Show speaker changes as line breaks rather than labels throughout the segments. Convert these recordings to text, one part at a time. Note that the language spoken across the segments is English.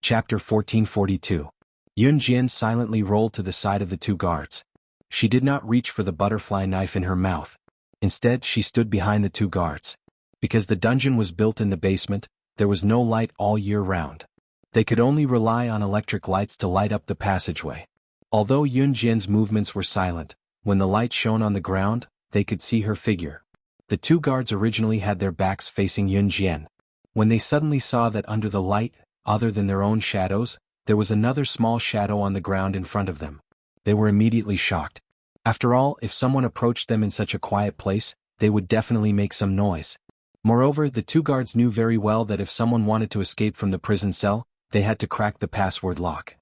Chapter 1442. Yun Jian silently rolled to the side of the two guards. She did not reach for the butterfly knife in her mouth. Instead, she stood behind the two guards. Because the dungeon was built in the basement, there was no light all year round. They could only rely on electric lights to light up the passageway. Although Yun Jian's movements were silent, when the light shone on the ground, they could see her figure. The two guards originally had their backs facing Yun Jian. When they suddenly saw that under the light, other than their own shadows, there was another small shadow on the ground in front of them. They were immediately shocked. After all, if someone approached them in such a quiet place, they would definitely make some noise. Moreover, the two guards knew very well that if someone wanted to escape from the prison cell, they had to crack the password lock.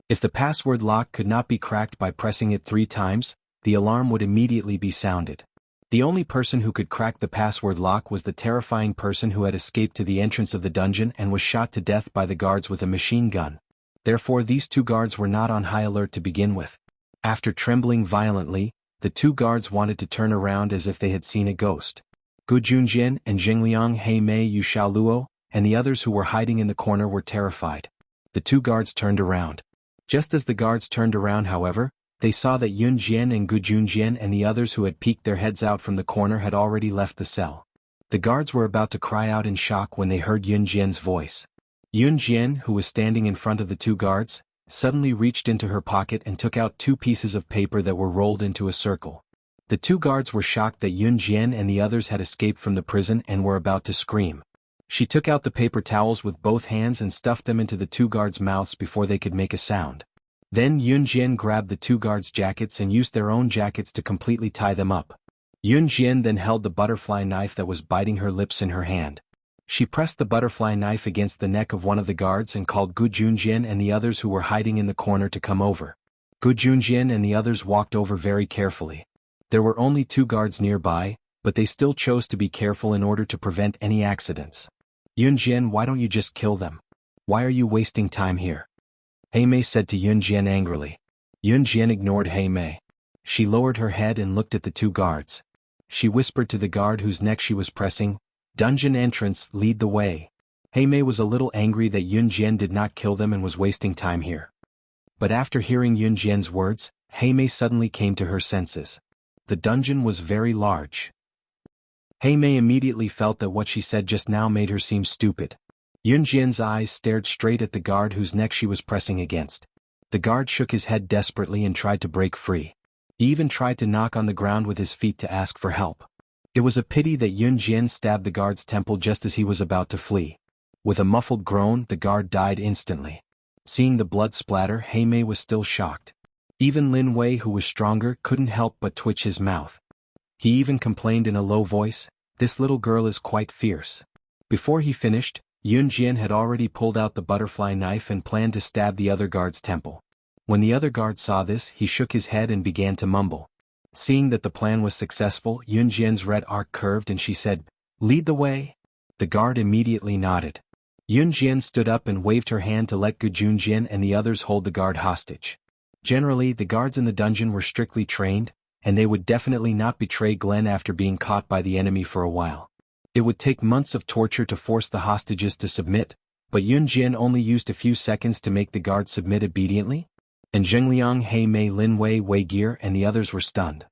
If the password lock could not be cracked by pressing it 3 times, the alarm would immediately be sounded. The only person who could crack the password lock was the terrifying person who had escaped to the entrance of the dungeon and was shot to death by the guards with a machine gun. Therefore, these two guards were not on high alert to begin with. After trembling violently, the two guards wanted to turn around as if they had seen a ghost. Gu Junjian and Jingliang He Mei Yu Xiao Luo, and the others who were hiding in the corner were terrified. The two guards turned around. Just as the guards turned around, however, they saw that Yun Jian and Gu Junjian and the others who had peeked their heads out from the corner had already left the cell. The guards were about to cry out in shock when they heard Yun Jian's voice. Yun Jian, who was standing in front of the two guards, suddenly reached into her pocket and took out 2 pieces of paper that were rolled into a circle. The two guards were shocked that Yun Jian and the others had escaped from the prison and were about to scream. She took out the paper towels with both hands and stuffed them into the two guards' mouths before they could make a sound. Then Yun Jian grabbed the two guards' jackets and used their own jackets to completely tie them up. Yun Jian then held the butterfly knife that was biting her lips in her hand. She pressed the butterfly knife against the neck of one of the guards and called Gu Junjian and the others who were hiding in the corner to come over. Gu Junjian and the others walked over very carefully. There were only 2 guards nearby, but they still chose to be careful in order to prevent any accidents. Yun Jian, why don't you just kill them? Why are you wasting time here? He Mei said to Yun Jian angrily. Yun Jian ignored He Mei. She lowered her head and looked at the 2 guards. She whispered to the guard whose neck she was pressing, "Dungeon entrance, lead the way." He Mei was a little angry that Yun Jian did not kill them and was wasting time here. But after hearing Yun Jian's words, He Mei suddenly came to her senses. The dungeon was very large. He Mei immediately felt that what she said just now made her seem stupid. Yun Jian's eyes stared straight at the guard whose neck she was pressing against. The guard shook his head desperately and tried to break free. He even tried to knock on the ground with his feet to ask for help. It was a pity that Yun Jian stabbed the guard's temple just as he was about to flee. With a muffled groan, the guard died instantly. Seeing the blood splatter, He Mei was still shocked. Even Lin Wei, who was stronger, couldn't help but twitch his mouth. He even complained in a low voice, "This little girl is quite fierce." Before he finished, Yun Jian had already pulled out the butterfly knife and planned to stab the other guard's temple. When the other guard saw this, he shook his head and began to mumble. Seeing that the plan was successful, Yun Jian's red arc curved and she said, "Lead the way." The guard immediately nodded. Yun Jian stood up and waved her hand to let Gu Junjian and the others hold the guard hostage. Generally, the guards in the dungeon were strictly trained, and they would definitely not betray Glenn after being caught by the enemy for a while. It would take months of torture to force the hostages to submit, but Yun Jian only used a few seconds to make the guards submit obediently, and Jingliang, He Mei, Lin Wei, Wei Gear and the others were stunned.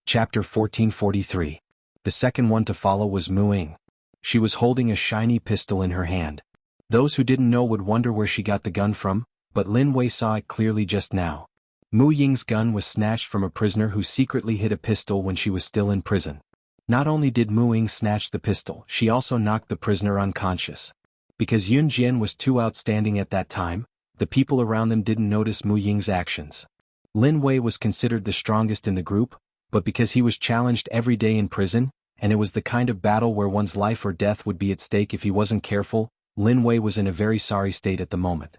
Chapter 1443. The second one to follow was Mu Ying. She was holding a shiny pistol in her hand. Those who didn't know would wonder where she got the gun from, but Lin Wei saw it clearly just now. Mu Ying's gun was snatched from a prisoner who secretly hid a pistol when she was still in prison. Not only did Mu Ying snatch the pistol, she also knocked the prisoner unconscious. Because Yun Jian was too outstanding at that time, the people around them didn't notice Mu Ying's actions. Lin Wei was considered the strongest in the group, but because he was challenged every day in prison, and it was the kind of battle where one's life or death would be at stake if he wasn't careful, Lin Wei was in a very sorry state at the moment.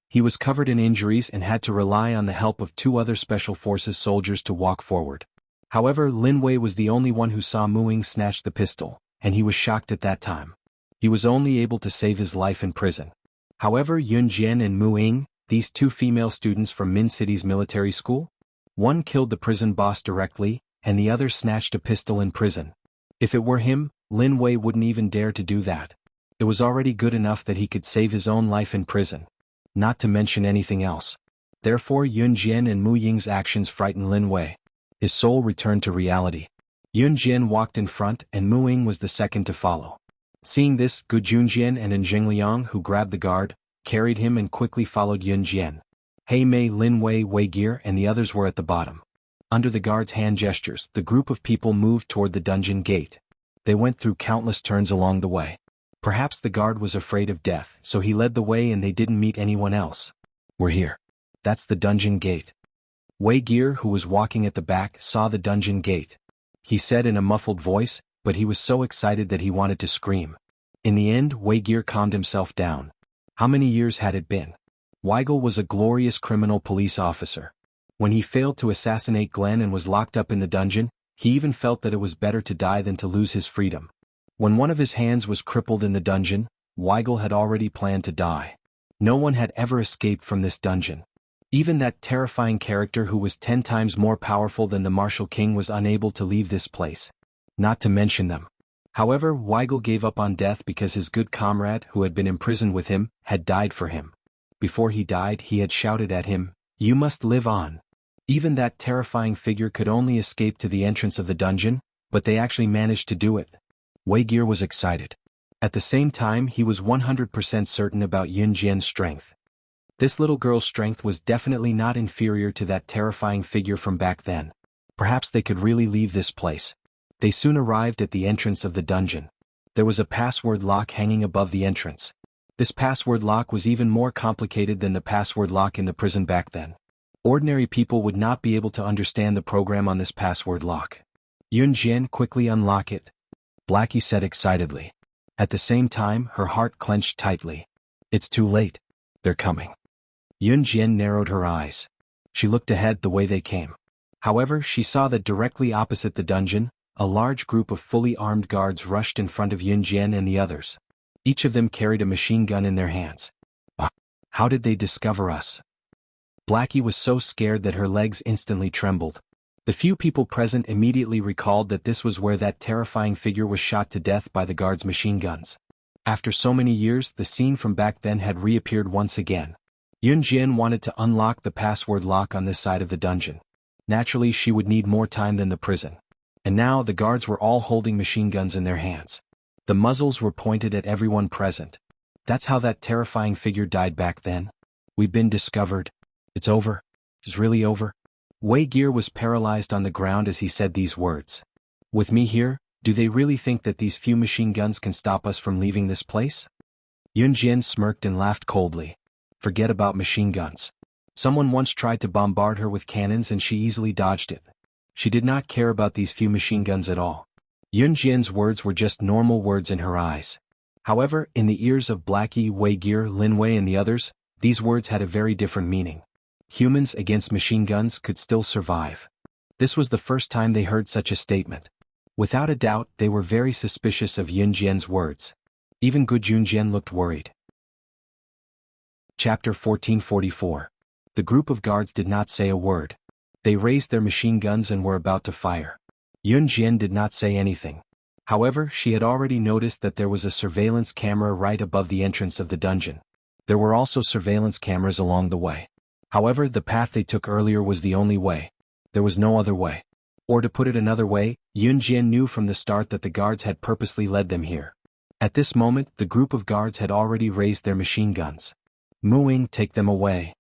He was covered in injuries and had to rely on the help of 2 other Special Forces soldiers to walk forward. However, Lin Wei was the only one who saw Mu Ying snatch the pistol, and he was shocked at that time. He was only able to save his life in prison. However, Yun Jian and Mu Ying, these 2 female students from Min City's military school, one killed the prison boss directly, and the other snatched a pistol in prison. If it were him, Lin Wei wouldn't even dare to do that. It was already good enough that he could save his own life in prison, not to mention anything else. Therefore Yun Jian and Mu Ying's actions frightened Lin Wei. His soul returned to reality. Yun Jian walked in front and Mu Ying was the second to follow. Seeing this, Gu Junjian and Njing Liang, who grabbed the guard, carried him and quickly followed Yun Jian. Hei Mei, Lin Wei, Wei Gear and the others were at the bottom. Under the guard's hand gestures, the group of people moved toward the dungeon gate. They went through countless turns along the way. Perhaps the guard was afraid of death, so he led the way and they didn't meet anyone else. We're here. That's the dungeon gate. Wei Gear, who was walking at the back, saw the dungeon gate. He said in a muffled voice, but he was so excited that he wanted to scream. In the end, Wei Gear calmed himself down. How many years had it been? Weigel was a glorious criminal police officer. When he failed to assassinate Glenn and was locked up in the dungeon, he even felt that it was better to die than to lose his freedom. When one of his hands was crippled in the dungeon, Weigel had already planned to die. No one had ever escaped from this dungeon. Even that terrifying character who was 10 times more powerful than the Martial King was unable to leave this place. Not to mention them. However, Weigel gave up on death because his good comrade, who had been imprisoned with him, had died for him. Before he died, he had shouted at him, "You must live on." Even that terrifying figure could only escape to the entrance of the dungeon, but they actually managed to do it. Wei Gear was excited. At the same time, he was 100% certain about Yun Jian's strength. This little girl's strength was definitely not inferior to that terrifying figure from back then. Perhaps they could really leave this place. They soon arrived at the entrance of the dungeon. There was a password lock hanging above the entrance. This password lock was even more complicated than the password lock in the prison back then. Ordinary people would not be able to understand the program on this password lock. Yun Jian, quickly unlock it, Blackie said excitedly. At the same time, her heart clenched tightly. It's too late. They're coming. Yun Jian narrowed her eyes. She looked ahead the way they came. However, she saw that directly opposite the dungeon, a large group of fully armed guards rushed in front of Yun Jian and the others. Each of them carried a machine gun in their hands. How did they discover us? Blackie was so scared that her legs instantly trembled. The few people present immediately recalled that this was where that terrifying figure was shot to death by the guards' machine guns. After so many years, the scene from back then had reappeared once again. Yun Jian wanted to unlock the password lock on this side of the dungeon. Naturally, she would need more time than the prison. And now the guards were all holding machine guns in their hands. The muzzles were pointed at everyone present. That's how that terrifying figure died back then. We've been discovered. It's over. It's really over. Wei Gear was paralyzed on the ground as he said these words. With me here, do they really think that these few machine guns can stop us from leaving this place? Yun Jian smirked and laughed coldly. Forget about machine guns. Someone once tried to bombard her with cannons and she easily dodged it. She did not care about these few machine guns at all. Yun Jian's words were just normal words in her eyes. However, in the ears of Blackie, Wei Gear, Lin Wei and the others, these words had a very different meaning. Humans against machine guns could still survive. This was the first time they heard such a statement. Without a doubt, they were very suspicious of Yun Jian's words. Even Gu Junjian looked worried. Chapter 1444. The group of guards did not say a word. They raised their machine guns and were about to fire. Yun Jian did not say anything. However, she had already noticed that there was a surveillance camera right above the entrance of the dungeon. There were also surveillance cameras along the way. However, the path they took earlier was the only way. There was no other way. Or to put it another way, Yun Jian knew from the start that the guards had purposely led them here. At this moment, the group of guards had already raised their machine guns. Mu Ying, take them away.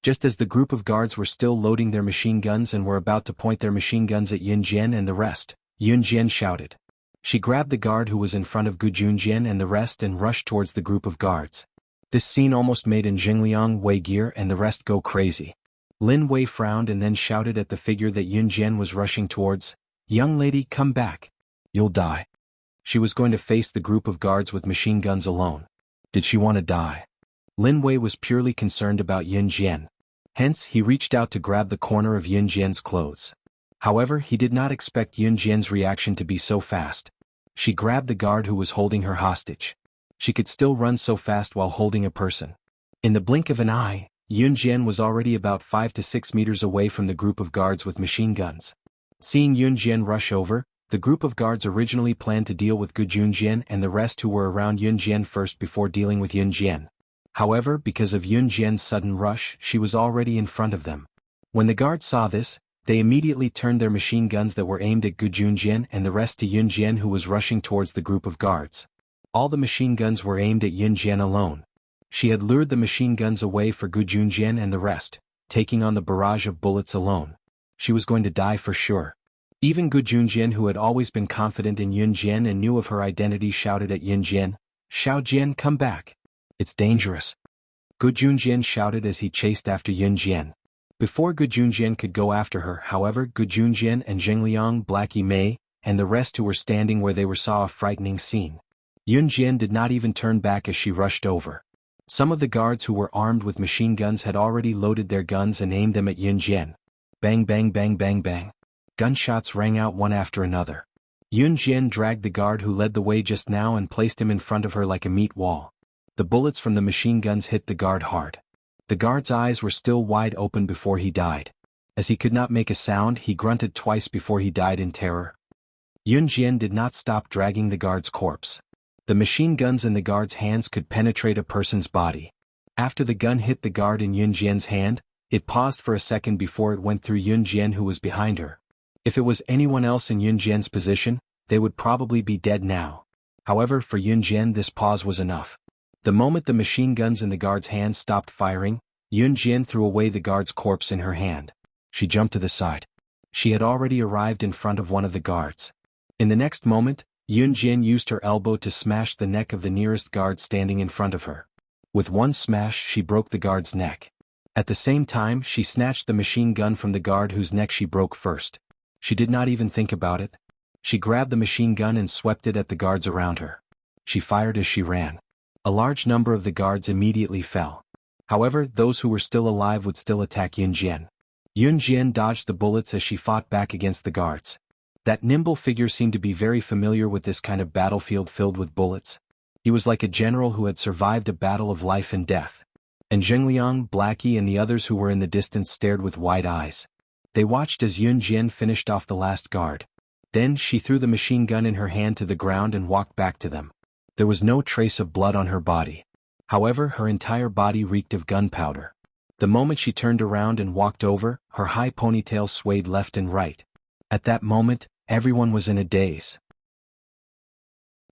Just as the group of guards were still loading their machine guns and were about to point their machine guns at Yun Jian and the rest, Yun Jian shouted. She grabbed the guard who was in front of Gu Junjian and the rest and rushed towards the group of guards. This scene almost made Njing Liang, Wei Gear and the rest go crazy. Lin Wei frowned and then shouted at the figure that Yun Jian was rushing towards, "Young lady, come back. You'll die." She was going to face the group of guards with machine guns alone. Did she want to die? Lin Wei was purely concerned about Yun Jian. Hence, he reached out to grab the corner of Yun Jian's clothes. However, he did not expect Yun Jian's reaction to be so fast. She grabbed the guard who was holding her hostage. She could still run so fast while holding a person. In the blink of an eye, Yun Jian was already about 5 to 6 meters away from the group of guards with machine guns. Seeing Yun Jian rush over, The group of guards originally planned to deal with Gu Junjian and the rest who were around Yun Jian first before dealing with Yun Jian. However, because of Yun Jian's sudden rush, she was already in front of them. When the guards saw this, they immediately turned their machine guns that were aimed at Gu Junjian and the rest to Yun Jian, who was rushing towards the group of guards. All the machine guns were aimed at Yun Jian alone. She had lured the machine guns away for Gu Junjian and the rest, taking on the barrage of bullets alone. She was going to die for sure. Even Gu Junjian, who had always been confident in Yun Jian and knew of her identity, shouted at Yun Jian, "Xiao Jian, come back. It's dangerous." Gu Junjian shouted as he chased after Yun Jian. Before Gu Junjian could go after her, however, Gu Junjian and Zhengliang, Blackie Mei, and the rest who were standing where they were saw a frightening scene. Yun Jian did not even turn back as she rushed over. Some of the guards who were armed with machine guns had already loaded their guns and aimed them at Yun Jian. Bang bang bang bang bang. Gunshots rang out one after another. Yun Jian dragged the guard who led the way just now and placed him in front of her like a meat wall. The bullets from the machine guns hit the guard hard. The guard's eyes were still wide open before he died. As he could not make a sound, he grunted twice before he died in terror. Yun Jian did not stop dragging the guard's corpse. The machine guns in the guard's hands could penetrate a person's body. After the gun hit the guard in Yun Jian's hand, it paused for a second before it went through Yun Jian, who was behind her. If it was anyone else in Yun Jian's position, they would probably be dead now. However, for Yun Jian this pause was enough. The moment the machine guns in the guard's hands stopped firing, Yun Jian threw away the guard's corpse in her hand. She jumped to the side. She had already arrived in front of one of the guards. In the next moment, Yun Jian used her elbow to smash the neck of the nearest guard standing in front of her. With one smash she broke the guard's neck. At the same time she snatched the machine gun from the guard whose neck she broke first. She did not even think about it. She grabbed the machine gun and swept it at the guards around her. She fired as she ran. A large number of the guards immediately fell. However, those who were still alive would still attack Yun Jian. Yun Jian dodged the bullets as she fought back against the guards. That nimble figure seemed to be very familiar with this kind of battlefield filled with bullets. He was like a general who had survived a battle of life and death. And Zhengliang, Blackie and the others who were in the distance stared with wide eyes. They watched as Yun Jian finished off the last guard. Then she threw the machine gun in her hand to the ground and walked back to them. There was no trace of blood on her body. However, her entire body reeked of gunpowder. The moment she turned around and walked over, her high ponytail swayed left and right. At that moment, everyone was in a daze.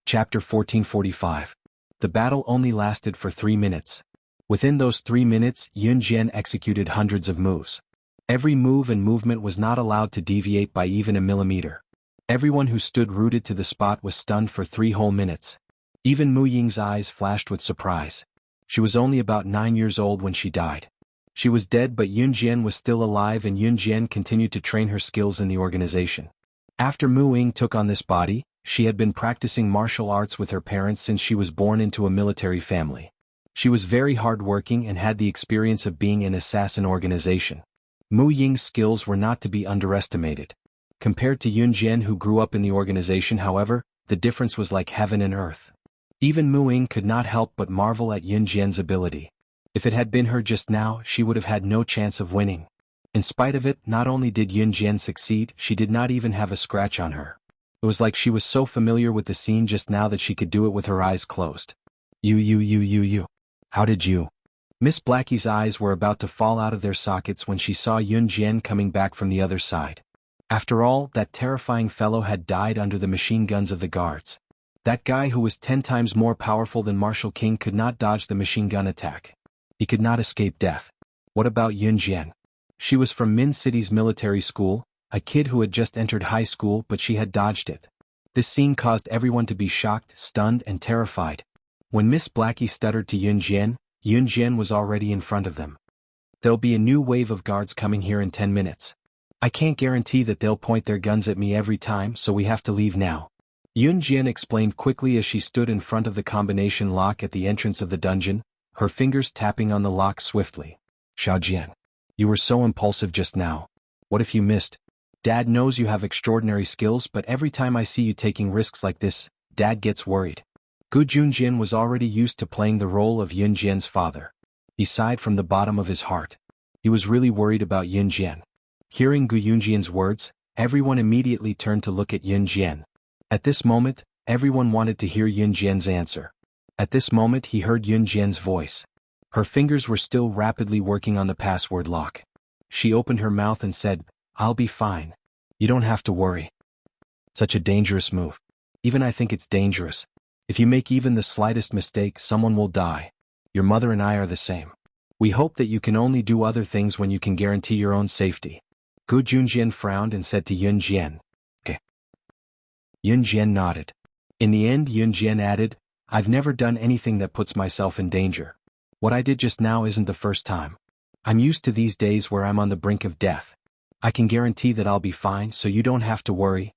Chapter 1445. The battle only lasted for 3 minutes. Within those 3 minutes, Yun Jian executed hundreds of moves. Every move and movement was not allowed to deviate by even a millimeter. Everyone who stood rooted to the spot was stunned for 3 whole minutes. Even Mu Ying's eyes flashed with surprise. She was only about 9 years old when she died. She was dead, but Yun Jian was still alive, and Yun Jian continued to train her skills in the organization. After Mu Ying took on this body, she had been practicing martial arts with her parents since she was born into a military family. She was very hardworking and had the experience of being in an assassin organization. Mu Ying's skills were not to be underestimated. Compared to Yun Jian, who grew up in the organization, however, the difference was like heaven and earth. Even Mu Ying could not help but marvel at Yun Jian's ability. If it had been her just now, she would have had no chance of winning. In spite of it, not only did Yun Jian succeed, she did not even have a scratch on her. It was like she was so familiar with the scene just now that she could do it with her eyes closed. You. How did you? Miss Blackie's eyes were about to fall out of their sockets when she saw Yun Jian coming back from the other side. After all, that terrifying fellow had died under the machine guns of the guards. That guy who was 10 times more powerful than Marshal King could not dodge the machine gun attack. He could not escape death. What about Yun Jian? She was from Min City's military school, a kid who had just entered high school, but she had dodged it. This scene caused everyone to be shocked, stunned, and terrified. When Miss Blackie stuttered to Yun Jian was already in front of them. There'll be a new wave of guards coming here in 10 minutes. I can't guarantee that they'll point their guns at me every time, so we have to leave now. Yun Jian explained quickly as she stood in front of the combination lock at the entrance of the dungeon, her fingers tapping on the lock swiftly. Xiao Jian, you were so impulsive just now. What if you missed? Dad knows you have extraordinary skills, but every time I see you taking risks like this, Dad gets worried. Gu Junjian was already used to playing the role of Yun Jian's father. He sighed from the bottom of his heart. He was really worried about Yun Jian. Hearing Gu Junjian's words, everyone immediately turned to look at Yun Jian. At this moment, everyone wanted to hear Yun Jian's answer. At this moment he heard Yun Jian's voice. Her fingers were still rapidly working on the password lock. She opened her mouth and said, "I'll be fine. You don't have to worry." Such a dangerous move. Even I think it's dangerous. If you make even the slightest mistake, someone will die. Your mother and I are the same. We hope that you can only do other things when you can guarantee your own safety. Gu Junjian frowned and said to Yun Jian, "Okay." Yun Jian nodded. In the end, Yun Jian added, "I've never done anything that puts myself in danger. What I did just now isn't the first time. I'm used to these days where I'm on the brink of death. I can guarantee that I'll be fine, so you don't have to worry."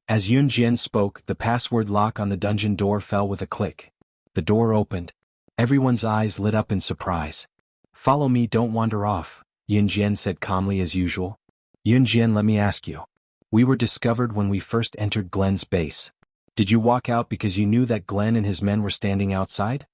As Yun Jian spoke, the password lock on the dungeon door fell with a click. The door opened. Everyone's eyes lit up in surprise. "Follow me, don't wander off," Yun Jian said calmly as usual. "Yun Jian, let me ask you. We were discovered when we first entered Glenn's base. Did you walk out because you knew that Glenn and his men were standing outside?"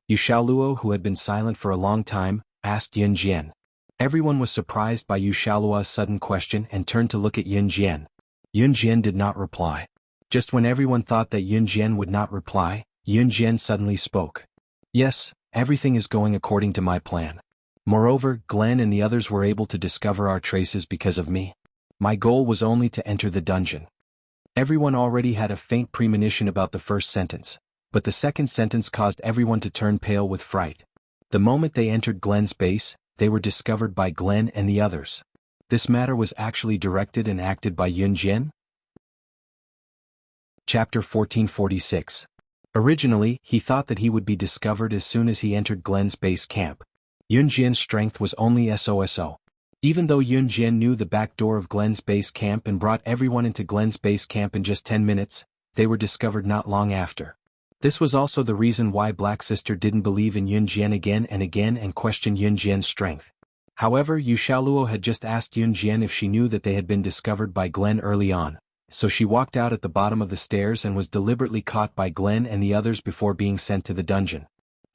Yu Xiaoluo, who had been silent for a long time, asked Yun Jian. Everyone was surprised by Yu Xiaoluo's sudden question and turned to look at Yun Jian. Yun Jian did not reply. Just when everyone thought that Yun Jian would not reply, Yun Jian suddenly spoke. "Yes, everything is going according to my plan. Moreover, Glenn and the others were able to discover our traces because of me. My goal was only to enter the dungeon." Everyone already had a faint premonition about the first sentence, but the second sentence caused everyone to turn pale with fright. The moment they entered Glenn's base, they were discovered by Glenn and the others. This matter was actually directed and acted by Yun Jian? Chapter 1446. Originally, he thought that he would be discovered as soon as he entered Glenn's base camp. Yun Jian's strength was only SOSO. Even though Yun Jian knew the back door of Glenn's base camp and brought everyone into Glenn's base camp in just 10 minutes, they were discovered not long after. This was also the reason why Black Sister didn't believe in Yun Jian again and questioned Yun Jian's strength. However, Yu Xiaoluo had just asked Yun Jian if she knew that they had been discovered by Glenn early on, so she walked out at the bottom of the stairs and was deliberately caught by Glenn and the others before being sent to the dungeon.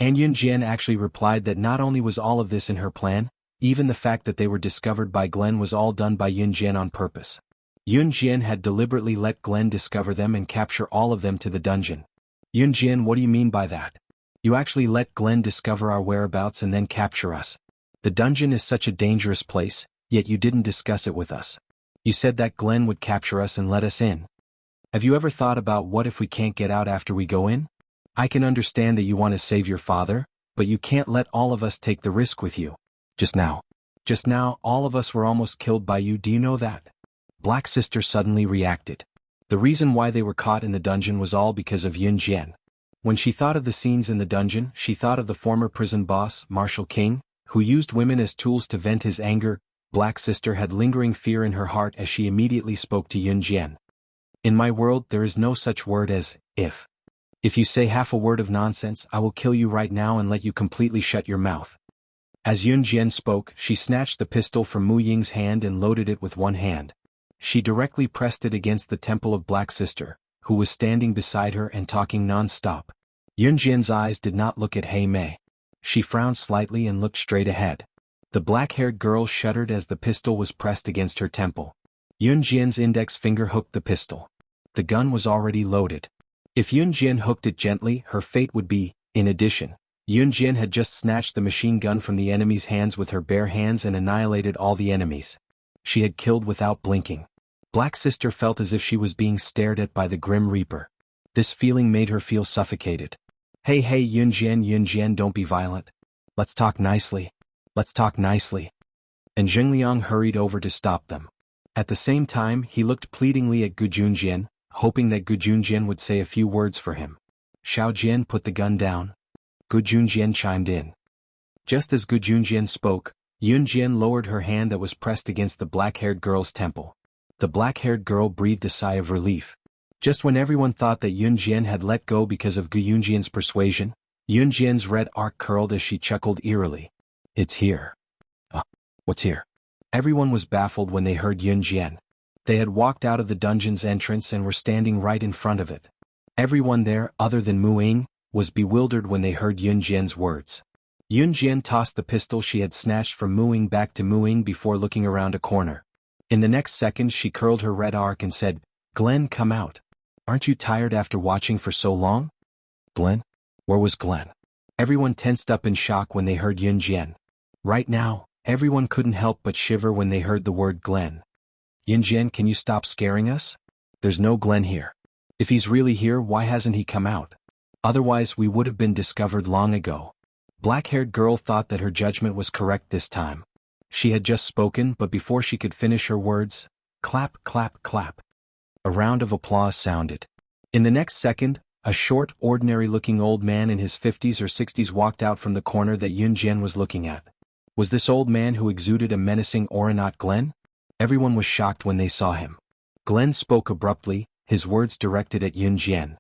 And Yun Jian actually replied that not only was all of this in her plan, even the fact that they were discovered by Glenn was all done by Yun Jian on purpose. Yun Jian had deliberately let Glenn discover them and capture all of them to the dungeon. "Yun Jian, what do you mean by that? You actually let Glenn discover our whereabouts and then capture us. The dungeon is such a dangerous place, yet you didn't discuss it with us. You said that Glenn would capture us and let us in. Have you ever thought about what if we can't get out after we go in? I can understand that you want to save your father, but you can't let all of us take the risk with you. Just now, all of us were almost killed by you, do you know that?" Black Sister suddenly reacted. The reason why they were caught in the dungeon was all because of Yun Jian. When she thought of the scenes in the dungeon, she thought of the former prison boss, Marshal King, who used women as tools to vent his anger. Black Sister had lingering fear in her heart as she immediately spoke to Yun Jian. "In my world there is no such word as, if. If you say half a word of nonsense, I will kill you right now and let you completely shut your mouth." As Yun Jian spoke, she snatched the pistol from Mu Ying's hand and loaded it with one hand. She directly pressed it against the temple of Black Sister, who was standing beside her and talking non-stop. Yun Jian's eyes did not look at Hei Mei. She frowned slightly and looked straight ahead. The black-haired girl shuddered as the pistol was pressed against her temple. Yun Jian's index finger hooked the pistol. The gun was already loaded. If Yun Jian hooked it gently, her fate would be. In addition, Yun Jian had just snatched the machine gun from the enemy's hands with her bare hands and annihilated all the enemies. She had killed without blinking. Black Sister felt as if she was being stared at by the Grim Reaper. This feeling made her feel suffocated. Hey Yun Jian, don't be violent. Let's talk nicely. And Zhengliang hurried over to stop them. At the same time, he looked pleadingly at Gu Junjian, hoping that Gu Junjian would say a few words for him. Xiao Jian put the gun down. Gu Junjian chimed in. Just as Gu Junjian spoke, Yun Jian lowered her hand that was pressed against the black-haired girl's temple. The black-haired girl breathed a sigh of relief. Just when everyone thought that Yun Jian had let go because of Gu Junjian's persuasion, Yun Jian's red arc curled as she chuckled eerily. "It's here." What's here? Everyone was baffled when they heard Yun Jian. They had walked out of the dungeon's entrance and were standing right in front of it. Everyone there, other than Mu Ying, was bewildered when they heard Yun Jian's words. Yun Jian tossed the pistol she had snatched from Mu Ying back to Mu Ying before looking around a corner. In the next second she curled her red arc and said, "Glenn, come out. Aren't you tired after watching for so long?" Glenn? Where was Glenn? Everyone tensed up in shock when they heard Yun Jian. Right now, everyone couldn't help but shiver when they heard the word Glenn. "Yun Jian, can you stop scaring us? There's no Glenn here. If he's really here, why hasn't he come out? Otherwise we would have been discovered long ago." Black-haired girl thought that her judgment was correct this time. She had just spoken, but before she could finish her words, clap, clap, clap. A round of applause sounded. In the next second, a short, ordinary-looking old man in his 50s or 60s walked out from the corner that Yun Jian was looking at. Was this old man who exuded a menacing aura not Glenn? Everyone was shocked when they saw him. Glenn spoke abruptly, his words directed at Yun Jian.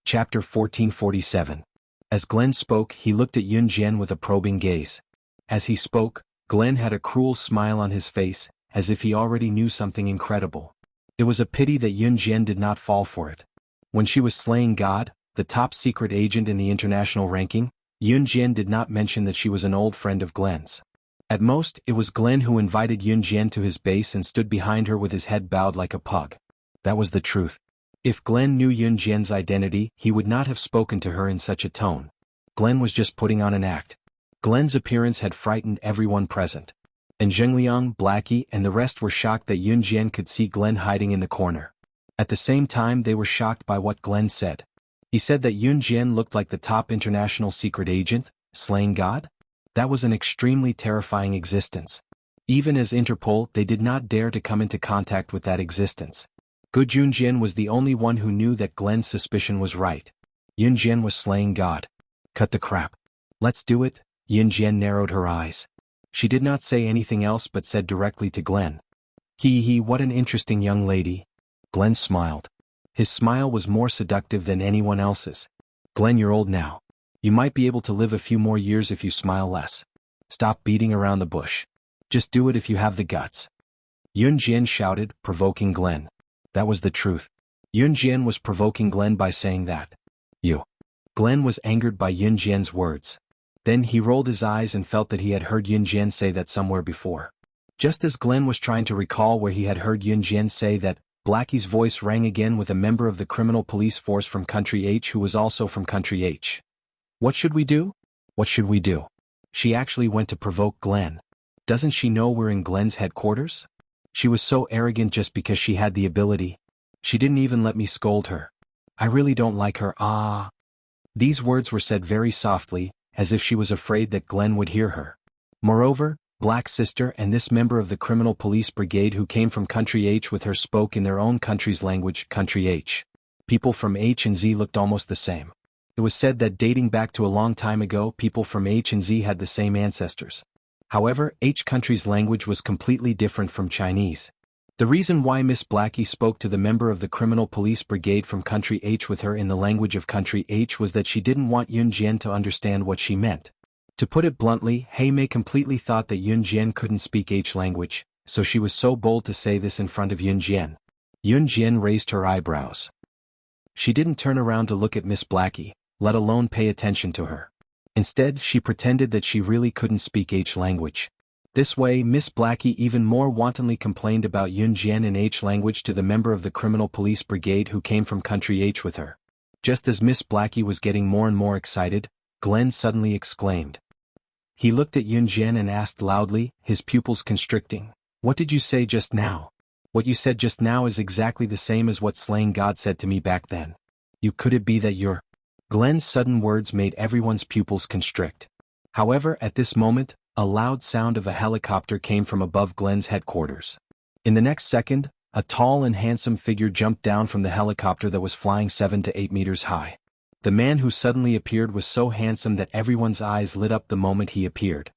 Chapter 1447. As Glenn spoke, he looked at Yun Jian with a probing gaze. As he spoke, Glenn had a cruel smile on his face, as if he already knew something incredible. It was a pity that Yun Jian did not fall for it. When she was slaying God, the top secret agent in the international ranking, Yun Jian did not mention that she was an old friend of Glenn's. At most, it was Glenn who invited Yun Jian to his base and stood behind her with his head bowed like a pug. That was the truth. If Glenn knew Yun Jian's identity, he would not have spoken to her in such a tone. Glenn was just putting on an act. Glenn's appearance had frightened everyone present. And Zhengliang, Blackie, and the rest were shocked that Yun Jian could see Glenn hiding in the corner. At the same time, they were shocked by what Glenn said. He said that Yun Jian looked like the top international secret agent, slaying God? That was an extremely terrifying existence. Even as Interpol, they did not dare to come into contact with that existence. Good Yun Jian was the only one who knew that Glenn's suspicion was right. Yun Jian was slaying God. Cut the crap. Let's do it. Yun Jian narrowed her eyes. She did not say anything else but said directly to Glenn. He, what an interesting young lady. Glenn smiled. His smile was more seductive than anyone else's. Glenn, you're old now. You might be able to live a few more years if you smile less. Stop beating around the bush. Just do it if you have the guts. Yun Jian shouted, provoking Glenn. That was the truth. Yun Jian was provoking Glenn by saying that. You. Glenn was angered by Yun Jian's words. Then he rolled his eyes and felt that he had heard Yun Jian say that somewhere before. Just as Glenn was trying to recall where he had heard Yun Jian say that, Blackie's voice rang again with a member of the criminal police force from Country H who was also from Country H. What should we do? What should we do? She actually went to provoke Glenn. Doesn't she know we're in Glenn's headquarters? She was so arrogant just because she had the ability. She didn't even let me scold her. I really don't like her, ah. These words were said very softly, as if she was afraid that Glenn would hear her. Moreover, Black Sister and this member of the criminal police brigade who came from Country H with her spoke in their own country's language, Country H. People from H and Z looked almost the same. It was said that dating back to a long time ago, people from H and Z had the same ancestors. However, H country's language was completely different from Chinese. The reason why Miss Blackie spoke to the member of the criminal police brigade from Country H with her in the language of Country H was that she didn't want Yun Jian to understand what she meant. To put it bluntly, Hei Mei completely thought that Yun Jian couldn't speak H language, so she was so bold to say this in front of Yun Jian. Yun Jian raised her eyebrows. She didn't turn around to look at Miss Blackie, let alone pay attention to her. Instead, she pretended that she really couldn't speak H language. This way, Miss Blackie even more wantonly complained about Yun Jian in H language to the member of the criminal police brigade who came from Country H with her. Just as Miss Blackie was getting more and more excited, Glenn suddenly exclaimed. He looked at Yun Jian and asked loudly, his pupils constricting, "What did you say just now?" "What you said just now is exactly the same as what slaying God said to me back then. Could it be that you're—" Glenn's sudden words made everyone's pupils constrict. However, at this moment, a loud sound of a helicopter came from above Glenn's headquarters. In the next second, a tall and handsome figure jumped down from the helicopter that was flying 7 to 8 meters high. The man who suddenly appeared was so handsome that everyone's eyes lit up the moment he appeared.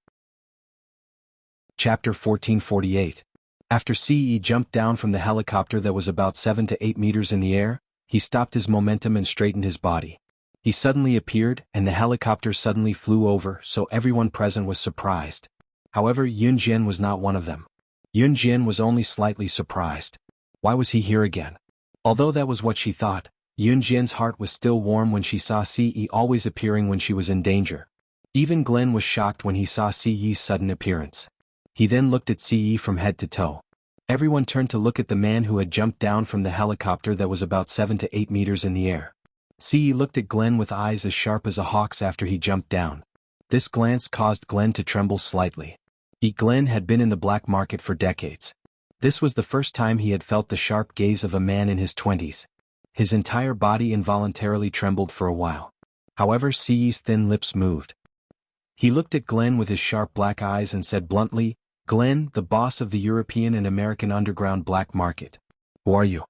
Chapter 1448. After CE jumped down from the helicopter that was about 7 to 8 meters in the air, he stopped his momentum and straightened his body. He suddenly appeared, and the helicopter suddenly flew over, so everyone present was surprised. However, Yun Jian was not one of them. Yun Jian was only slightly surprised. Why was he here again? Although that was what she thought, Yun Jian's heart was still warm when she saw CE always appearing when she was in danger. Even Glenn was shocked when he saw CE's sudden appearance. He then looked at CE from head to toe. Everyone turned to look at the man who had jumped down from the helicopter that was about 7 to 8 meters in the air. CE looked at Glenn with eyes as sharp as a hawk's after he jumped down. This glance caused Glenn to tremble slightly. Glenn had been in the black market for decades. This was the first time he had felt the sharp gaze of a man in his 20s. His entire body involuntarily trembled for a while. However, CE's thin lips moved. He looked at Glenn with his sharp black eyes and said bluntly, "Glenn, the boss of the European and American underground black market. Who are you?"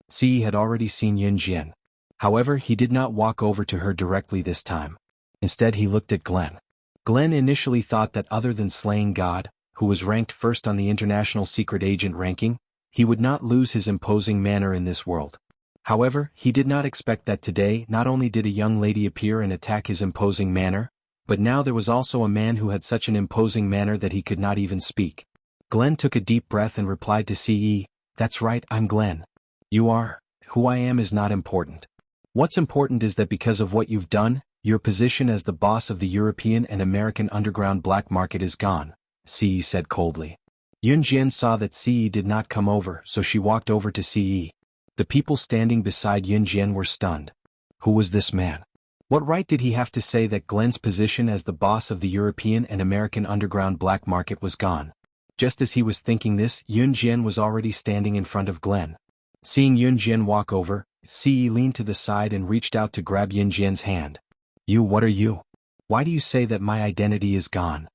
CE had already seen Yunjian. However, he did not walk over to her directly this time. Instead, he looked at Glenn. Glenn initially thought that other than slaying God, who was ranked first on the International Secret Agent ranking, he would not lose his imposing manner in this world. However, he did not expect that today not only did a young lady appear and attack his imposing manner, but now there was also a man who had such an imposing manner that he could not even speak. Glenn took a deep breath and replied to CE, "That's right, I'm Glenn. You are. Who I am is not important. What's important is that because of what you've done, your position as the boss of the European and American underground black market is gone," CE said coldly. Yunjian saw that CE did not come over, so she walked over to CE. The people standing beside Yunjian were stunned. Who was this man? What right did he have to say that Glenn's position as the boss of the European and American underground black market was gone? Just as he was thinking this, Yunjian was already standing in front of Glenn. Seeing Yunjian walk over, CE leaned to the side and reached out to grab Yunjian's hand. What are you? Why do you say that my identity is gone?"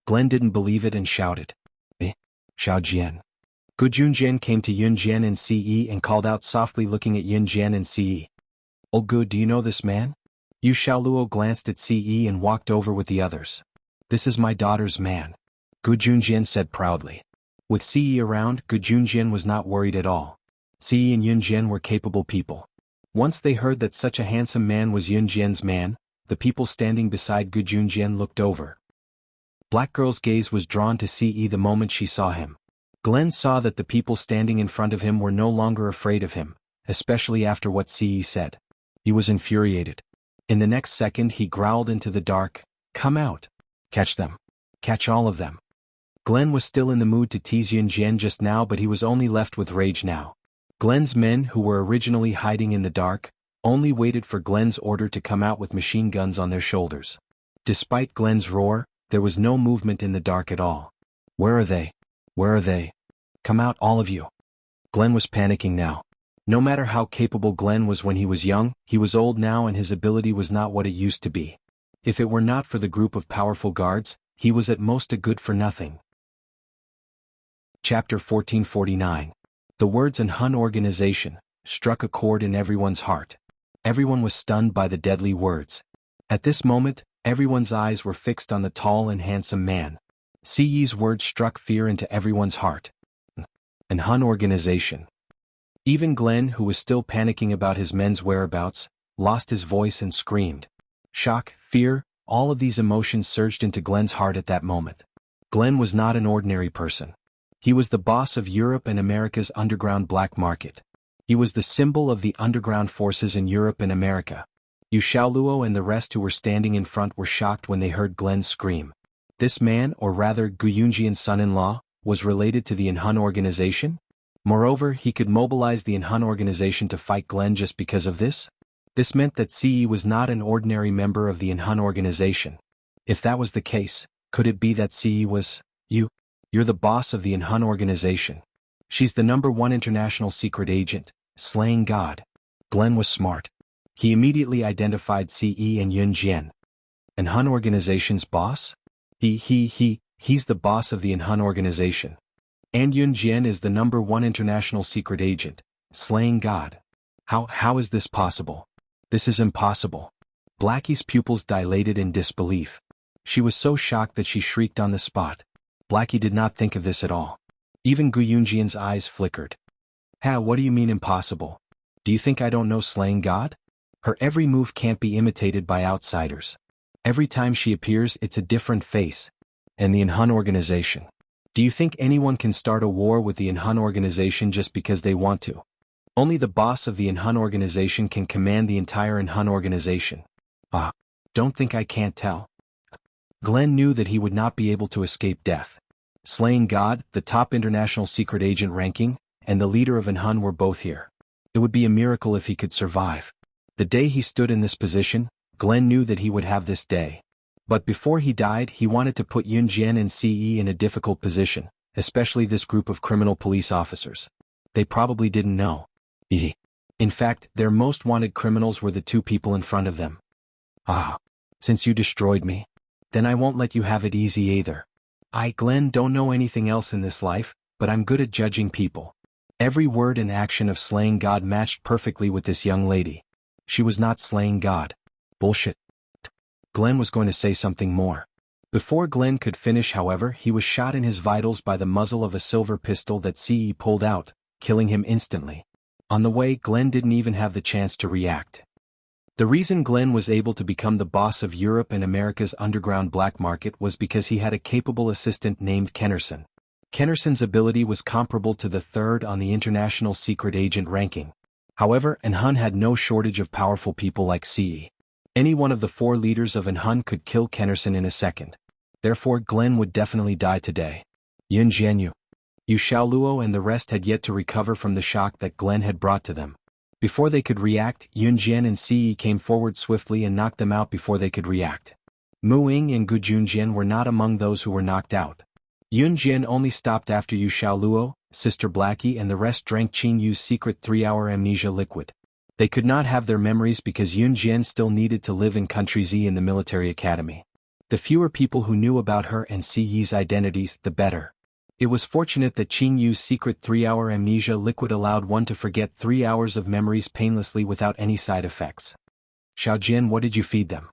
Glenn didn't believe it and shouted. Xiao Jian. Gu Junjian came to Yunjian and CE and called out softly looking at Yunjian and CE. "Oh Gu, do you know this man?" Yu Xiaoluo glanced at CE and walked over with the others. "This is my daughter's man," Gu Junjian said proudly. With CE around, Gu Junjian was not worried at all. CE and Yunjian were capable people. Once they heard that such a handsome man was Yunjian's man, the people standing beside Gu Junjian looked over. Black Girl's gaze was drawn to CE the moment she saw him. Glenn saw that the people standing in front of him were no longer afraid of him, especially after what CE said. He was infuriated. In the next second he growled into the dark, "Come out! Catch them! Catch all of them!" Glenn was still in the mood to tease Yunjian just now, but he was only left with rage now. Glenn's men, who were originally hiding in the dark, only waited for Glenn's order to come out with machine guns on their shoulders. Despite Glenn's roar, there was no movement in the dark at all. "Where are they? Where are they? Come out, all of you!" Glenn was panicking now. No matter how capable Glenn was when he was young, he was old now and his ability was not what it used to be. If it were not for the group of powerful guards, he was at most a good-for-nothing. Chapter 1449. The words "an Hun organization" struck a chord in everyone's heart. Everyone was stunned by the deadly words. At this moment, everyone's eyes were fixed on the tall and handsome man. CE's words struck fear into everyone's heart. An Hun organization. Even Glenn, who was still panicking about his men's whereabouts, lost his voice and screamed. Shock, fear, all of these emotions surged into Glenn's heart at that moment. Glenn was not an ordinary person. He was the boss of Europe and America's underground black market. He was the symbol of the underground forces in Europe and America. Yu Xiaoluo and the rest who were standing in front were shocked when they heard Glenn scream. This man, or rather Gu Yunjian's son-in-law, was related to the Hun organization? Moreover, he could mobilize the Hun organization to fight Glenn just because of this? This meant that CE was not an ordinary member of the Hun organization. If that was the case, could it be that CE was, you're the boss of the Hun organization. She's the #1 international secret agent, slaying God. Glenn was smart. He immediately identified CE and Yunjian. Hun organization's boss? He's the boss of the Hun organization. And Yunjian is the #1 international secret agent, slaying God. How is this possible? This is impossible. Blackie's pupils dilated in disbelief. She was so shocked that she shrieked on the spot. Blackie did not think of this at all. Even Gu Yunjian's eyes flickered. What do you mean impossible? Do you think I don't know slaying God? Her every move can't be imitated by outsiders. Every time she appears, it's a different face. And the Hun organization. Do you think anyone can start a war with the Hun organization just because they want to? Only the boss of the Hun organization can command the entire Hun organization. Don't think I can't tell. Glenn knew that he would not be able to escape death. Slaying God, the top international secret agent ranking, and the leader of Hun were both here. It would be a miracle if he could survive. The day he stood in this position, Glenn knew that he would have this day. But before he died, he wanted to put Yunjian and CE in a difficult position, especially this group of criminal police officers. They probably didn't know. In fact, their most wanted criminals were the two people in front of them. Since you destroyed me, then I won't let you have it easy either. Glenn, don't know anything else in this life, but I'm good at judging people. Every word and action of slaying God matched perfectly with this young lady. She was not slaying God. Bullshit. Glenn was going to say something more. Before Glenn could finish, however, he was shot in his vitals by the muzzle of a silver pistol that CE pulled out, killing him instantly. On the way, Glenn didn't even have the chance to react. The reason Glenn was able to become the boss of Europe and America's underground black market was because he had a capable assistant named Kennerson. Kennerson's ability was comparable to the third on the international secret agent ranking. However, Hun had no shortage of powerful people like CE. Any one of the four leaders of Hun could kill Kennerson in a second. Therefore, Glenn would definitely die today. Yun Jianyu, Yu Xiaoluo and the rest had yet to recover from the shock that Glenn had brought to them. Before they could react, Yun Jian and CE came forward swiftly and knocked them out before they could react. Mu Ying and Gu Junjian were not among those who were knocked out. Yun Jian only stopped after Yu Xiaoluo, Sister Blackie and the rest drank Qin Yu's secret 3-hour amnesia liquid. They could not have their memories because Yun Jian still needed to live in Country Z in the military academy. The fewer people who knew about her and CE's identities, the better. It was fortunate that Qin Yu's secret 3-hour amnesia liquid allowed one to forget 3 hours of memories painlessly without any side effects. Xiaojian, what did you feed them?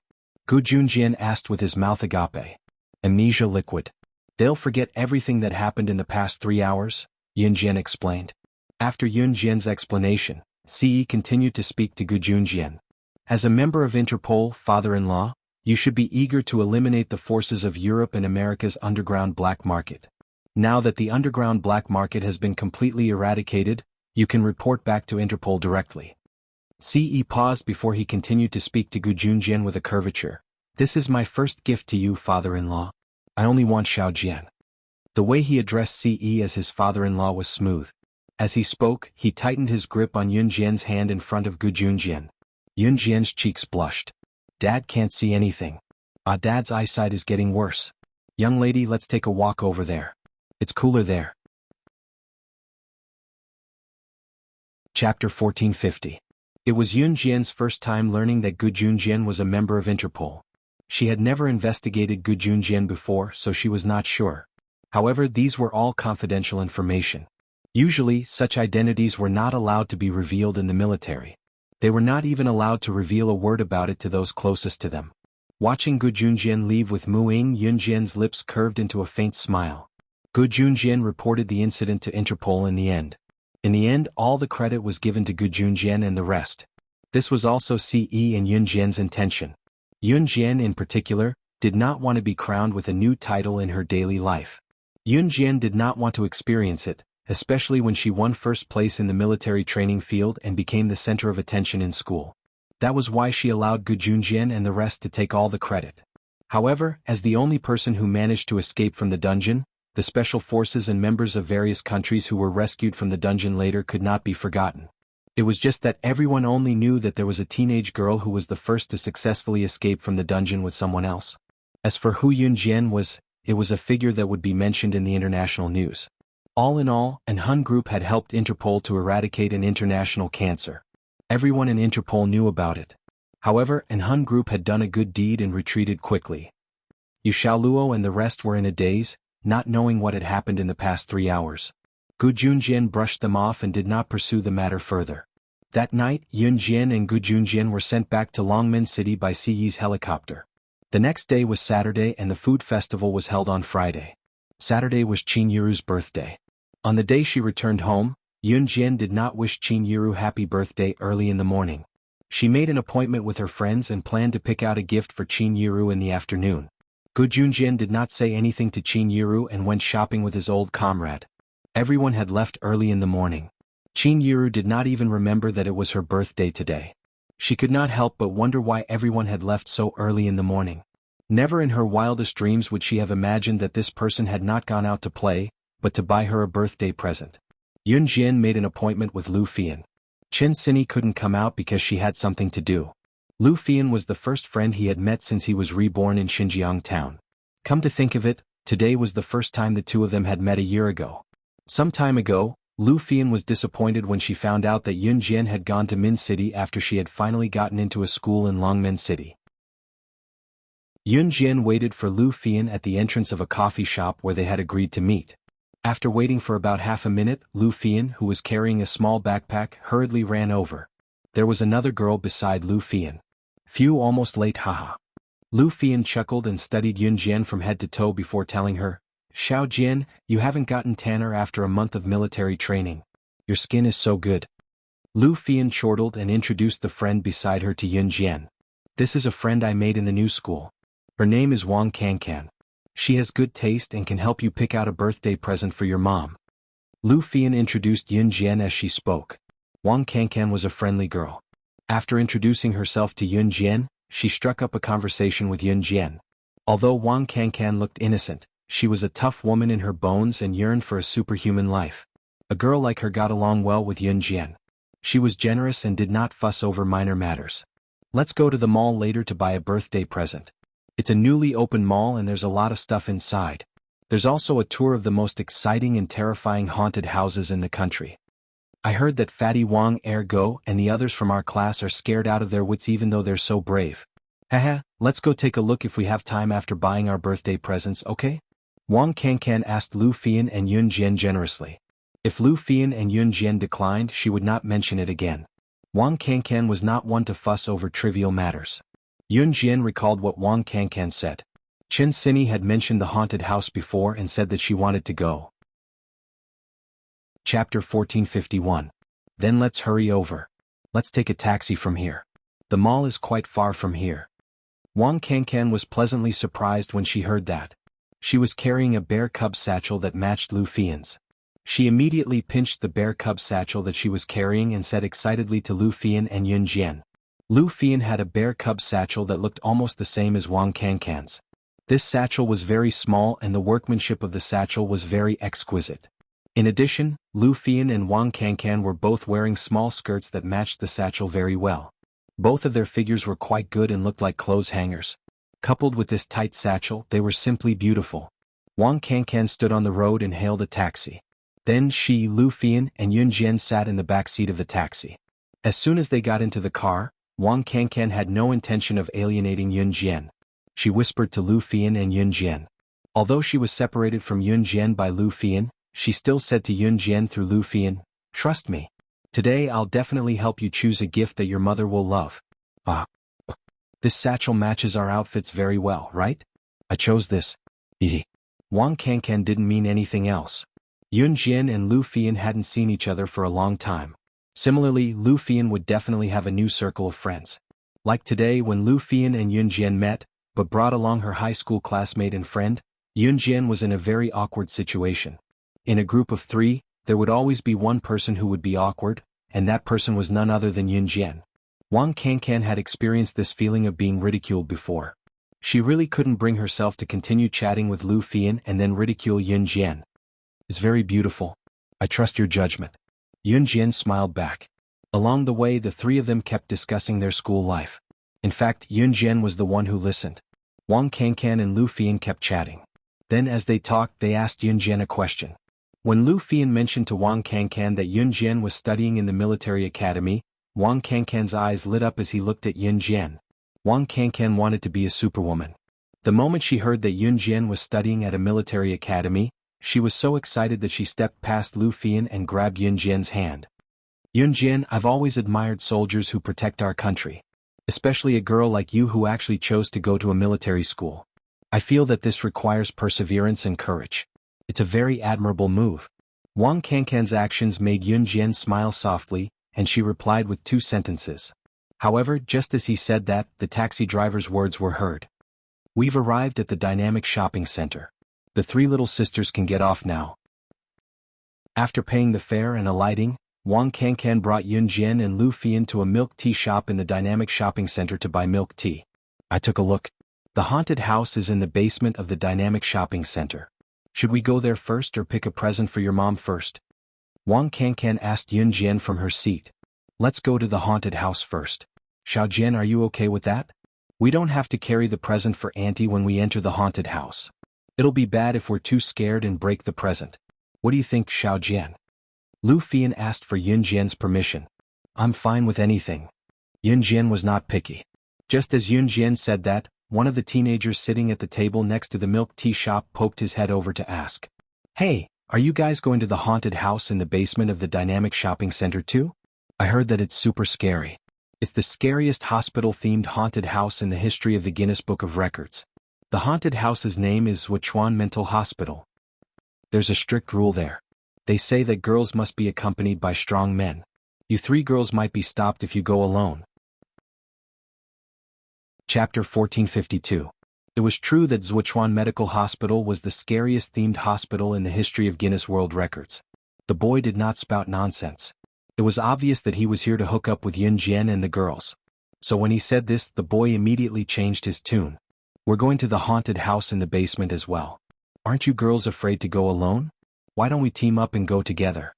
Gu Junjian asked with his mouth agape. Amnesia liquid. They'll forget everything that happened in the past 3 hours, Yun Jian explained. After Yun Jian's explanation, CE continued to speak to Gu Junjian. As a member of Interpol, father-in-law, you should be eager to eliminate the forces of Europe and America's underground black market. Now that the underground black market has been completely eradicated, you can report back to Interpol directly. CE paused before he continued to speak to Gu Junjian with a curvature. This is my first gift to you, father-in-law. I only want Xiaojian. The way he addressed CE as his father-in-law was smooth. As he spoke, he tightened his grip on Yun Jian's hand in front of Gu Junjian. Yun Jian's cheeks blushed. Dad can't see anything. Dad's eyesight is getting worse. Young lady, let's take a walk over there. It's cooler there. Chapter 1450. It was Yun Jian's first time learning that Gu Junjian was a member of Interpol. She had never investigated Gu Junjian before, so she was not sure. However, these were all confidential information. Usually, such identities were not allowed to be revealed in the military. They were not even allowed to reveal a word about it to those closest to them. Watching Gu Junjian leave with Mu Ying, Yun Jian's lips curved into a faint smile. Gu Junjian reported the incident to Interpol in the end. In the end, all the credit was given to Gu Junjian and the rest. This was also CE and Yun Jian's intention. Yun Jian in particular, did not want to be crowned with a new title in her daily life. Yun Jian did not want to experience it, especially when she won first place in the military training field and became the center of attention in school. That was why she allowed Gu Junjian and the rest to take all the credit. However, as the only person who managed to escape from the dungeon, the special forces and members of various countries who were rescued from the dungeon later could not be forgotten. It was just that everyone only knew that there was a teenage girl who was the first to successfully escape from the dungeon with someone else. As for who Yun Jian was, it was a figure that would be mentioned in the international news. All in all, an Hun group had helped Interpol to eradicate an international cancer. Everyone in Interpol knew about it. However, an Hun group had done a good deed and retreated quickly. Yu Xiaoluo and the rest were in a daze, not knowing what had happened in the past 3 hours. Gu Junjian brushed them off and did not pursue the matter further. That night, Yun Jian and Gu Junjian were sent back to Longmen City by CE's helicopter. The next day was Saturday and the food festival was held on Friday. Saturday was Qin Yiru's birthday. On the day she returned home, Yun Jian did not wish Qin Yiru happy birthday early in the morning. She made an appointment with her friends and planned to pick out a gift for Qin Yiru in the afternoon. Gu Junjian did not say anything to Qin Yiru and went shopping with his old comrade. Everyone had left early in the morning. Qin Yiru did not even remember that it was her birthday today. She could not help but wonder why everyone had left so early in the morning. Never in her wildest dreams would she have imagined that this person had not gone out to play, but to buy her a birthday present. Yun Jian made an appointment with Lu Fian. Chen Sini couldn't come out because she had something to do. Lu Fian was the first friend he had met since he was reborn in Xinjiang town. Come to think of it, today was the first time the two of them had met a year ago. Some time ago, Lu Fian was disappointed when she found out that Yun Jian had gone to Min City after she had finally gotten into a school in Longmen City. Yun Jian waited for Lu Fian at the entrance of a coffee shop where they had agreed to meet. After waiting for about half a minute, Lu Fian, who was carrying a small backpack, hurriedly ran over. There was another girl beside Lu Fian. Phew, almost late, haha. Lu Fian chuckled and studied Yun Jian from head to toe before telling her, Xiao Jian, you haven't gotten tanner after a month of military training. Your skin is so good. Lu Fian chortled and introduced the friend beside her to Yun Jian. This is a friend I made in the new school. Her name is Wang Cancan. She has good taste and can help you pick out a birthday present for your mom. Lu Fian introduced Yun Jian as she spoke. Wang Cancan was a friendly girl. After introducing herself to Yun Jian, she struck up a conversation with Yun Jian. Although Wang Cancan looked innocent, she was a tough woman in her bones and yearned for a superhuman life. A girl like her got along well with Yun Jian. She was generous and did not fuss over minor matters. Let's go to the mall later to buy a birthday present. It's a newly opened mall and there's a lot of stuff inside. There's also a tour of the most exciting and terrifying haunted houses in the country. I heard that Fatty Wang Ergo and the others from our class are scared out of their wits even though they're so brave. Haha, let's go take a look if we have time after buying our birthday presents, okay? Wang Cancan asked Lu Fian and Yun Jian generously. If Lu Fian and Yun Jian declined, she would not mention it again. Wang Cancan was not one to fuss over trivial matters. Yun Jian recalled what Wang Cancan said. Chen Sini had mentioned the haunted house before and said that she wanted to go. Chapter 1451. Then let's hurry over. Let's take a taxi from here. The mall is quite far from here. Wang Cancan was pleasantly surprised when she heard that. She was carrying a bear cub satchel that matched Lu Fian's. She immediately pinched the bear cub satchel that she was carrying and said excitedly to Lu Fian and Yun Jian. Lu Fian had a bear cub satchel that looked almost the same as Wang Cancan's. This satchel was very small and the workmanship of the satchel was very exquisite. In addition, Lu Fian and Wang Cancan were both wearing small skirts that matched the satchel very well. Both of their figures were quite good and looked like clothes hangers. Coupled with this tight satchel, they were simply beautiful. Wang Cancan stood on the road and hailed a taxi. Then she, Lu Fian, and Yun Jian sat in the back seat of the taxi. As soon as they got into the car, Wang Cancan had no intention of alienating Yun Jian. She whispered to Lu Fian and Yun Jian. Although she was separated from Yun Jian by Lu Fian, she still said to Yun Jian through Lu Fian, Trust me. Today I'll definitely help you choose a gift that your mother will love. This satchel matches our outfits very well, right? I chose this. Wang Cancan didn't mean anything else. Yun Jian and Lu Fian hadn't seen each other for a long time. Similarly, Lu Fian would definitely have a new circle of friends. Like today when Lu Fian and Yun Jian met, but brought along her high school classmate and friend, Yun Jian was in a very awkward situation. In a group of three, there would always be one person who would be awkward, and that person was none other than Yun Jian. Wang Cancan had experienced this feeling of being ridiculed before. She really couldn't bring herself to continue chatting with Lu Fian and then ridicule Yun Jian. It's very beautiful. I trust your judgment. Yun Jian smiled back. Along the way the three of them kept discussing their school life. In fact, Yun Jian was the one who listened. Wang Cancan and Lu Fian kept chatting. Then as they talked they asked Yun Jian a question. When Lu Fian mentioned to Wang Cancan that Yun Jian was studying in the military academy, Wang Cancan's eyes lit up as he looked at Yun Jian. Wang Cancan wanted to be a superwoman. The moment she heard that Yun Jian was studying at a military academy, she was so excited that she stepped past Lu Fian and grabbed Yun Jian's hand. Yun Jian, I've always admired soldiers who protect our country. Especially a girl like you who actually chose to go to a military school. I feel that this requires perseverance and courage. It's a very admirable move. Wang Cancan's actions made Yun Jian smile softly, and she replied with 2 sentences. However, just as he said that, the taxi driver's words were heard. We've arrived at the dynamic shopping center. The 3 little sisters can get off now. After paying the fare and alighting, Wang Cancan brought Yun Jian and Lu Fian to a milk tea shop in the dynamic shopping center to buy milk tea. I took a look. The haunted house is in the basement of the dynamic shopping center. Should we go there first or pick a present for your mom first? Wang Kankan asked Yun Jian from her seat. Let's go to the haunted house first. Xiao Jian, are you okay with that? We don't have to carry the present for Auntie when we enter the haunted house. It'll be bad if we're too scared and break the present. What do you think, Xiao Jian? Lu Fian asked for Yun Jian's permission. I'm fine with anything. Yun Jian was not picky. Just as Yun Jian said that, one of the teenagers sitting at the table next to the milk tea shop poked his head over to ask. Hey, are you guys going to the haunted house in the basement of the dynamic shopping center too? I heard that it's super scary. It's the scariest hospital-themed haunted house in the history of the Guinness Book of Records. The haunted house's name is Wuxia Mental Hospital. There's a strict rule there. They say that girls must be accompanied by strong men. You 3 girls might be stopped if you go alone. Chapter 1452. It was true that Zhuchuan Medical Hospital was the scariest themed hospital in the history of Guinness World Records. The boy did not spout nonsense. It was obvious that he was here to hook up with Yun Jian and the girls. So when he said this, the boy immediately changed his tune. We're going to the haunted house in the basement as well. Aren't you girls afraid to go alone? Why don't we team up and go together?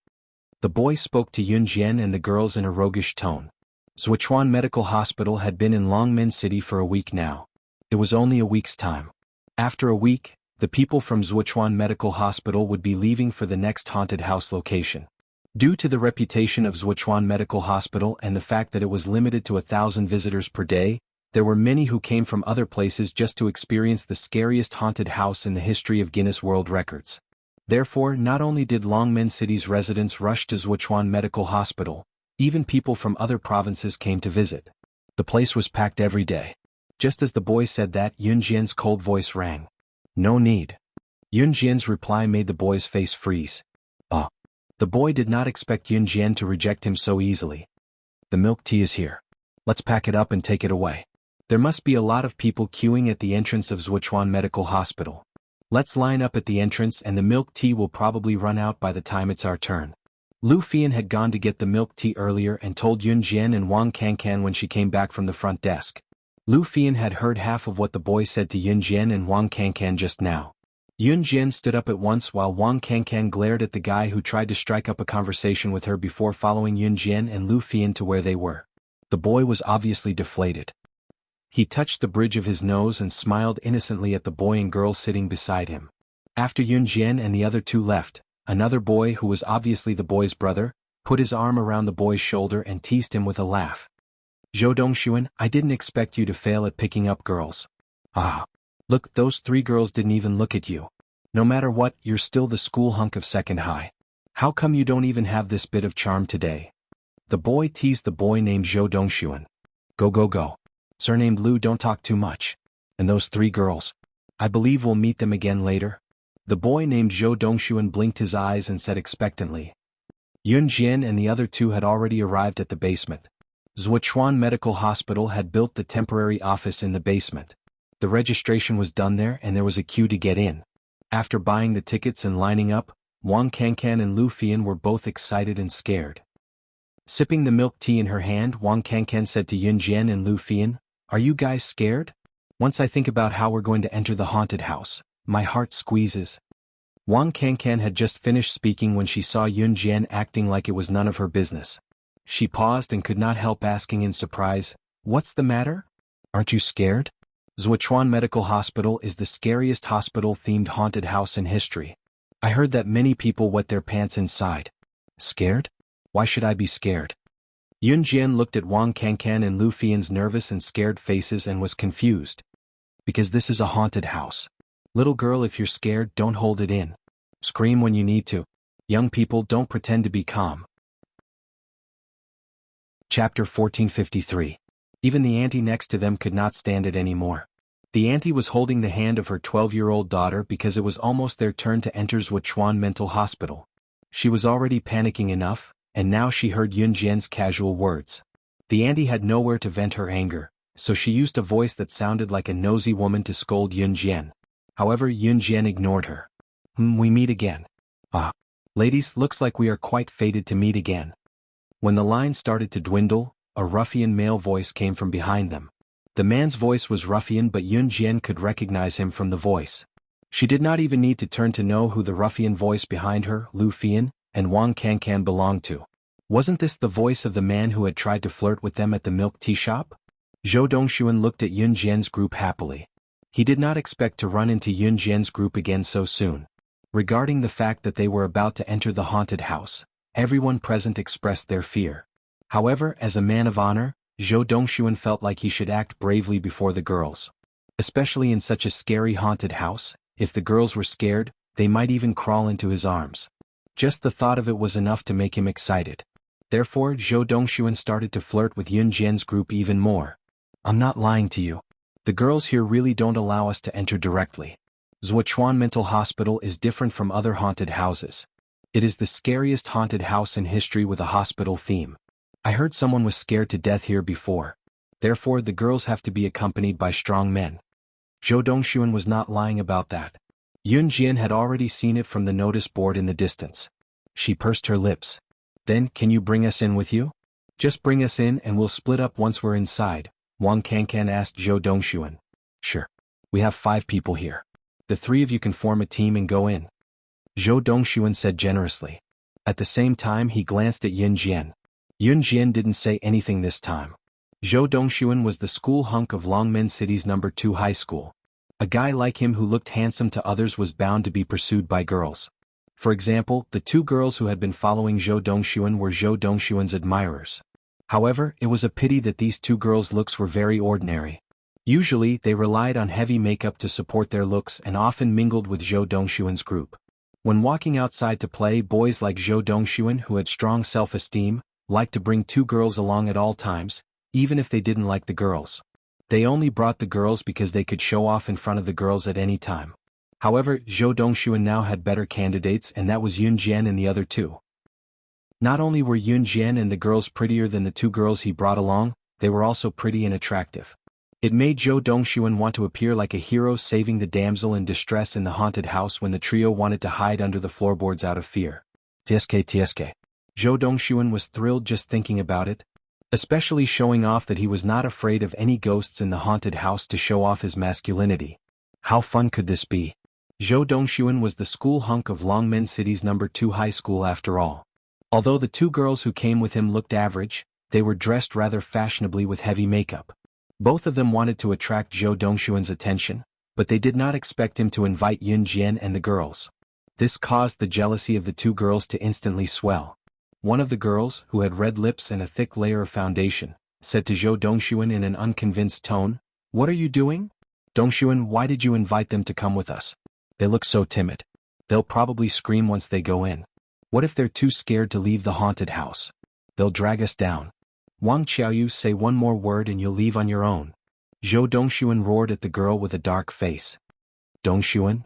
The boy spoke to Yun Jian and the girls in a roguish tone. Zhuchuan Medical Hospital had been in Longmen City for a week now. It was only a week's time. After a week, the people from Zhuchuan Medical Hospital would be leaving for the next haunted house location. Due to the reputation of Zhuchuan Medical Hospital and the fact that it was limited to 1,000 visitors per day, there were many who came from other places just to experience the scariest haunted house in the history of Guinness World Records. Therefore, not only did Longmen City's residents rush to Zhuchuan Medical Hospital, even people from other provinces came to visit. The place was packed every day. Just as the boy said that, Yun Jian's cold voice rang. No need. Yun Jian's reply made the boy's face freeze. The boy did not expect Yun Jian to reject him so easily. The milk tea is here. Let's pack it up and take it away. There must be a lot of people queuing at the entrance of Zhuchuan Medical Hospital. Let's line up at the entrance and the milk tea will probably run out by the time it's our turn. Lu Fian had gone to get the milk tea earlier and told Yun Jian and Wang Kankan when she came back from the front desk. Lu Fian had heard half of what the boy said to Yun Jian and Wang Kankan just now. Yun Jian stood up at once while Wang Kankan glared at the guy who tried to strike up a conversation with her before following Yun Jian and Lu Fian to where they were. The boy was obviously deflated. He touched the bridge of his nose and smiled innocently at the boy and girl sitting beside him. After Yun Jian and the other 2 left, another boy who was obviously the boy's brother, put his arm around the boy's shoulder and teased him with a laugh. Zhou Dongshuan, I didn't expect you to fail at picking up girls. Look, those 3 girls didn't even look at you. No matter what, you're still the school hunk of second high. How come you don't even have this bit of charm today? The boy teased the boy named Zhou Dongshuan. Go. Surnamed Lu, don't talk too much. And those 3 girls? I believe we'll meet them again later. The boy named Zhou Dongshuan blinked his eyes and said expectantly. Yun Jian and the other 2 had already arrived at the basement. Zhuchuan Medical Hospital had built the temporary office in the basement. The registration was done there and there was a queue to get in. After buying the tickets and lining up, Wang Kankan and Lu Fian were both excited and scared. Sipping the milk tea in her hand, Wang Kankan said to Yun Jian and Lu Fian, Are you guys scared? Once I think about how we're going to enter the haunted house, my heart squeezes. Wang Kankan had just finished speaking when she saw Yun Jian acting like it was none of her business. She paused and could not help asking in surprise, What's the matter? Aren't you scared? Zhuchuan Medical Hospital is the scariest hospital-themed haunted house in history. I heard that many people wet their pants inside. Scared? Why should I be scared? Yun Jian looked at Wang Kankan and Lu Fian's nervous and scared faces and was confused. Because this is a haunted house. Little girl, if you're scared, don't hold it in. Scream when you need to. Young people, don't pretend to be calm. Chapter 1453. Even the auntie next to them could not stand it anymore. The auntie was holding the hand of her 12-year-old daughter because it was almost their turn to enter Zhuchuan Mental Hospital. She was already panicking enough, and now she heard Yun Jian's casual words. The auntie had nowhere to vent her anger, so she used a voice that sounded like a nosy woman to scold Yun Jian. However, Yun Jian ignored her. We meet again. Ladies, looks like we are quite fated to meet again. When the line started to dwindle, a ruffian male voice came from behind them. The man's voice was ruffian, but Yun Jian could recognize him from the voice. She did not even need to turn to know who the ruffian voice behind her, Lu Fian, and Wang Cancan belonged to. Wasn't this the voice of the man who had tried to flirt with them at the milk tea shop? Zhou Dongxuan looked at Yun Jian's group happily. He did not expect to run into Yun Jian's group again so soon. Regarding the fact that they were about to enter the haunted house, everyone present expressed their fear. However, as a man of honor, Zhou Dongxuan felt like he should act bravely before the girls. Especially in such a scary haunted house, if the girls were scared, they might even crawl into his arms. Just the thought of it was enough to make him excited. Therefore, Zhou Dongxuan started to flirt with Yun Jian's group even more. I'm not lying to you. The girls here really don't allow us to enter directly. Zhuochuan Mental Hospital is different from other haunted houses. It is the scariest haunted house in history with a hospital theme. I heard someone was scared to death here before. Therefore, the girls have to be accompanied by strong men. Zhou Dongxuan was not lying about that. Yun Jian had already seen it from the notice board in the distance. She pursed her lips. Then, can you bring us in with you? Just bring us in and we'll split up once we're inside, Wang Cancan asked Zhou Dongxuan. Sure. We have 5 people here. The 3 of you can form a team and go in. Zhou Dongxuan said generously. At the same time he glanced at Yun Jian. Yun Jian didn't say anything this time. Zhou Dongxuan was the school hunk of Longmen City's No. 2 high school. A guy like him who looked handsome to others was bound to be pursued by girls. For example, the 2 girls who had been following Zhou Dongxuan were Zhou Dongxuan's admirers. However, it was a pity that these 2 girls' looks were very ordinary. Usually, they relied on heavy makeup to support their looks and often mingled with Zhou Dongxuan's group. When walking outside to play, boys like Zhou Dongxuan, who had strong self-esteem, liked to bring 2 girls along at all times, even if they didn't like the girls. They only brought the girls because they could show off in front of the girls at any time. However, Zhou Dongxuan now had better candidates, and that was Yun Jian and the other 2. Not only were Yun Jian and the girls prettier than the 2 girls he brought along, they were also pretty and attractive. It made Zhou Dongxuan want to appear like a hero saving the damsel in distress in the haunted house when the trio wanted to hide under the floorboards out of fear. TSK. Zhou Dongxuan was thrilled just thinking about it. Especially showing off that he was not afraid of any ghosts in the haunted house to show off his masculinity. How fun could this be? Zhou Dongxuan was the school hunk of Longmen City's No. 2 high school after all. Although the 2 girls who came with him looked average, they were dressed rather fashionably with heavy makeup. Both of them wanted to attract Zhou Dongxuan's attention, but they did not expect him to invite Yun Jian and the girls. This caused the jealousy of the 2 girls to instantly swell. One of the girls, who had red lips and a thick layer of foundation, said to Zhou Dongxuan in an unconvinced tone, "What are you doing? Dongxuan, why did you invite them to come with us? They look so timid. They'll probably scream once they go in. What if they're too scared to leave the haunted house? They'll drag us down. Wang Qiaoyu, say one more word and you'll leave on your own." Zhou Dongxuan roared at the girl with a dark face. Dongxuan?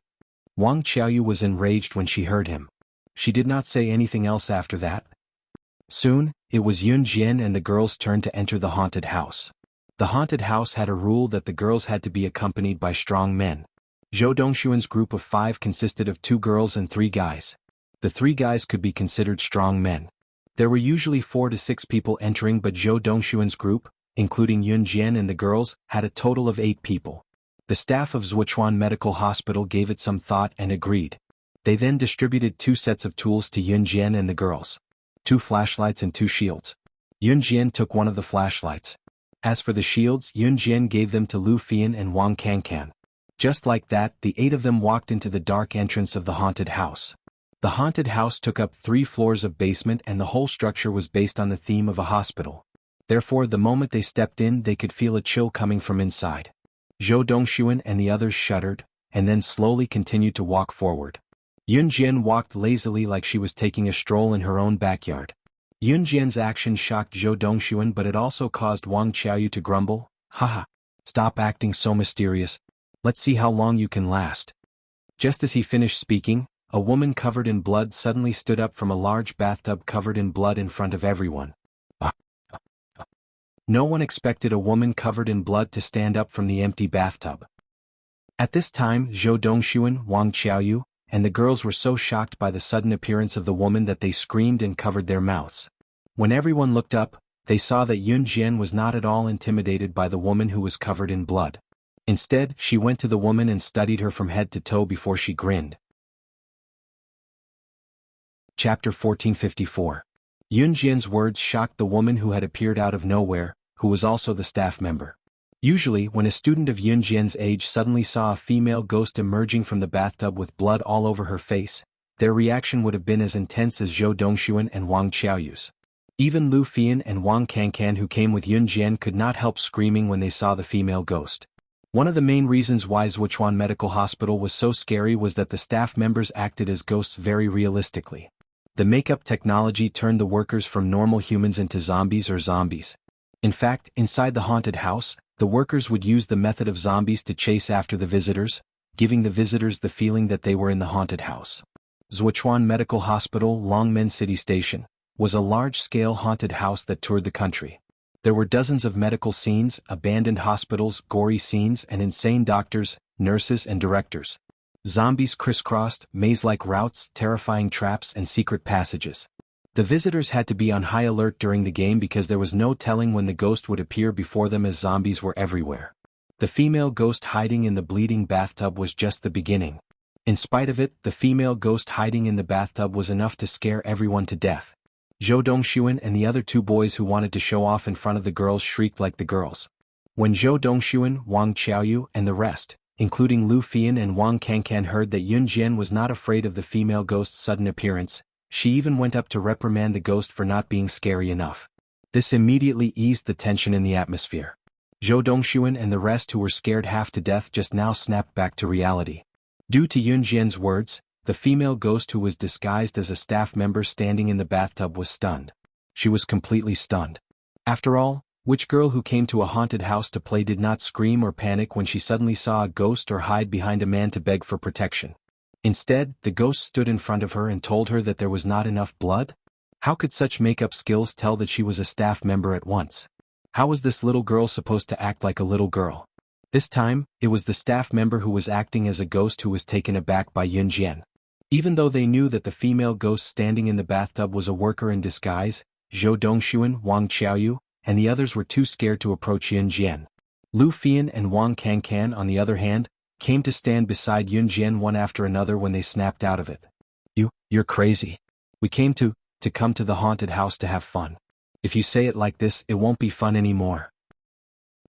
Wang Qiaoyu was enraged when she heard him. She did not say anything else after that. Soon, it was Yun Jian and the girls' turn to enter the haunted house. The haunted house had a rule that the girls had to be accompanied by strong men. Zhou Dongxuan's group of 5 consisted of 2 girls and 3 guys. The 3 guys could be considered strong men. There were usually 4 to 6 people entering, but Zhou Dongxuan's group, including Yun Jian and the girls, had a total of 8 people. The staff of Zhuochuan Medical Hospital gave it some thought and agreed. They then distributed 2 sets of tools to Yun Jian and the girls. 2 flashlights and 2 shields. Yun Jian took one of the flashlights. As for the shields, Yun Jian gave them to Lu Fian and Wang Cancan. Just like that, the 8 of them walked into the dark entrance of the haunted house. The haunted house took up 3 floors of basement, and the whole structure was based on the theme of a hospital. Therefore, the moment they stepped in, they could feel a chill coming from inside. Zhou Dongxuan and the others shuddered, and then slowly continued to walk forward. Yun Jian walked lazily like she was taking a stroll in her own backyard. Yun Jian's action shocked Zhou Dongxuan, but it also caused Wang Qiaoyu to grumble, "Haha, stop acting so mysterious. Let's see how long you can last." Just as he finished speaking, a woman covered in blood suddenly stood up from a large bathtub covered in blood in front of everyone. No one expected a woman covered in blood to stand up from the empty bathtub. At this time, Zhou Dongxuan, Wang Qiaoyu, and the girls were so shocked by the sudden appearance of the woman that they screamed and covered their mouths. When everyone looked up, they saw that Yun Jian was not at all intimidated by the woman who was covered in blood. Instead, she went to the woman and studied her from head to toe before she grinned. Chapter 1454. Yun Jian's words shocked the woman who had appeared out of nowhere, who was also the staff member. Usually, when a student of Yun Jian's age suddenly saw a female ghost emerging from the bathtub with blood all over her face, their reaction would have been as intense as Zhou Dongxuan and Wang Qiaoyu's. Even Lu Fian and Wang Kankan, who came with Yun Jian, could not help screaming when they saw the female ghost. One of the main reasons why Wuxia Medical Hospital was so scary was that the staff members acted as ghosts very realistically. The makeup technology turned the workers from normal humans into zombies or zombies. In fact, inside the haunted house, the workers would use the method of zombies to chase after the visitors, giving the visitors the feeling that they were in the haunted house. Wuxia Medical Hospital, Longmen City Station, was a large-scale haunted house that toured the country. There were dozens of medical scenes, abandoned hospitals, gory scenes, and insane doctors, nurses, and directors. Zombies crisscrossed, maze-like routes, terrifying traps, and secret passages. The visitors had to be on high alert during the game because there was no telling when the ghost would appear before them, as zombies were everywhere. The female ghost hiding in the bleeding bathtub was just the beginning. In spite of it, the female ghost hiding in the bathtub was enough to scare everyone to death. Zhou Dongxuan and the other two boys who wanted to show off in front of the girls shrieked like the girls. When Zhou Dongxuan, Wang Qiaoyu, and the rest, including Lu Fian and Wang Kankan, heard that Yun Jian was not afraid of the female ghost's sudden appearance, she even went up to reprimand the ghost for not being scary enough. This immediately eased the tension in the atmosphere. Zhou Dongxuan and the rest, who were scared half to death, just now snapped back to reality. Due to Yun Jian's words, the female ghost, who was disguised as a staff member standing in the bathtub, was stunned. She was completely stunned. After all, which girl who came to a haunted house to play did not scream or panic when she suddenly saw a ghost or hide behind a man to beg for protection? Instead, the ghost stood in front of her and told her that there was not enough blood? How could such makeup skills tell that she was a staff member at once? How was this little girl supposed to act like a little girl? This time, it was the staff member who was acting as a ghost who was taken aback by Yun Jian. Even though they knew that the female ghost standing in the bathtub was a worker in disguise, Zhou Dongxuan, Wang Qiaoyu, and the others were too scared to approach Yun Jian. Lu Fian and Wang Kankan, on the other hand, came to stand beside Yun Jian one after another when they snapped out of it. You're crazy. We came to come to the haunted house to have fun. If you say it like this, it won't be fun anymore.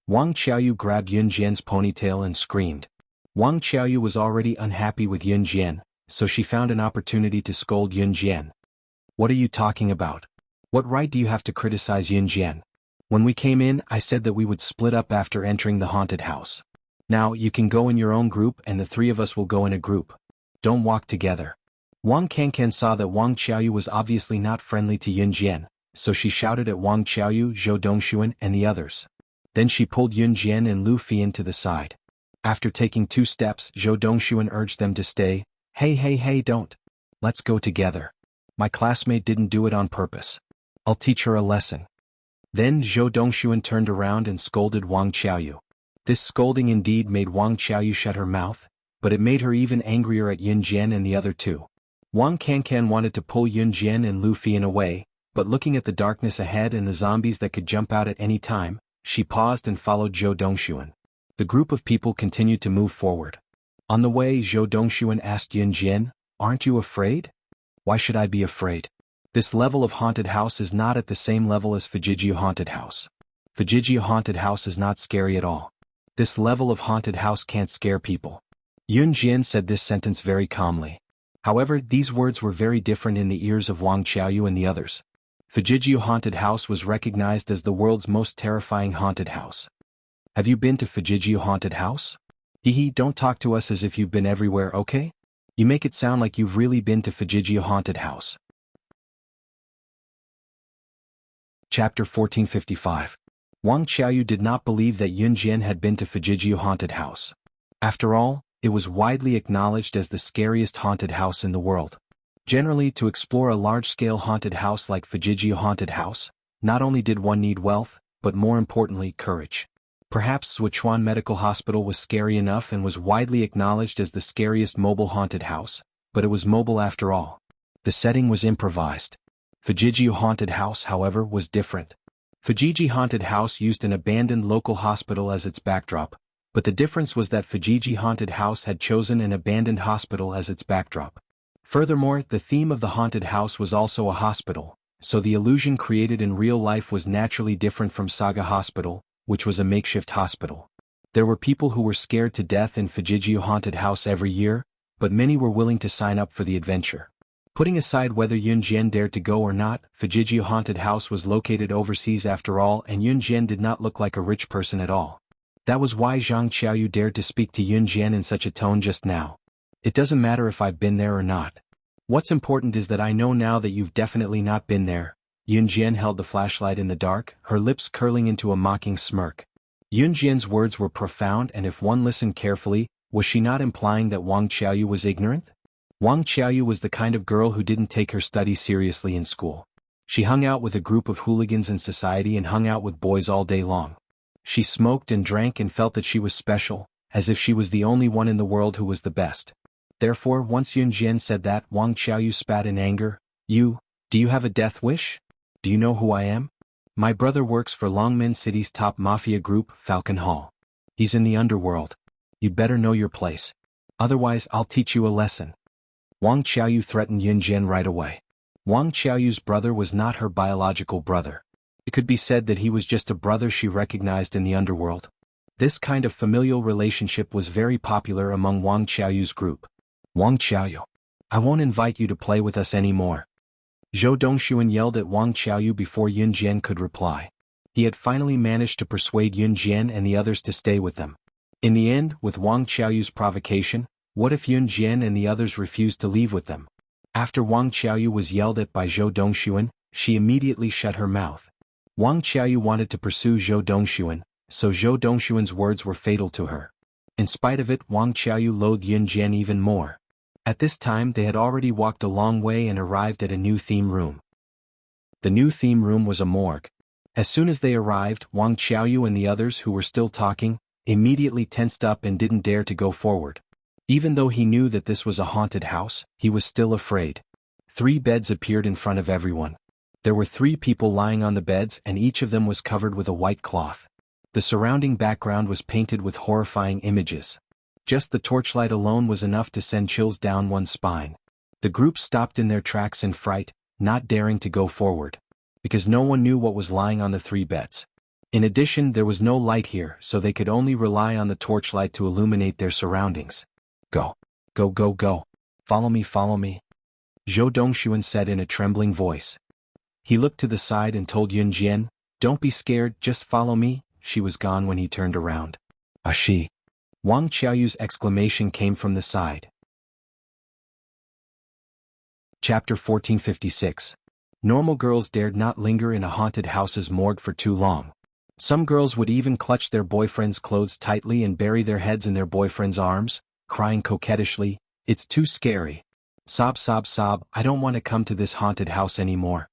Wang Qiaoyu grabbed Yun Jian's ponytail and screamed. Wang Qiaoyu was already unhappy with Yun Jian, so she found an opportunity to scold Yun Jian. What are you talking about? What right do you have to criticize Yun Jian? When we came in, I said that we would split up after entering the haunted house. Now, you can go in your own group and the three of us will go in a group. Don't walk together. Wang Kankan saw that Wang Qiaoyu was obviously not friendly to Yun Jian, so she shouted at Wang Qiaoyu, Zhou Dongxuan, and the others. Then she pulled Yun Jian and Lu Fian to the side. After taking 2 steps, Zhou Dongxuan urged them to stay. Hey, don't. Let's go together. My classmate didn't do it on purpose. I'll teach her a lesson. Then Zhou Dongxuan turned around and scolded Wang Qiaoyu. This scolding indeed made Wang Qiaoyu shut her mouth, but it made her even angrier at Yun Jian and the other two. Wang Kankan wanted to pull Yun Jian and Lu Fian away, but looking at the darkness ahead and the zombies that could jump out at any time, she paused and followed Zhou Dongxuan. The group of people continued to move forward. On the way, Zhou Dongxuan asked Yun Jian, "Aren't you afraid?" "Why should I be afraid? This level of haunted house is not at the same level as Fujijio Haunted House. Fujijio Haunted House is not scary at all. This level of haunted house can't scare people." Yun Jian said this sentence very calmly. However, these words were very different in the ears of Wang Qiaoyu and the others. Fujijio Haunted House was recognized as the world's most terrifying haunted house. Have you been to Fujijio Haunted House? Don't talk to us as if you've been everywhere, okay? You make it sound like you've really been to Fujijio Haunted House. Chapter 1455. Wang Qiaoyu did not believe that Yun Jian had been to Fujijio Haunted House. After all, it was widely acknowledged as the scariest haunted house in the world. Generally, to explore a large-scale haunted house like Fujijio Haunted House, not only did one need wealth, but more importantly, courage. Perhaps Wuxia Medical Hospital was scary enough and was widely acknowledged as the scariest mobile haunted house, but it was mobile after all. The setting was improvised. Fujijio Haunted House, however, was different. Fujiji Haunted House used an abandoned local hospital as its backdrop, but the difference was that Fujiji Haunted House had chosen an abandoned hospital as its backdrop. Furthermore, the theme of the haunted house was also a hospital, so the illusion created in real life was naturally different from Saga Hospital, which was a makeshift hospital. There were people who were scared to death in Fujiji Haunted House every year, but many were willing to sign up for the adventure. Putting aside whether Yun Jian dared to go or not, Fujiji Haunted House was located overseas after all, and Yun Jian did not look like a rich person at all. That was why Zhang Qiaoyu dared to speak to Yun Jian in such a tone just now. It doesn't matter if I've been there or not. What's important is that I know now that you've definitely not been there. Yun Jian held the flashlight in the dark, her lips curling into a mocking smirk. Yun Jian's words were profound, and if one listened carefully, was she not implying that Wang Qiaoyu was ignorant? Wang Qiaoyu was the kind of girl who didn't take her studies seriously in school. She hung out with a group of hooligans in society and hung out with boys all day long. She smoked and drank and felt that she was special, as if she was the only one in the world who was the best. Therefore, once Yun Jian said that, Wang Qiaoyu spat in anger. Do you have a death wish? Do you know who I am? My brother works for Longmen City's top mafia group, Falcon Hall. He's in the underworld. You'd better know your place. Otherwise, I'll teach you a lesson. Wang Qiaoyu threatened Yun Jian right away. Wang Qiaoyu's brother was not her biological brother. It could be said that he was just a brother she recognized in the underworld. This kind of familial relationship was very popular among Wang Qiaoyu's group. Wang Qiaoyu, I won't invite you to play with us anymore. Zhou Dongxuan yelled at Wang Qiaoyu before Yun Jian could reply. He had finally managed to persuade Yun Jian and the others to stay with them. In the end, with Wang Qiaoyu's provocation, what if Yun Jian and the others refused to leave with them? After Wang Qiaoyu was yelled at by Zhou Dongxuan, she immediately shut her mouth. Wang Qiaoyu wanted to pursue Zhou Dongxuan, so Zhou Dongxuan's words were fatal to her. In spite of it, Wang Qiaoyu loathed Yun Jian even more. At this time they had already walked a long way and arrived at a new theme room. The new theme room was a morgue. As soon as they arrived, Wang Qiaoyu and the others who were still talking, immediately tensed up and didn't dare to go forward. Even though he knew that this was a haunted house, he was still afraid. 3 beds appeared in front of everyone. There were 3 people lying on the beds and each of them was covered with a white cloth. The surrounding background was painted with horrifying images. Just the torchlight alone was enough to send chills down one's spine. The group stopped in their tracks in fright, not daring to go forward. Because no one knew what was lying on the 3 beds. In addition, there was no light here, so they could only rely on the torchlight to illuminate their surroundings. Go. Go go go. Follow me, follow me. Zhou Dongxuan said in a trembling voice. He looked to the side and told Yun Jian, don't be scared, just follow me. She was gone when he turned around. She. Wang Qiaoyu's exclamation came from the side. Chapter 1456. Normal girls dared not linger in a haunted house's morgue for too long. Some girls would even clutch their boyfriend's clothes tightly and bury their heads in their boyfriend's arms, crying coquettishly, it's too scary. Sob sob sob, I don't want to come to this haunted house anymore.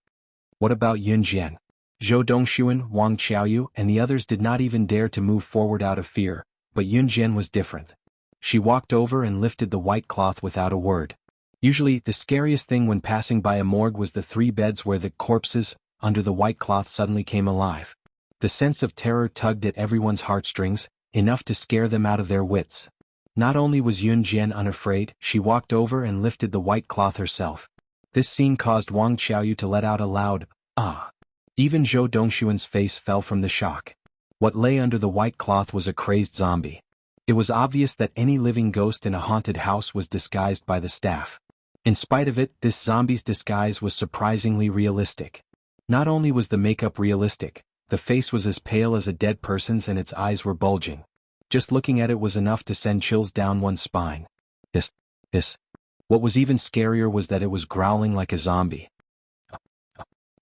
What about Yun Jian? Zhou Dongxuan, Wang Qiaoyu, and the others did not even dare to move forward out of fear, but Yun Jian was different. She walked over and lifted the white cloth without a word. Usually, the scariest thing when passing by a morgue was the 3 beds where the corpses, under the white cloth suddenly came alive. The sense of terror tugged at everyone's heartstrings, enough to scare them out of their wits. Not only was Yun Jian unafraid, she walked over and lifted the white cloth herself. This scene caused Wang Qiaoyu to let out a loud, ah. Even Zhou Dongxuan's face fell from the shock. What lay under the white cloth was a crazed zombie. It was obvious that any living ghost in a haunted house was disguised by the staff. In spite of it, this zombie's disguise was surprisingly realistic. Not only was the makeup realistic, the face was as pale as a dead person's and its eyes were bulging. Just looking at it was enough to send chills down one's spine. Hiss. What was even scarier was that it was growling like a zombie.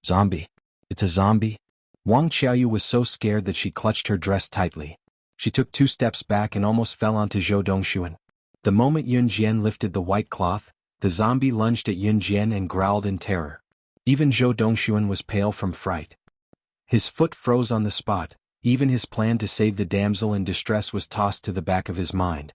Zombie. It's a zombie? Wang Qiaoyu was so scared that she clutched her dress tightly. She took 2 steps back and almost fell onto Zhou Dongxuan. The moment Yun Jian lifted the white cloth, the zombie lunged at Yun Jian and growled in terror. Even Zhou Dongxuan was pale from fright. His foot froze on the spot, even his plan to save the damsel in distress was tossed to the back of his mind.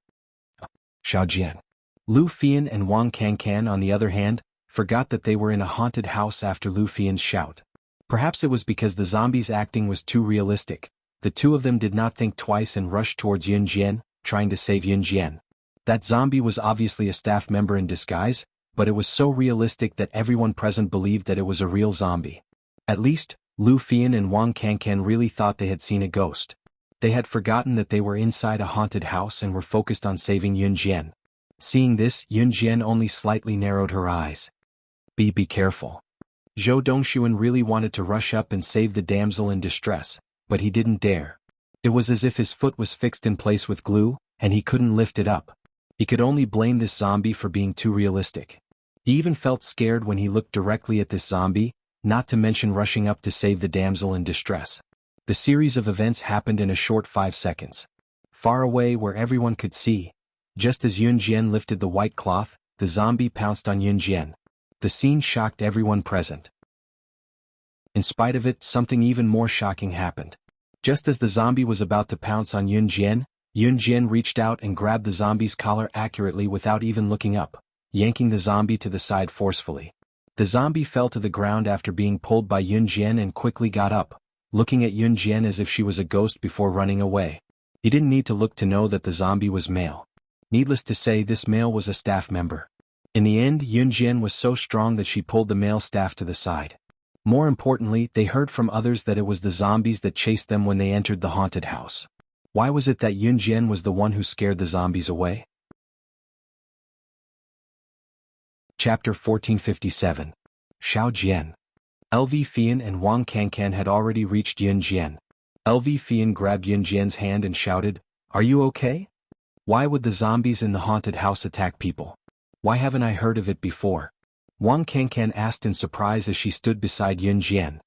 Xiao Jian. Lu Fian and Wang Kankan, on the other hand, forgot that they were in a haunted house after Lu Fian's shout. Perhaps it was because the zombies' acting was too realistic. The two of them did not think twice and rushed towards Yun Jian, trying to save Yun Jian. That zombie was obviously a staff member in disguise, but it was so realistic that everyone present believed that it was a real zombie. At least, Lu Fian and Wang Kankan really thought they had seen a ghost. They had forgotten that they were inside a haunted house and were focused on saving Yun Jian. Seeing this, Yun Jian only slightly narrowed her eyes. Be careful. Zhou Dongxuan really wanted to rush up and save the damsel in distress, but he didn't dare. It was as if his foot was fixed in place with glue, and he couldn't lift it up. He could only blame this zombie for being too realistic. He even felt scared when he looked directly at this zombie, not to mention rushing up to save the damsel in distress. The series of events happened in a short 5 seconds. Far away where everyone could see, just as Yun Jian lifted the white cloth, the zombie pounced on Yun Jian. The scene shocked everyone present. In spite of it, something even more shocking happened. Just as the zombie was about to pounce on Yun Jian reached out and grabbed the zombie's collar accurately without even looking up, yanking the zombie to the side forcefully. The zombie fell to the ground after being pulled by Yun Jian and quickly got up, looking at Yun Jian as if she was a ghost before running away. He didn't need to look to know that the zombie was male. Needless to say, this male was a staff member. In the end, Yun Jian was so strong that she pulled the male staff to the side. More importantly, they heard from others that it was the zombies that chased them when they entered the haunted house. Why was it that Yun Jian was the one who scared the zombies away? Chapter 1457. Xiao Jian. LV Fian and Wang Kankan had already reached Yun Jian. LV Fian grabbed Yun Jian's hand and shouted, "Are you okay? Why would the zombies in the haunted house attack people? Why haven't I heard of it before?" Wang Kankan asked in surprise as she stood beside Yun Jian.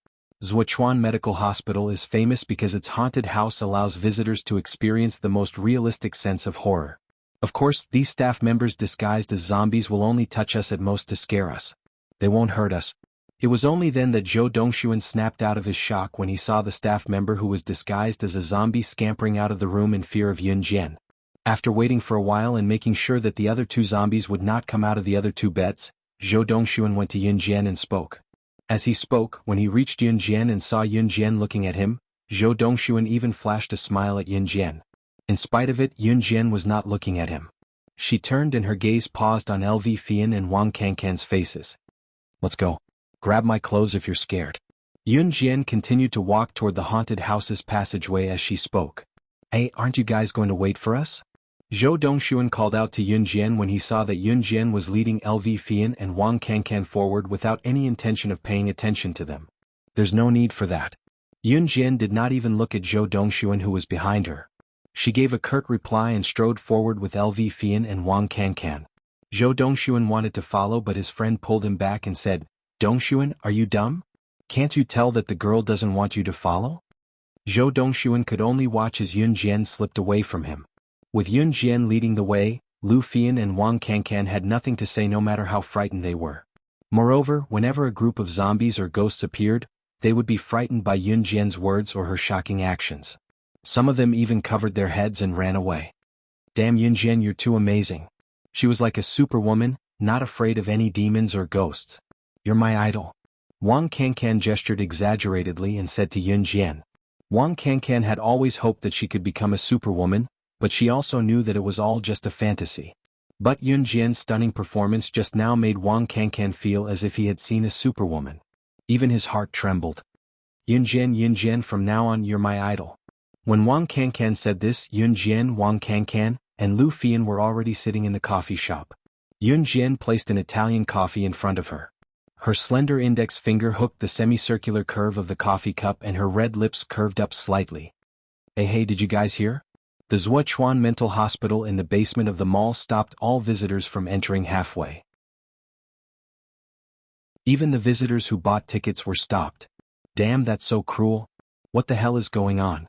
Zhuochuan Medical Hospital is famous because its haunted house allows visitors to experience the most realistic sense of horror. Of course, these staff members disguised as zombies will only touch us at most to scare us. They won't hurt us. It was only then that Zhou Dongxuan snapped out of his shock when he saw the staff member who was disguised as a zombie scampering out of the room in fear of Yun Jian. After waiting for a while and making sure that the other two zombies would not come out of the other two beds, Zhou Dongxuan went to Yun Jian and spoke. As he spoke, when he reached Yun Jian and saw Yun Jian looking at him, Zhou Dongxuan even flashed a smile at Yun Jian. In spite of it, Yun Jian was not looking at him. She turned and her gaze paused on LV Fian and Wang Kankan's faces. "Let's go. Grab my clothes if you're scared." Yun Jian continued to walk toward the haunted house's passageway as she spoke. "Hey, aren't you guys going to wait for us?" Zhou Dongxuan called out to Yun Jian when he saw that Yun Jian was leading LV Fian and Wang Kankan forward without any intention of paying attention to them. "There's no need for that." Yun Jian did not even look at Zhou Dongxuan who was behind her. She gave a curt reply and strode forward with LV Fian and Wang Kankan. Zhou Dongxuan wanted to follow but his friend pulled him back and said, "Dongxuan, are you dumb? Can't you tell that the girl doesn't want you to follow?" Zhou Dongxuan could only watch as Yun Jian slipped away from him. With Yun Jian leading the way, Lu Fian and Wang Kankan had nothing to say no matter how frightened they were. Moreover, whenever a group of zombies or ghosts appeared, they would be frightened by Yun Jian's words or her shocking actions. Some of them even covered their heads and ran away. "Damn Yun Jian, you're too amazing." She was like a superwoman, not afraid of any demons or ghosts. "You're my idol." Wang Kankan gestured exaggeratedly and said to Yun Jian. Wang Kankan had always hoped that she could become a superwoman, but she also knew that it was all just a fantasy. But Yun Jian's stunning performance just now made Wang Kankan feel as if he had seen a superwoman. Even his heart trembled. Yun Jian, from now on you're my idol." When Wang Kankan said this, Yun Jian, Wang Kankan, and Lu Fian were already sitting in the coffee shop. Yun Jian placed an Italian coffee in front of her. Her slender index finger hooked the semicircular curve of the coffee cup and her red lips curved up slightly. Hey, did you guys hear? The Zhuochuan Mental Hospital in the basement of the mall stopped all visitors from entering halfway. Even the visitors who bought tickets were stopped. Damn, that's so cruel. What the hell is going on?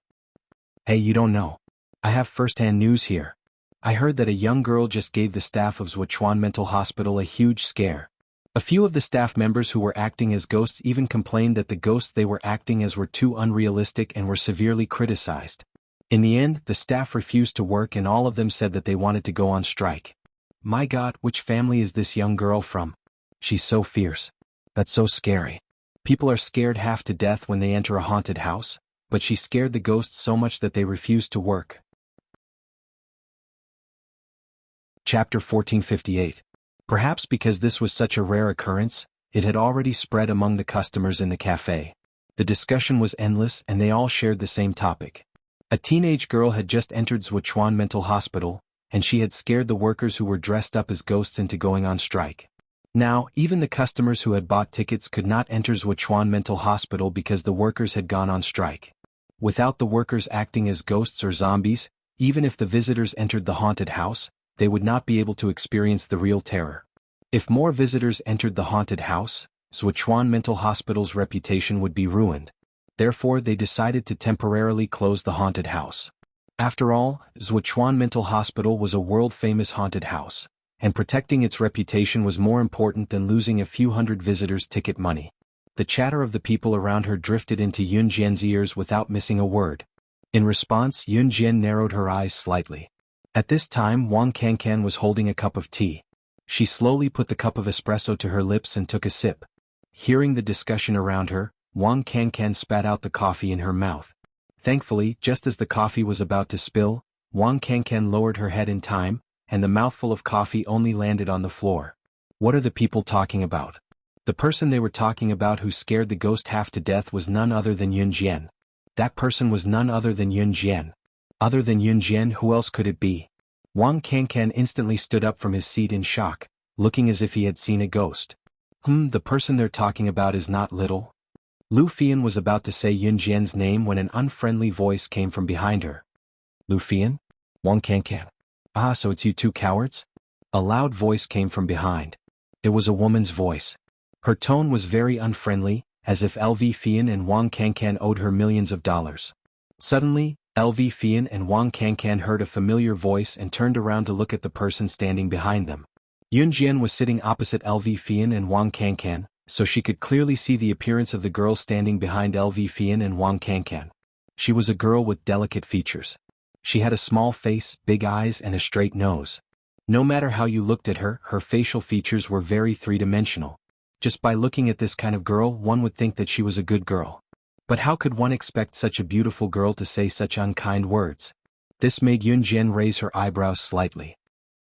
Hey, you don't know. I have first-hand news here. I heard that a young girl just gave the staff of Zhuochuan Mental Hospital a huge scare. A few of the staff members who were acting as ghosts even complained that the ghosts they were acting as were too unrealistic and were severely criticized. In the end, the staff refused to work and all of them said that they wanted to go on strike. My God, which family is this young girl from? She's so fierce. That's so scary. People are scared half to death when they enter a haunted house, but she scared the ghosts so much that they refused to work. Chapter 1458. Perhaps because this was such a rare occurrence, it had already spread among the customers in the cafe. The discussion was endless and they all shared the same topic. A teenage girl had just entered Wuxia Mental Hospital, and she had scared the workers who were dressed up as ghosts into going on strike. Now, even the customers who had bought tickets could not enter Wuxia Mental Hospital because the workers had gone on strike. Without the workers acting as ghosts or zombies, even if the visitors entered the haunted house, they would not be able to experience the real terror. If more visitors entered the haunted house, Wuxia Mental Hospital's reputation would be ruined. Therefore they decided to temporarily close the haunted house. After all, Wuxia Mental Hospital was a world-famous haunted house, and protecting its reputation was more important than losing a few hundred visitors' ticket money. The chatter of the people around her drifted into Yun Jian's ears without missing a word. In response, Yun Jian narrowed her eyes slightly. At this time Wang Kankan was holding a cup of tea. She slowly put the cup of espresso to her lips and took a sip. Hearing the discussion around her, Wang Kankan spat out the coffee in her mouth. Thankfully, just as the coffee was about to spill, Wang Kankan lowered her head in time, and the mouthful of coffee only landed on the floor. What are the people talking about? The person they were talking about who scared the ghost half to death was none other than Yun Jian. That person was none other than Yun Jian. Other than Yun Jian, who else could it be? Wang Kankan instantly stood up from his seat in shock, looking as if he had seen a ghost. The person they're talking about is not little. Lu Fian was about to say Yun Jian's name when an unfriendly voice came from behind her. Lu Fian? Wang Kankan. Ah, so it's you two cowards? A loud voice came from behind. It was a woman's voice. Her tone was very unfriendly, as if LV Fian and Wang Kankan owed her millions of dollars. Suddenly, LV Fian and Wang Kankan heard a familiar voice and turned around to look at the person standing behind them. Yun Jian was sitting opposite LV Fian and Wang Kankan, so she could clearly see the appearance of the girl standing behind LV Fian and Wang Kankan. She was a girl with delicate features. She had a small face, big eyes and a straight nose. No matter how you looked at her, her facial features were very three-dimensional. Just by looking at this kind of girl, one would think that she was a good girl. But how could one expect such a beautiful girl to say such unkind words? This made Yun Jian raise her eyebrows slightly.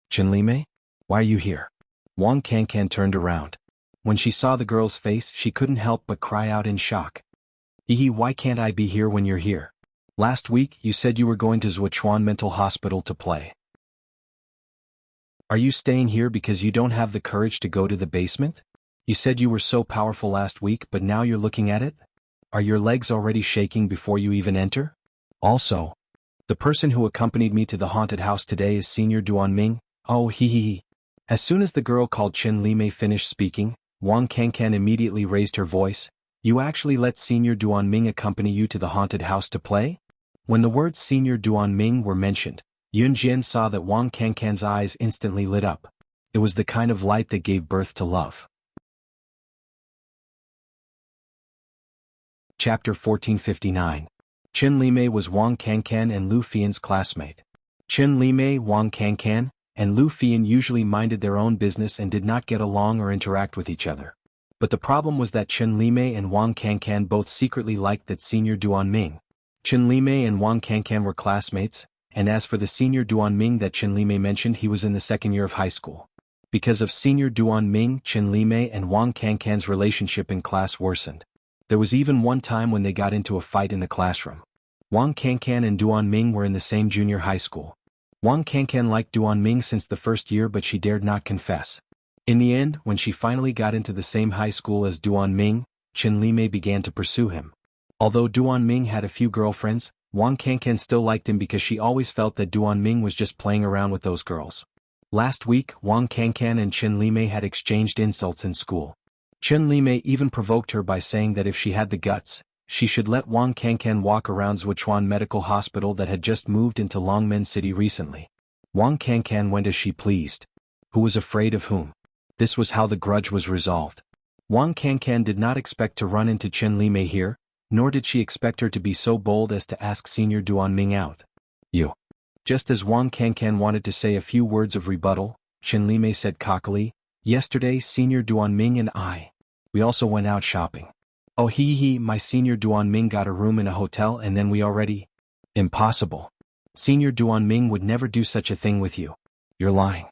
Chen Limei? Why are you here? Wang Kankan turned around. When she saw the girl's face, she couldn't help but cry out in shock. Why can't I be here when you're here? Last week, you said you were going to Wuxia Mental Hospital to play. Are you staying here because you don't have the courage to go to the basement? You said you were so powerful last week, but now you're looking at it? Are your legs already shaking before you even enter? Also, the person who accompanied me to the haunted house today is Senior Duanming. Oh, he. As soon as the girl called Chen Limei finished speaking, Wang Kankan immediately raised her voice. You actually let Senior Duanming accompany you to the haunted house to play? When the words Senior Duanming were mentioned, Yun Jian saw that Wang Kankan's eyes instantly lit up. It was the kind of light that gave birth to love. Chapter 1459. Chen Limei was Wang Kankan and Lu Fian's classmate. Chen Limei, Wang Kankan, and Lu Fian usually minded their own business and did not get along or interact with each other. But the problem was that Chen Limei and Wang Kankan both secretly liked that Senior Duanming. Chen Limei and Wang Kankan were classmates, and as for the Senior Duanming that Chen Limei mentioned, he was in the second year of high school. Because of Senior Duanming, Chen Limei and Wang Kankan's relationship in class worsened. There was even one time when they got into a fight in the classroom. Wang Kankan and Duanming were in the same junior high school. Wang Kankan liked Duanming since the first year, but she dared not confess. In the end, when she finally got into the same high school as Duanming, Chen Limei began to pursue him. Although Duanming had a few girlfriends, Wang Kankan still liked him because she always felt that Duanming was just playing around with those girls. Last week, Wang Kankan and Chen Limei had exchanged insults in school. Chen Limei even provoked her by saying that if she had the guts, she should let Wang Kankan walk around Wuxia Medical Hospital that had just moved into Longmen City recently. Wang Kankan went as she pleased. Who was afraid of whom? This was how the grudge was resolved. Wang Kankan did not expect to run into Chen Limei here, nor did she expect her to be so bold as to ask Senior Duanming out. You. Just as Wang Kankan wanted to say a few words of rebuttal, Chen Limei said cockily, Yesterday Senior Duanming and we also went out shopping. Oh my Senior Duan Ming got a room in a hotel and then we already… Impossible. Senior Duan Ming would never do such a thing with you. You're lying.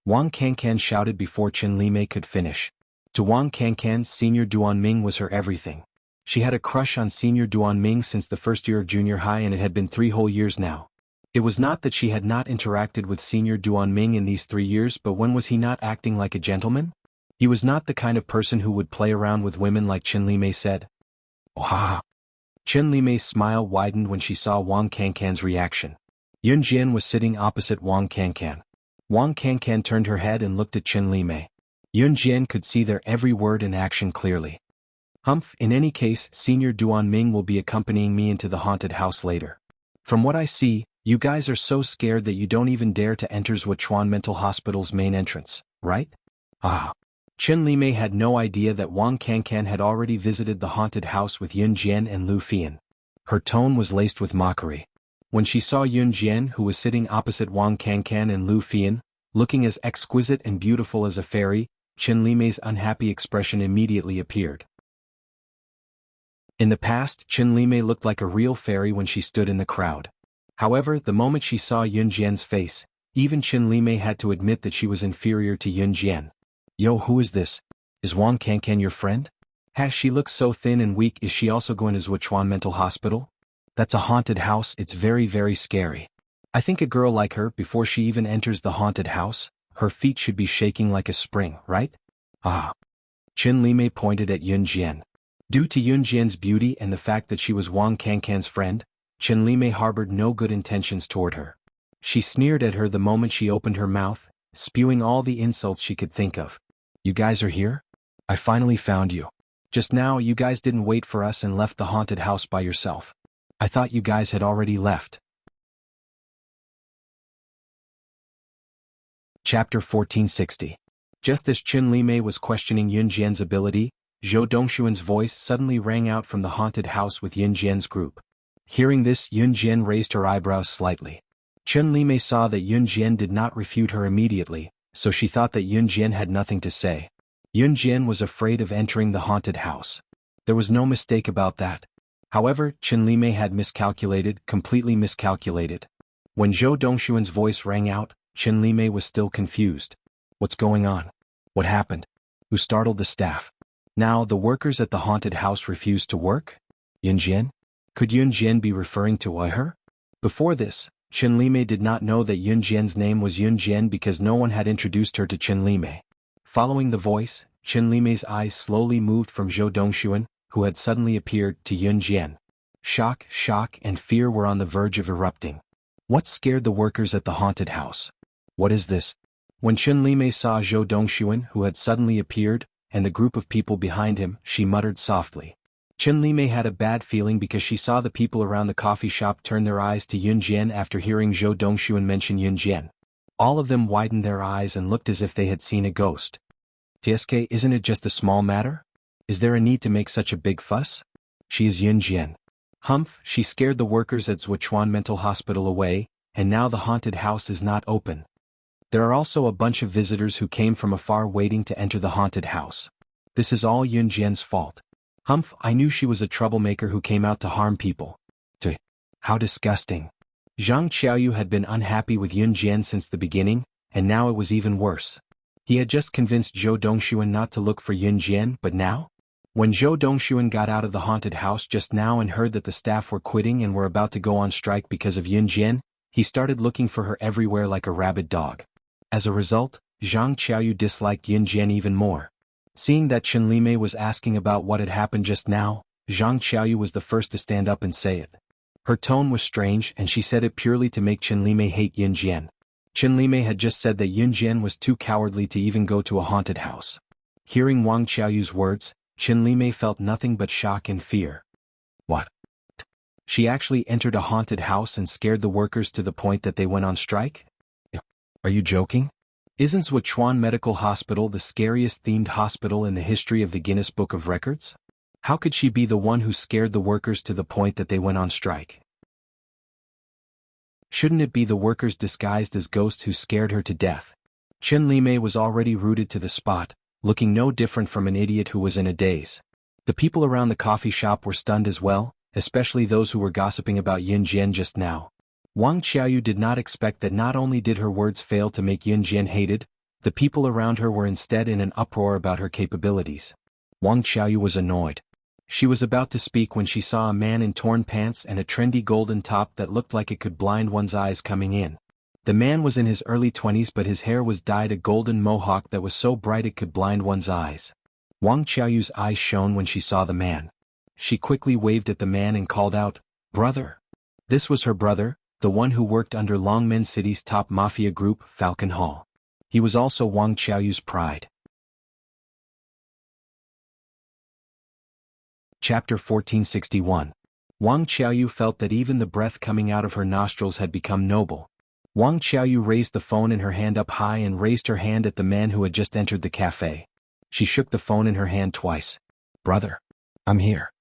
Wang Kankan shouted before Chen Limei could finish. To Wang Kankan, Senior Duan Ming was her everything. She had a crush on Senior Duan Ming since the first year of junior high and it had been 3 whole years now. It was not that she had not interacted with Senior Duan Ming in these 3 years, but when was he not acting like a gentleman? He was not the kind of person who would play around with women like Chen Limei said. Oh ha! Chen Limei's smile widened when she saw Wang Kankan's reaction. Yun Jian was sitting opposite Wang Kankan. Wang Kankan turned her head and looked at Chen Limei. Yun Jian could see their every word and action clearly. Humph, in any case, Senior Duan Ming will be accompanying me into the haunted house later. From what I see, you guys are so scared that you don't even dare to enter Wuxia Mental Hospital's main entrance, right? Ah. Chen Limei had no idea that Wang Kankan had already visited the haunted house with Yun Jian and Lu Fian. Her tone was laced with mockery. When she saw Yun Jian, who was sitting opposite Wang Kankan and Lu Fian, looking as exquisite and beautiful as a fairy, Chen Limei's unhappy expression immediately appeared. In the past, Chen Limei looked like a real fairy when she stood in the crowd. However, the moment she saw Yun Jian's face, even Chen Limei had to admit that she was inferior to Yun Jian. Yo, who is this? Is Wang Kankan your friend? She looks so thin and weak. Is she also going to Wuxia Mental Hospital? That's a haunted house. It's very, very scary. I think a girl like her, before she even enters the haunted house, her feet should be shaking like a spring, right? Ah. Chen Limei pointed at Yun Jian. Due to Yun Jian's beauty and the fact that she was Wang Kankan's friend, Chen Limei harbored no good intentions toward her. She sneered at her the moment she opened her mouth, spewing all the insults she could think of. You guys are here? I finally found you. Just now you guys didn't wait for us and left the haunted house by yourself. I thought you guys had already left. Chapter 1460. Just as Chen Limei was questioning Yun Jian's ability, Zhou Dongshuan's voice suddenly rang out from the haunted house with Yun Jian's group. Hearing this, Yun Jian raised her eyebrows slightly. Chen Limei saw that Yun Jian did not refute her immediately, so she thought that Yun Jian had nothing to say. Yun Jian was afraid of entering the haunted house. There was no mistake about that. However, Chen Limei had miscalculated, completely miscalculated. When Zhou Dongshuan's voice rang out, Chen Limei was still confused. What's going on? What happened? Who startled the staff? Now, the workers at the haunted house refused to work? Yun Jian? Could Yun Jian be referring to her? Before this, Chen Limei did not know that Yun Jian's name was Yun Jian because no one had introduced her to Chen Limei. Following the voice, Chen Limei's eyes slowly moved from Zhou Dongshuan, who had suddenly appeared, to Yun Jian. Shock, and fear were on the verge of erupting. What scared the workers at the haunted house? What is this? When Chen Limei saw Zhou Dongshuan, who had suddenly appeared, and the group of people behind him, she muttered softly. Chen Limei had a bad feeling because she saw the people around the coffee shop turn their eyes to Yun Jian after hearing Zhou Dongshuan mention Yun Jian. All of them widened their eyes and looked as if they had seen a ghost. TSK, isn't it just a small matter? Is there a need to make such a big fuss? She is Yun Jian. Humph, she scared the workers at Wuxia Mental Hospital away, and now the haunted house is not open. There are also a bunch of visitors who came from afar waiting to enter the haunted house. This is all Yun Jian's fault. Humph, I knew she was a troublemaker who came out to harm people. How disgusting. Zhang Qiaoyu had been unhappy with Yun Jian since the beginning, and now it was even worse. He had just convinced Zhou Dongshuan not to look for Yun Jian, but now? When Zhou Dongshuan got out of the haunted house just now and heard that the staff were quitting and were about to go on strike because of Yun Jian, he started looking for her everywhere like a rabid dog. As a result, Zhang Qiaoyu disliked Yun Jian even more. Seeing that Chen Limei was asking about what had happened just now, Zhang Qiaoyu was the first to stand up and say it. Her tone was strange and she said it purely to make Chen Limei hate Yun Jian. Chen Limei had just said that Yun Jian was too cowardly to even go to a haunted house. Hearing Wang Qiaoyu's words, Chen Limei felt nothing but shock and fear. What? She actually entered a haunted house and scared the workers to the point that they went on strike? Are you joking? Isn't Wuxia Medical Hospital the scariest themed hospital in the history of the Guinness Book of Records? How could she be the one who scared the workers to the point that they went on strike? Shouldn't it be the workers disguised as ghosts who scared her to death? Chen Limei was already rooted to the spot, looking no different from an idiot who was in a daze. The people around the coffee shop were stunned as well, especially those who were gossiping about Yin Jian just now. Wang Qiaoyu did not expect that not only did her words fail to make Yin Jian hated, the people around her were instead in an uproar about her capabilities. Wang Qiaoyu was annoyed. She was about to speak when she saw a man in torn pants and a trendy golden top that looked like it could blind one's eyes coming in. The man was in his early 20s, but his hair was dyed a golden mohawk that was so bright it could blind one's eyes. Wang Qiaoyu's eyes shone when she saw the man. She quickly waved at the man and called out, "Brother!" This was her brother, the one who worked under Longmen City's top mafia group, Falcon Hall. He was also Wang Qiaoyu's pride. Chapter 1461. Wang Qiaoyu felt that even the breath coming out of her nostrils had become noble. Wang Qiaoyu raised the phone in her hand up high and raised her hand at the man who had just entered the cafe. She shook the phone in her hand twice. "Brother, I'm here."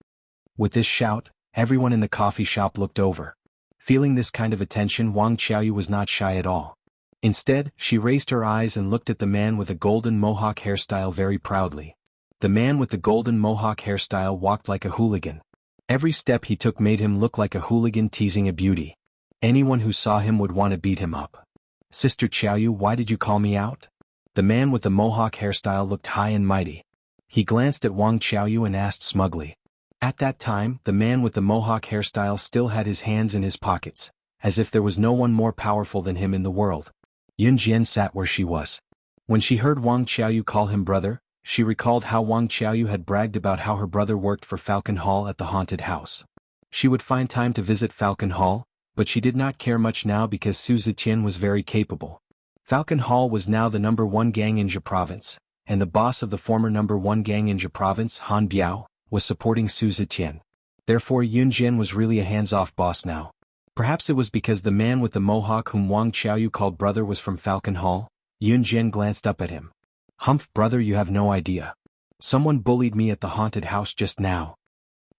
With this shout, everyone in the coffee shop looked over. Feeling this kind of attention, Wang Qiaoyu was not shy at all. Instead, she raised her eyes and looked at the man with a golden mohawk hairstyle very proudly. The man with the golden mohawk hairstyle walked like a hooligan. Every step he took made him look like a hooligan teasing a beauty. Anyone who saw him would want to beat him up. "Sister Qiaoyu, why did you call me out?" The man with the mohawk hairstyle looked high and mighty. He glanced at Wang Qiaoyu and asked smugly. At that time, the man with the mohawk hairstyle still had his hands in his pockets, as if there was no one more powerful than him in the world. Yun Jian sat where she was. When she heard Wang Qiaoyu call him brother, she recalled how Wang Qiaoyu had bragged about how her brother worked for Falcon Hall at the haunted house. She would find time to visit Falcon Hall, but she did not care much now because Su Zetian was very capable. Falcon Hall was now the #1 gang in Jia province, and the boss of the former #1 gang in Jia province, Han Biao, was supporting Su Zetian. Therefore Yun Jian was really a hands-off boss now. Perhaps it was because the man with the mohawk whom Wang Qiaoyu called brother was from Falcon Hall. Yun Jian glanced up at him. "Humph, brother, you have no idea. Someone bullied me at the haunted house just now."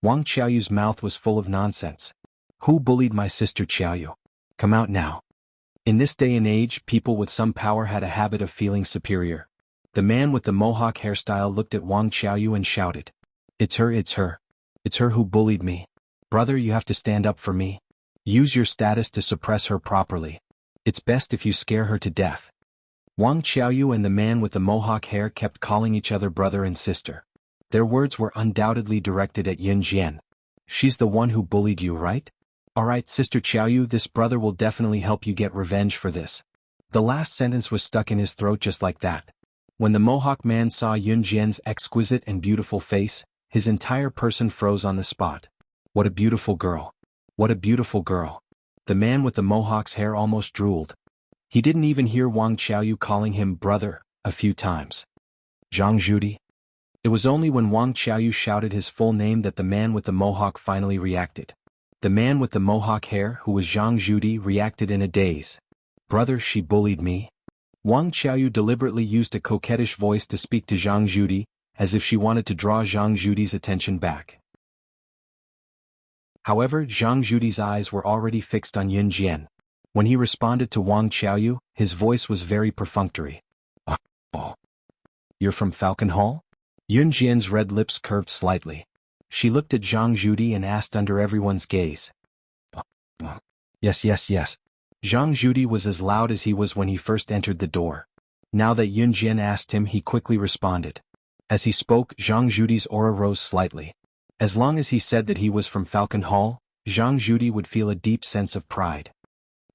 Wang Qiaoyu's mouth was full of nonsense. "Who bullied my sister Qiaoyu? Come out now." In this day and age, people with some power had a habit of feeling superior. The man with the mohawk hairstyle looked at Wang Qiaoyu and shouted, It's her, it's her. It's her who bullied me. Brother, you have to stand up for me. Use your status to suppress her properly. It's best if you scare her to death." Wang Qiaoyu and the man with the mohawk hair kept calling each other brother and sister. Their words were undoubtedly directed at Yun Jian. "She's the one who bullied you, right? Alright, Sister Qiaoyu, this brother will definitely help you get revenge for this." The last sentence was stuck in his throat just like that. When the mohawk man saw Yun Jian's exquisite and beautiful face, his entire person froze on the spot. What a beautiful girl. What a beautiful girl. The man with the mohawk's hair almost drooled. He didn't even hear Wang Qiaoyu calling him brother a few times. Zhang Zhudi? It was only when Wang Qiaoyu shouted his full name that the man with the mohawk finally reacted. The man with the mohawk hair, who was Zhang Zhudi, reacted in a daze. "Brother, she bullied me." Wang Qiaoyu deliberately used a coquettish voice to speak to Zhang Zhudi, as if she wanted to draw Zhang Zhudi's attention back. However, Zhang Zhudi's eyes were already fixed on Yun Jian. When he responded to Wang Qiaoyu, his voice was very perfunctory. "Oh. You're from Falcon Hall?" Yun Jian's red lips curved slightly. She looked at Zhang Zhudi and asked under everyone's gaze. Yes. Zhang Zhudi was as loud as he was when he first entered the door. Now that Yun Jian asked him, he quickly responded. As he spoke, Zhang Zhudi's aura rose slightly. As long as he said that he was from Falcon Hall, Zhang Zhudi would feel a deep sense of pride.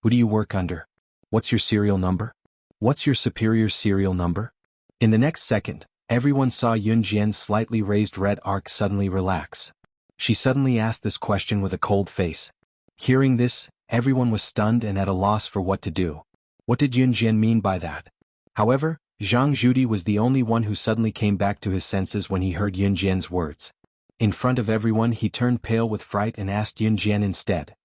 "Who do you work under? What's your serial number? What's your superior's serial number?" In the next second, everyone saw Yun Jian's slightly raised red arc suddenly relax. She suddenly asked this question with a cold face. Hearing this, everyone was stunned and at a loss for what to do. What did Yun Jian mean by that? However, Zhang Zhudi was the only one who suddenly came back to his senses when he heard Yun Jian's words. In front of everyone, he turned pale with fright and asked Yun Jian instead.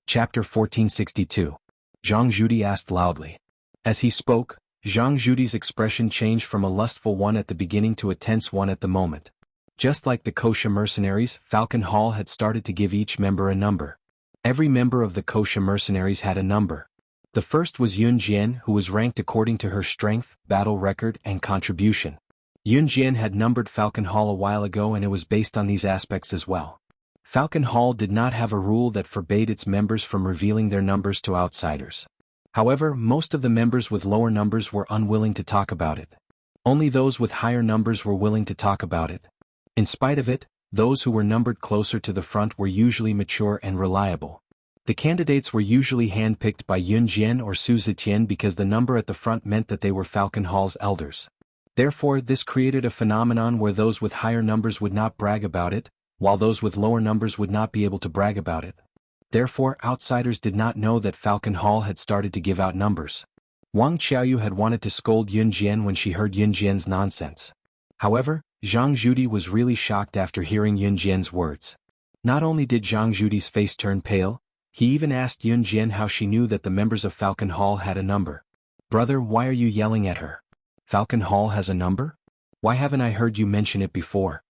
Chapter 1462. Zhang Zhudi asked loudly. As he spoke, Zhang Zhudi's expression changed from a lustful one at the beginning to a tense one at the moment. Just like the Kosha mercenaries, Falcon Hall had started to give each member a number. Every member of the Kosha mercenaries had a number. The first was Yun Jian, who was ranked according to her strength, battle record, and contribution. Yun Jian had numbered Falcon Hall a while ago, and it was based on these aspects as well. Falcon Hall did not have a rule that forbade its members from revealing their numbers to outsiders. However, most of the members with lower numbers were unwilling to talk about it. Only those with higher numbers were willing to talk about it. In spite of it, those who were numbered closer to the front were usually mature and reliable. The candidates were usually handpicked by Yun Jian or Su Zetian because the number at the front meant that they were Falcon Hall's elders. Therefore, this created a phenomenon where those with higher numbers would not brag about it, while those with lower numbers would not be able to brag about it. Therefore, outsiders did not know that Falcon Hall had started to give out numbers. Wang Qiaoyu had wanted to scold Yun Jian when she heard Yun Jian's nonsense. However, Zhang Zhudi was really shocked after hearing Yun Jian's words. Not only did Zhang Zhudi's face turn pale, he even asked Yun Jian how she knew that the members of Falcon Hall had a number. "Brother, why are you yelling at her? Falcon Hall has a number? Why haven't I heard you mention it before?"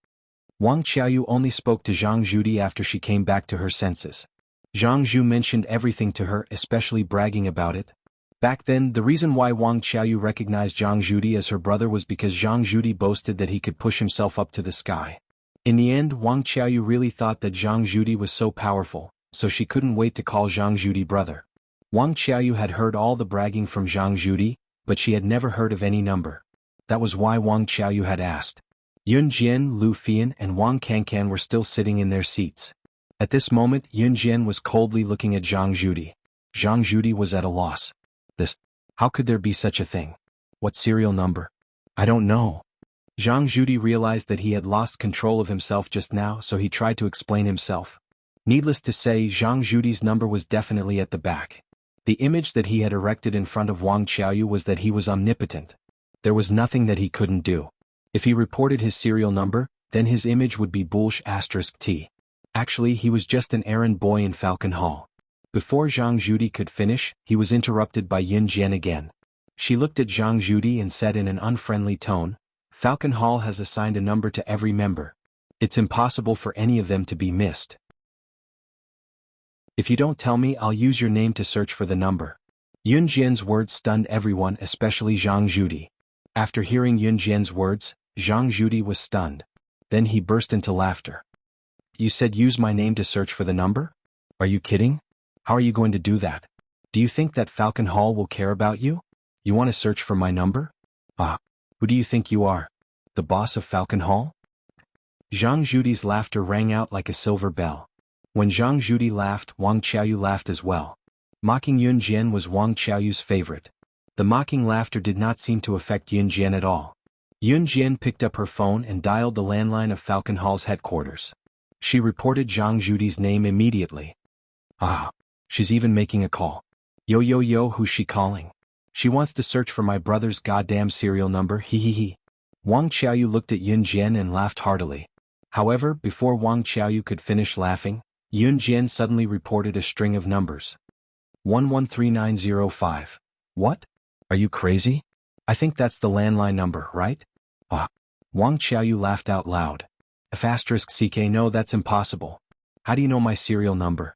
Wang Qiaoyu only spoke to Zhang Zhudi after she came back to her senses. Zhang Zhu mentioned everything to her, especially bragging about it. Back then, the reason why Wang Qiaoyu recognized Zhang Zhudi as her brother was because Zhang Zhudi boasted that he could push himself up to the sky. In the end, Wang Qiaoyu really thought that Zhang Zhudi was so powerful, so she couldn't wait to call Zhang Zhudi brother. Wang Qiaoyu had heard all the bragging from Zhang Zhudi, but she had never heard of any number. That was why Wang Qiaoyu had asked. Yun Jian, Lu Fian, and Wang Kankan were still sitting in their seats. At this moment, Yun Jian was coldly looking at Zhang Zhudi. Zhang Zhudi was at a loss. How could there be such a thing? What serial number? I don't know. Zhang Zhudi realized that he had lost control of himself just now, so he tried to explain himself. Needless to say, Zhang Zhudi's number was definitely at the back. The image that he had erected in front of Wang Qiaoyu was that he was omnipotent. There was nothing that he couldn't do. If he reported his serial number, then his image would be **T. Actually, he was just an errand boy in Falcon Hall. Before Zhang Zhudi could finish, he was interrupted by Yun Jian again. She looked at Zhang Zhudi and said in an unfriendly tone, "Falcon Hall has assigned a number to every member. It's impossible for any of them to be missed. If you don't tell me, I'll use your name to search for the number." Yun Jian's words stunned everyone, especially Zhang Zhudi. After hearing Yun Jian's words, Zhang Zhudi was stunned. Then he burst into laughter. "You said use my name to search for the number? Are you kidding? How are you going to do that? Do you think that Falcon Hall will care about you? You want to search for my number? Who do you think you are? The boss of Falcon Hall?" Zhang Zhudi's laughter rang out like a silver bell. When Zhang Zhudi laughed, Wang Qiaoyu laughed as well. Mocking Yun Jian was Wang Qiaoyu's favorite. The mocking laughter did not seem to affect Yun Jian at all. Yun Jian picked up her phone and dialed the landline of Falcon Hall's headquarters. She reported Zhang Zhudi's name immediately. She's even making a call. Yo, who's she calling? She wants to search for my brother's goddamn serial number, he. Wang Qiaoyu looked at Yun Jian and laughed heartily. However, before Wang Qiaoyu could finish laughing, Yun Jian suddenly reported a string of numbers. 113905. What? Are you crazy? I think that's the landline number, right? Wang Qiaoyu laughed out loud. F***ck, no, that's impossible. How do you know my serial number?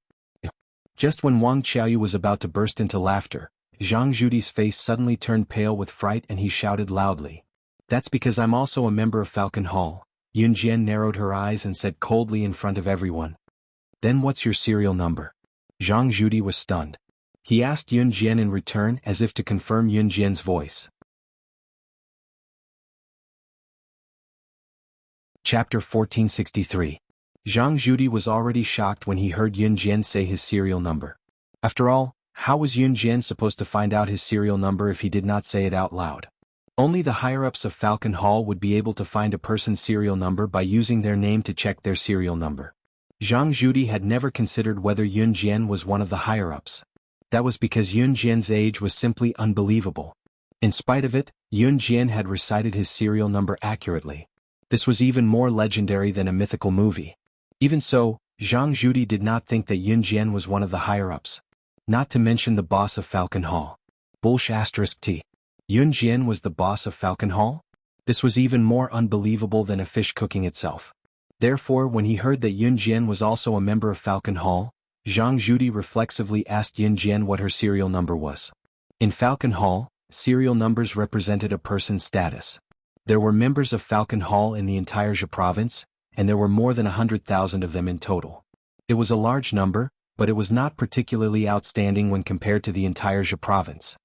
Just when Wang Qiaoyu was about to burst into laughter, Zhang Zhudi's face suddenly turned pale with fright and he shouted loudly. "That's because I'm also a member of Falcon Hall." Yun Jian narrowed her eyes and said coldly in front of everyone. "Then what's your serial number?" Zhang Zhudi was stunned. He asked Yun Jian in return as if to confirm Yun Jian's voice. Chapter 1463. Zhang Zhudi was already shocked when he heard Yun Jian say his serial number. After all, how was Yun Jian supposed to find out his serial number if he did not say it out loud? Only the higher-ups of Falcon Hall would be able to find a person's serial number by using their name to check their serial number. Zhang Zhudi had never considered whether Yun Jian was one of the higher-ups. That was because Yun Jian's age was simply unbelievable. In spite of it, Yun Jian had recited his serial number accurately. This was even more legendary than a mythical movie. Even so, Zhang Zhudi did not think that Yun Jian was one of the higher-ups. Not to mention the boss of Falcon Hall. **T. Yun Jian was the boss of Falcon Hall? This was even more unbelievable than a fish cooking itself. Therefore, when he heard that Yun Jian was also a member of Falcon Hall, Zhang Zhudi reflexively asked Yin Jian what her serial number was. In Falcon Hall, serial numbers represented a person's status. There were members of Falcon Hall in the entire Jia province, and there were more than 100,000 of them in total. It was a large number, but it was not particularly outstanding when compared to the entire Jia province.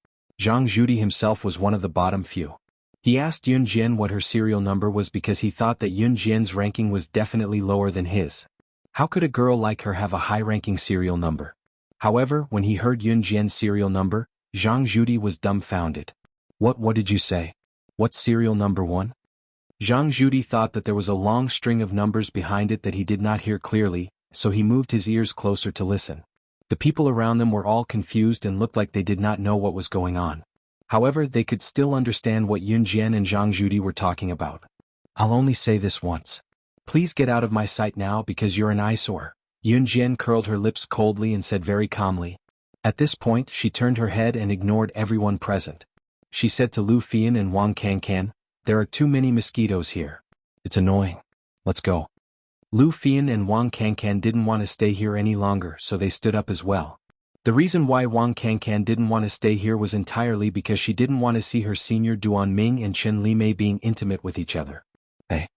Zhang Zhudi himself was one of the bottom few. He asked Yun Jian what her serial number was because he thought that Yun Jian's ranking was definitely lower than his. How could a girl like her have a high-ranking serial number? However, when he heard Yun Jian's serial number, Zhang Zhudi was dumbfounded. What did you say? What's serial number 1? Zhang Zhudi thought that there was a long string of numbers behind it that he did not hear clearly, so he moved his ears closer to listen. The people around them were all confused and looked like they did not know what was going on. However, they could still understand what Yun Jian and Zhang Zhudi were talking about. I'll only say this once. Please get out of my sight now because you're an eyesore. Yun Jian curled her lips coldly and said very calmly. At this point, she turned her head and ignored everyone present. She said to Lu Fian and Wang Kankan, "There are too many mosquitoes here. It's annoying. Let's go." Lu Fian and Wang Kankan didn't want to stay here any longer, so they stood up as well. The reason why Wang Kankan didn't want to stay here was entirely because she didn't want to see her senior Duan Ming and Chen Limei being intimate with each other. Hey,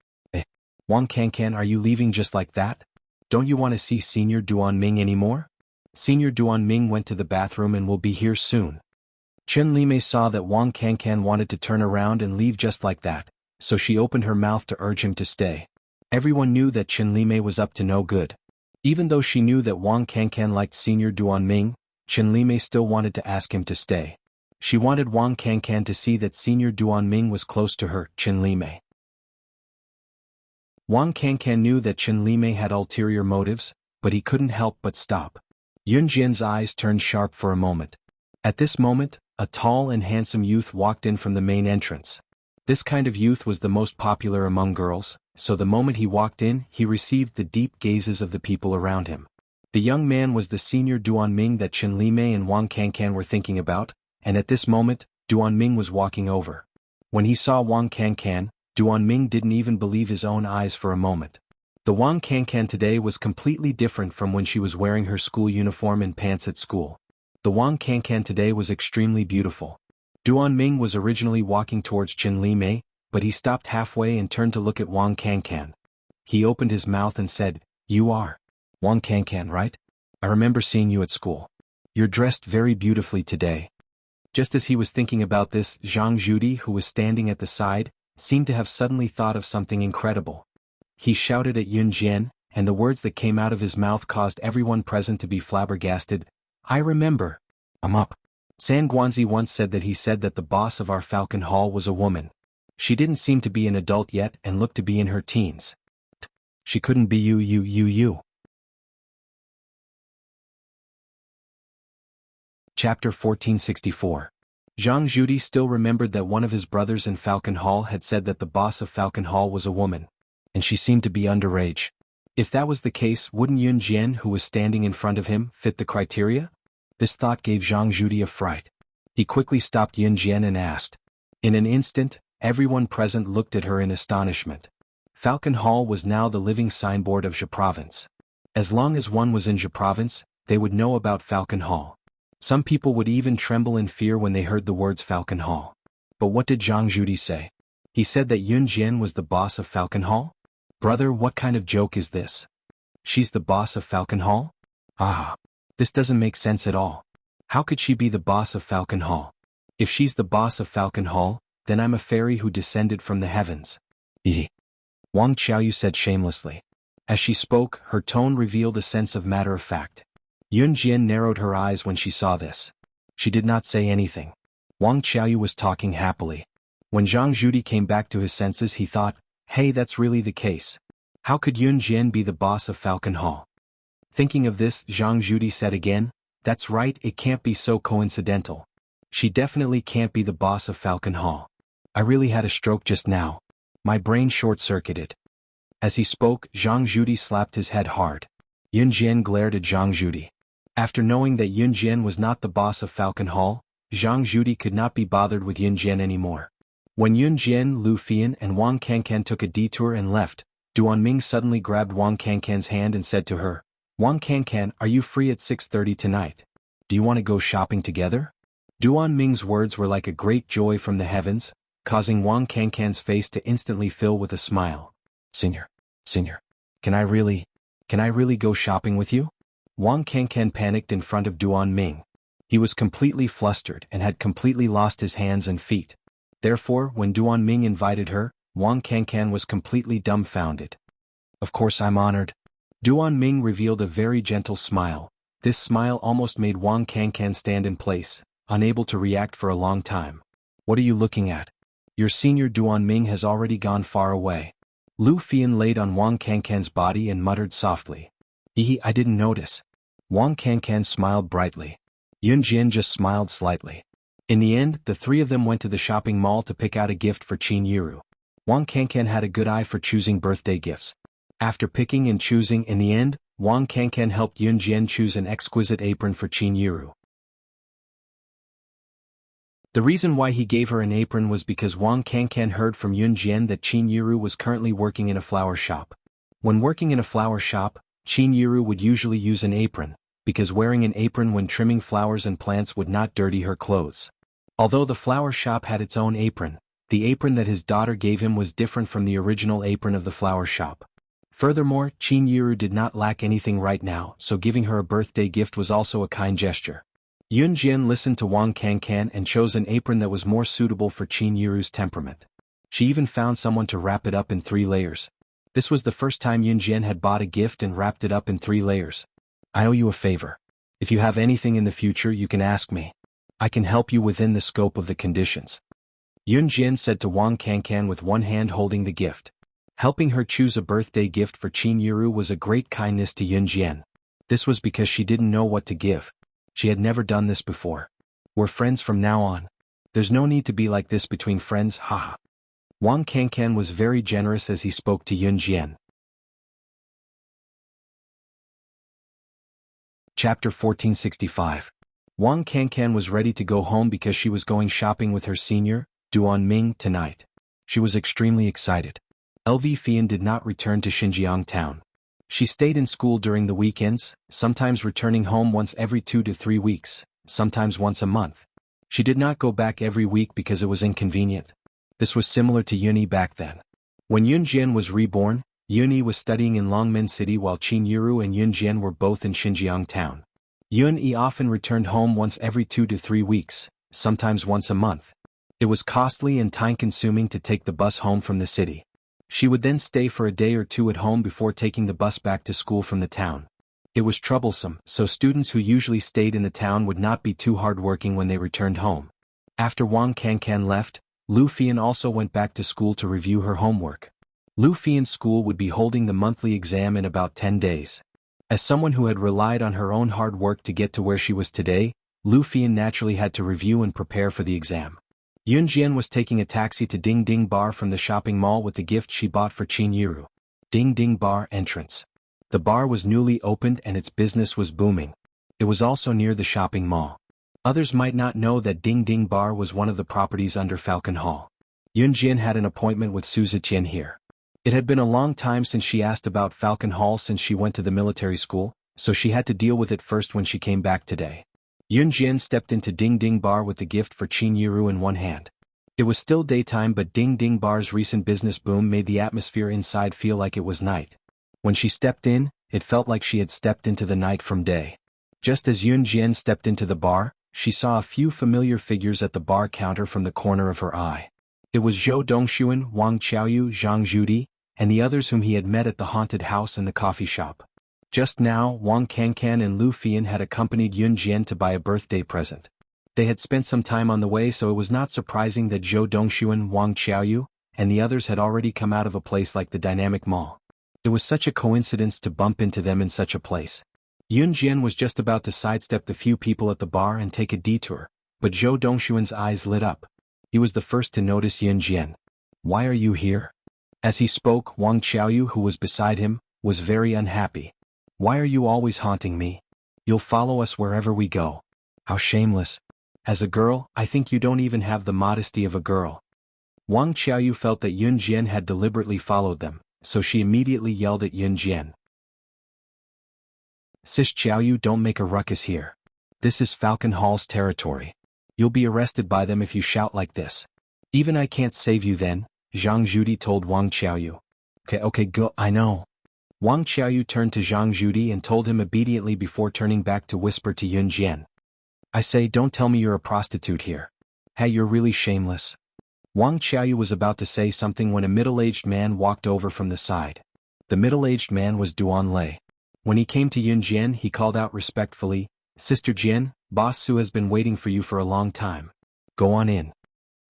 Wang Kankan, are you leaving just like that? Don't you want to see senior Duan Ming anymore? Senior Duan Ming went to the bathroom and will be here soon. Chen Limei saw that Wang Kankan wanted to turn around and leave just like that, so she opened her mouth to urge him to stay. Everyone knew that Chen Limei was up to no good. Even though she knew that Wang Kankan liked senior Duan Ming, Chen Limei still wanted to ask him to stay. She wanted Wang Kankan to see that senior Duan Ming was close to her, Chen Limei. Wang Kankan knew that Chen Limei had ulterior motives, but he couldn't help but stop. Yun Jian's eyes turned sharp for a moment. At this moment, a tall and handsome youth walked in from the main entrance. This kind of youth was the most popular among girls, so the moment he walked in, he received the deep gazes of the people around him. The young man was the senior Duan Ming that Chen Limei and Wang Kankan were thinking about, and at this moment, Duan Ming was walking over. When he saw Wang Kankan, Duan Ming didn't even believe his own eyes for a moment. The Wang Kankan today was completely different from when she was wearing her school uniform and pants at school. The Wang Kankan today was extremely beautiful. Duan Ming was originally walking towards Chen Limei, but he stopped halfway and turned to look at Wang Kankan. He opened his mouth and said, "You are Wang Kankan, right? I remember seeing you at school. You're dressed very beautifully today." Just as he was thinking about this, Zhang Zhudi, who was standing at the side, seemed to have suddenly thought of something incredible. He shouted at Yun Jian, and the words that came out of his mouth caused everyone present to be flabbergasted. "I remember. I'm up." San Guanzi once said that the boss of our Falcon Hall was a woman. She didn't seem to be an adult yet and looked to be in her teens. She couldn't be you. Chapter 1464. Zhang Zhudi still remembered that one of his brothers in Falcon Hall had said that the boss of Falcon Hall was a woman, and she seemed to be underage. If that was the case, wouldn't Yun Jian, who was standing in front of him, fit the criteria? This thought gave Zhang Zhudi a fright. He quickly stopped Yun Jian and asked. In an instant, everyone present looked at her in astonishment. Falcon Hall was now the living signboard of Jia province. As long as one was in Jia province, they would know about Falcon Hall. Some people would even tremble in fear when they heard the words Falcon Hall. But what did Zhang Zhudi say? He said that Yun Jian was the boss of Falcon Hall? Brother, what kind of joke is this? She's the boss of Falcon Hall? This doesn't make sense at all. How could she be the boss of Falcon Hall? If she's the boss of Falcon Hall, then I'm a fairy who descended from the heavens. Wang Qiaoyu said shamelessly. As she spoke, her tone revealed a sense of matter-of-fact. Yun Jian narrowed her eyes when she saw this. She did not say anything. Wang Qiaoyu was talking happily. When Zhang Zhudi came back to his senses, he thought, hey, that's really the case. How could Yun Jian be the boss of Falcon Hall? Thinking of this, Zhang Zhudi said again, that's right, it can't be so coincidental. She definitely can't be the boss of Falcon Hall. I really had a stroke just now. My brain short-circuited. As he spoke, Zhang Zhudi slapped his head hard. Yun Jian glared at Zhang Zhudi. After knowing that Yun Jian was not the boss of Falcon Hall, Zhang Zhudi could not be bothered with Yun Jian anymore. When Yun Jian, Lu Fian, and Wang Kankan took a detour and left, Duan Ming suddenly grabbed Wang Kankan's hand and said to her, Wang Cancan, are you free at 6:30 tonight? Do you want to go shopping together? Duan Ming's words were like a great joy from the heavens, causing Wang Cancan's face to instantly fill with a smile. Senior, can I really go shopping with you? Wang Cancan panicked in front of Duan Ming. He was completely flustered and had completely lost his hands and feet. Therefore, when Duan Ming invited her, Wang Cancan was completely dumbfounded. Of course I'm honored. Duan Ming revealed a very gentle smile. This smile almost made Wang Cancan stand in place, unable to react for a long time. What are you looking at? Your senior Duan Ming has already gone far away. Lu Fian laid on Wang Cancan's body and muttered softly. I didn't notice. Wang Cancan smiled brightly. Yun Jian just smiled slightly. In the end, the three of them went to the shopping mall to pick out a gift for Qin Yiru. Wang Cancan had a good eye for choosing birthday gifts. After picking and choosing, in the end, Wang Cancan helped Yun Jian choose an exquisite apron for Qin Yiru. The reason why he gave her an apron was because Wang Cancan heard from Yun Jian that Qin Yiru was currently working in a flower shop. When working in a flower shop, Qin Yiru would usually use an apron, because wearing an apron when trimming flowers and plants would not dirty her clothes. Although the flower shop had its own apron, the apron that his daughter gave him was different from the original apron of the flower shop. Furthermore, Qin Yiru did not lack anything right now, so giving her a birthday gift was also a kind gesture. Yun Jian listened to Wang Cancan and chose an apron that was more suitable for Qin Yiru's temperament. She even found someone to wrap it up in 3 layers. This was the first time Yun Jian had bought a gift and wrapped it up in 3 layers. I owe you a favor. If you have anything in the future, you can ask me. I can help you within the scope of the conditions. Yun Jian said to Wang Cancan with one hand holding the gift. Helping her choose a birthday gift for Qin Yiru was a great kindness to Yun Jian. This was because she didn't know what to give. She had never done this before. We're friends from now on. There's no need to be like this between friends, haha. Wang Cancan was very generous as he spoke to Yun Jian. Chapter 1465. Wang Cancan was ready to go home because she was going shopping with her senior, Duan Ming, tonight. She was extremely excited. LV Fian did not return to Xinjiang town. She stayed in school during the weekends, sometimes returning home once every 2 to 3 weeks, sometimes once a month. She did not go back every week because it was inconvenient. This was similar to Yunyi back then. When Yun Jian was reborn, Yunyi was studying in Longmen City while Qin Yiru and Yun Jian were both in Xinjiang town. Yunyi often returned home once every 2 to 3 weeks, sometimes once a month. It was costly and time-consuming to take the bus home from the city. She would then stay for a day or two at home before taking the bus back to school from the town. It was troublesome, so students who usually stayed in the town would not be too hardworking when they returned home. After Wang Cancan left, Lu Fian also went back to school to review her homework. Lu Fian's school would be holding the monthly exam in about 10 days. As someone who had relied on her own hard work to get to where she was today, Lu Fian naturally had to review and prepare for the exam. Yun Jian was taking a taxi to Ding Ding Bar from the shopping mall with the gift she bought for Qin Yiru. Ding Ding Bar entrance. The bar was newly opened and its business was booming. It was also near the shopping mall. Others might not know that Ding Ding Bar was one of the properties under Falcon Hall. Yun Jian had an appointment with Su Zetian here. It had been a long time since she asked about Falcon Hall since she went to the military school, so she had to deal with it first when she came back today. Yun Jian stepped into Ding Ding Bar with the gift for Qin Yiru in one hand. It was still daytime, but Ding Ding Bar's recent business boom made the atmosphere inside feel like it was night. When she stepped in, it felt like she had stepped into the night from day. Just as Yun Jian stepped into the bar, she saw a few familiar figures at the bar counter from the corner of her eye. It was Zhou Dongxuan, Wang Qiaoyu, Zhang Judi, and the others whom he had met at the haunted house and the coffee shop. Just now, Wang Cancan and Lu Fian had accompanied Yun Jian to buy a birthday present. They had spent some time on the way, so it was not surprising that Zhou Dongxuan, Wang Qiaoyu, and the others had already come out of a place like the Dynamic Mall. It was such a coincidence to bump into them in such a place. Yun Jian was just about to sidestep the few people at the bar and take a detour, but Zhou Dongxuan's eyes lit up. He was the first to notice Yun Jian. "Why are you here?" As he spoke, Wang Qiaoyu, who was beside him, was very unhappy. "Why are you always haunting me? You'll follow us wherever we go. How shameless. As a girl, I think you don't even have the modesty of a girl." Wang Qiaoyu felt that Yun Jian had deliberately followed them, so she immediately yelled at Yun Jian. Sis Xiaoyu, don't make a ruckus here. This is Falcon Hall's territory. You'll be arrested by them if you shout like this. Even I can't save you then, Zhang Zhudi told Wang Qiaoyu. Okay, go, I know. Wang Qiaoyu turned to Zhang Zhudi and told him obediently before turning back to whisper to Yun Jian. I say, don't tell me you're a prostitute here. Hey, you're really shameless. Wang Qiaoyu was about to say something when a middle-aged man walked over from the side. The middle-aged man was Duan Lei. When he came to Yun Jian, he called out respectfully, Sister Jian, Boss Su has been waiting for you for a long time. Go on in.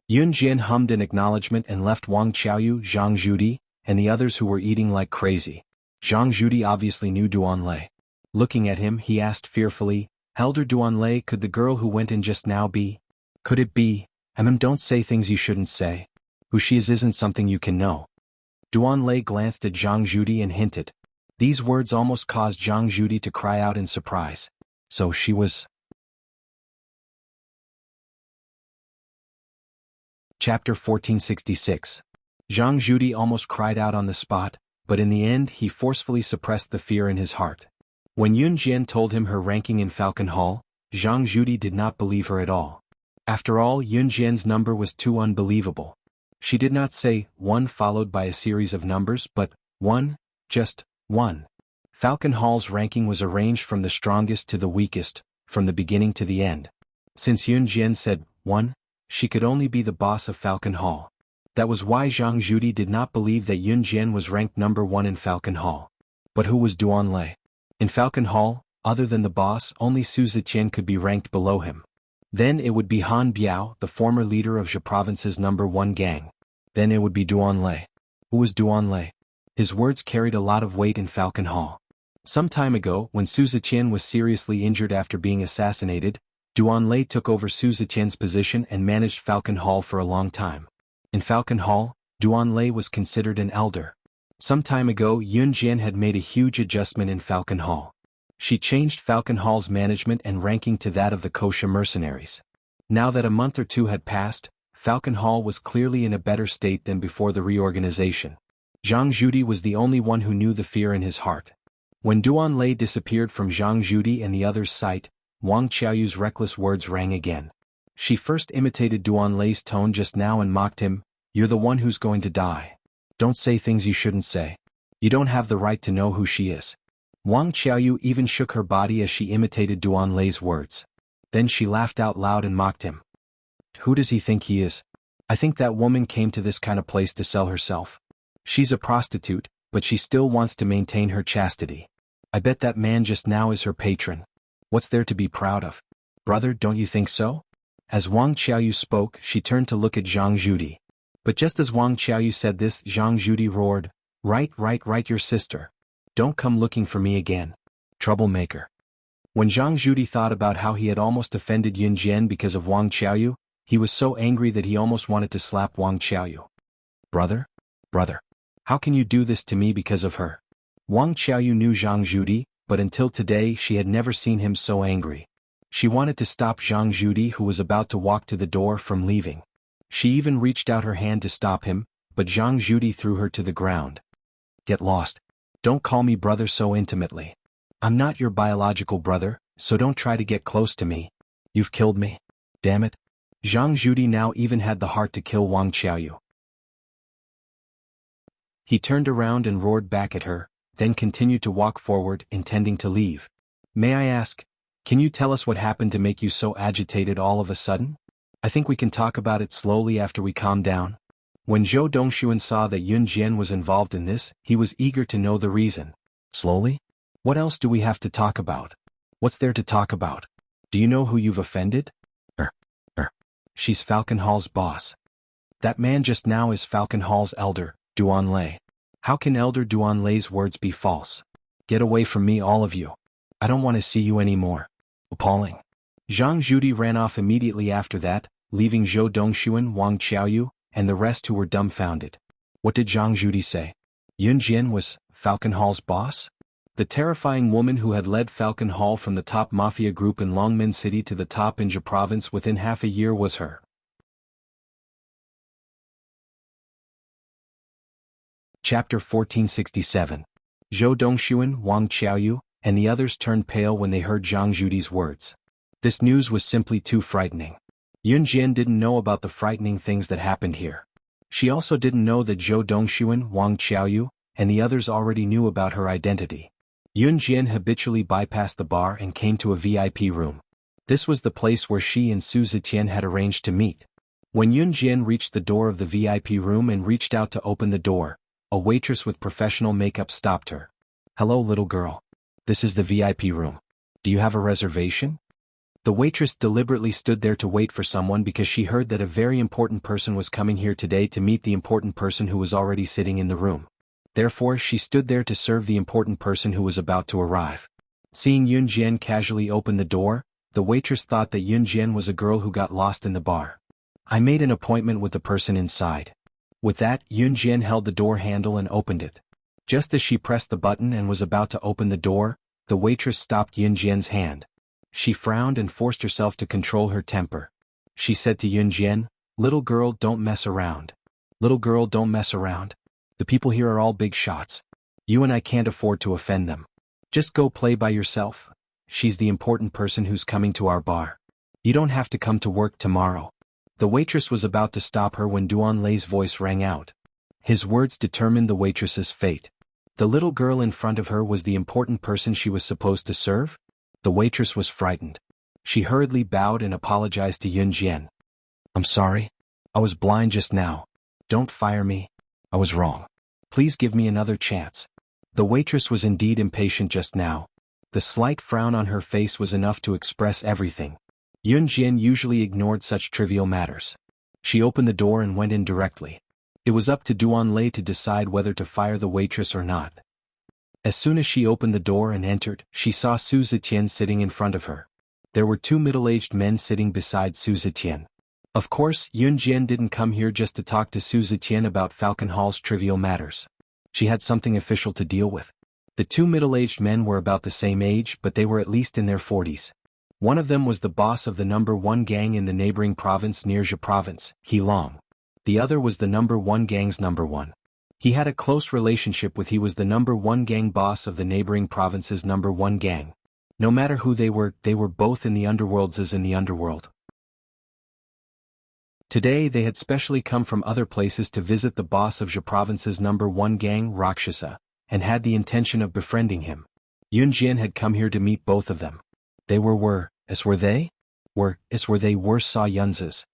Yun Jian hummed in acknowledgement and left Wang Qiaoyu, Zhang Zhudi, and the others who were eating like crazy. Zhang Zhudi obviously knew Duan Lei. Looking at him, he asked fearfully, Elder Duan Lei, could the girl who went in just now be? Could it be? Don't say things you shouldn't say. Who she is isn't something you can know. Duan Lei glanced at Zhang Zhudi and hinted. These words almost caused Zhang Zhudi to cry out in surprise. So she was... Chapter 1466. Zhang Zhudi almost cried out on the spot, but in the end he forcefully suppressed the fear in his heart. When Yun Jian told him her ranking in Falcon Hall, Zhang Zhudi did not believe her at all. After all, Yun Jian's number was too unbelievable. She did not say 1 followed by a series of numbers but 1, just 1. Falcon Hall's ranking was arranged from the strongest to the weakest, from the beginning to the end. Since Yun Jian said 1, she could only be the boss of Falcon Hall. That was why Zhang Zhudi did not believe that Yun Jian was ranked number 1 in Falcon Hall. But who was Duan Lei? In Falcon Hall, other than the boss, only Su Ziqian could be ranked below him. Then it would be Han Biao, the former leader of Zhe Province's number 1 gang. Then it would be Duan Lei. Who was Duan Lei? His words carried a lot of weight in Falcon Hall. Some time ago, when Su Ziqian was seriously injured after being assassinated, Duan Lei took over Su Ziqian's position and managed Falcon Hall for a long time. In Falcon Hall, Duan Lei was considered an elder. Some time ago, Yun Jian had made a huge adjustment in Falcon Hall. She changed Falcon Hall's management and ranking to that of the Kosha mercenaries. Now that a month or two had passed, Falcon Hall was clearly in a better state than before the reorganization. Zhang Zhudi was the only one who knew the fear in his heart. When Duan Lei disappeared from Zhang Zhudi and the others' sight, Wang Qiaoyu's reckless words rang again. She first imitated Duan Lei's tone just now and mocked him, "You're the one who's going to die. Don't say things you shouldn't say. You don't have the right to know who she is." Wang Qiaoyu even shook her body as she imitated Duan Lei's words. Then she laughed out loud and mocked him. "Who does he think he is? I think that woman came to this kind of place to sell herself. She's a prostitute, but she still wants to maintain her chastity. I bet that man just now is her patron. What's there to be proud of? Brother, don't you think so?" As Wang Qiaoyu spoke, she turned to look at Zhang Zhudi. But just as Wang Qiaoyu said this, Zhang Zhudi roared, Right, your sister. Don't come looking for me again. Troublemaker." When Zhang Zhudi thought about how he had almost offended Yun Jian because of Wang Qiaoyu, he was so angry that he almost wanted to slap Wang Qiaoyu. Brother, how can you do this to me because of her?" Wang Qiaoyu knew Zhang Zhudi, but until today she had never seen him so angry. She wanted to stop Zhang Zhudi, who was about to walk to the door, from leaving. She even reached out her hand to stop him, but Zhang Zhudi threw her to the ground. "Get lost. Don't call me brother so intimately. I'm not your biological brother, so don't try to get close to me. You've killed me. Damn it." Zhang Zhudi now even had the heart to kill Wang Qiaoyu. He turned around and roared back at her, then continued to walk forward, intending to leave. "May I ask, can you tell us what happened to make you so agitated all of a sudden? I think we can talk about it slowly after we calm down." When Zhou Dongxuan saw that Yun Jian was involved in this, he was eager to know the reason. "Slowly? What else do we have to talk about? What's there to talk about? Do you know who you've offended?" She's Falcon Hall's boss. That man just now is Falcon Hall's elder, Duan Lei. How can Elder Duan Lei's words be false? Get away from me, all of you. I don't want to see you anymore. Appalling. Zhang Zhudi ran off immediately after that, leaving Zhou Dongxuan, Wang Qiaoyu, and the rest who were dumbfounded. What did Zhang Zhudi say? Yun Jian was Falcon Hall's boss? The terrifying woman who had led Falcon Hall from the top mafia group in Longmen City to the top in Zhe Province within half a year was her. Chapter 1467. Zhou Dongxuan, Wang Qiaoyu, and the others turned pale when they heard Zhang Judi's words. This news was simply too frightening. Yun Jian didn't know about the frightening things that happened here. She also didn't know that Zhou Dongxuan, Wang Qiaoyu, and the others already knew about her identity. Yun Jian habitually bypassed the bar and came to a VIP room. This was the place where she and Su Zetian had arranged to meet. When Yun Jian reached the door of the VIP room and reached out to open the door, a waitress with professional makeup stopped her. "Hello, little girl. This is the VIP room. Do you have a reservation?" The waitress deliberately stood there to wait for someone because she heard that a very important person was coming here today to meet the important person who was already sitting in the room. Therefore, she stood there to serve the important person who was about to arrive. Seeing Yun Jian casually open the door, the waitress thought that Yun Jian was a girl who got lost in the bar. "I made an appointment with the person inside." With that, Yun Jian held the door handle and opened it. Just as she pressed the button and was about to open the door, the waitress stopped Yun Jian's hand. She frowned and forced herself to control her temper. She said to Yun Jian, "Little girl, don't mess around. Little girl, don't mess around. The people here are all big shots. You and I can't afford to offend them. Just go play by yourself. She's the important person who's coming to our bar. You don't have to come to work tomorrow." The waitress was about to stop her when Duan Lei's voice rang out. His words determined the waitress's fate. The little girl in front of her was the important person she was supposed to serve? The waitress was frightened. She hurriedly bowed and apologized to Yun Jian. "I'm sorry. I was blind just now. Don't fire me. I was wrong. Please give me another chance." The waitress was indeed impatient just now. The slight frown on her face was enough to express everything. Yun Jian usually ignored such trivial matters. She opened the door and went in directly. It was up to Duan Lei to decide whether to fire the waitress or not. As soon as she opened the door and entered, she saw Su Zetian sitting in front of her. There were two middle-aged men sitting beside Su Zetian. Of course, Yun Jian didn't come here just to talk to Su Zetian about Falcon Hall's trivial matters. She had something official to deal with. The two middle-aged men were about the same age, but they were at least in their 40s. One of them was the boss of the number 1 gang in the neighboring province near Jia province, He Long. The other was the number 1 gang's number 1. He had a close relationship with he was the number 1 gang boss of the neighboring province's number 1 gang. No matter who they were both in the underworlds as in the underworld. Today they had specially come from other places to visit the boss of Jia province's number 1 gang, Rakshasa, and had the intention of befriending him. Yun Jian had come here to meet both of them. They were they were saw Yunzes.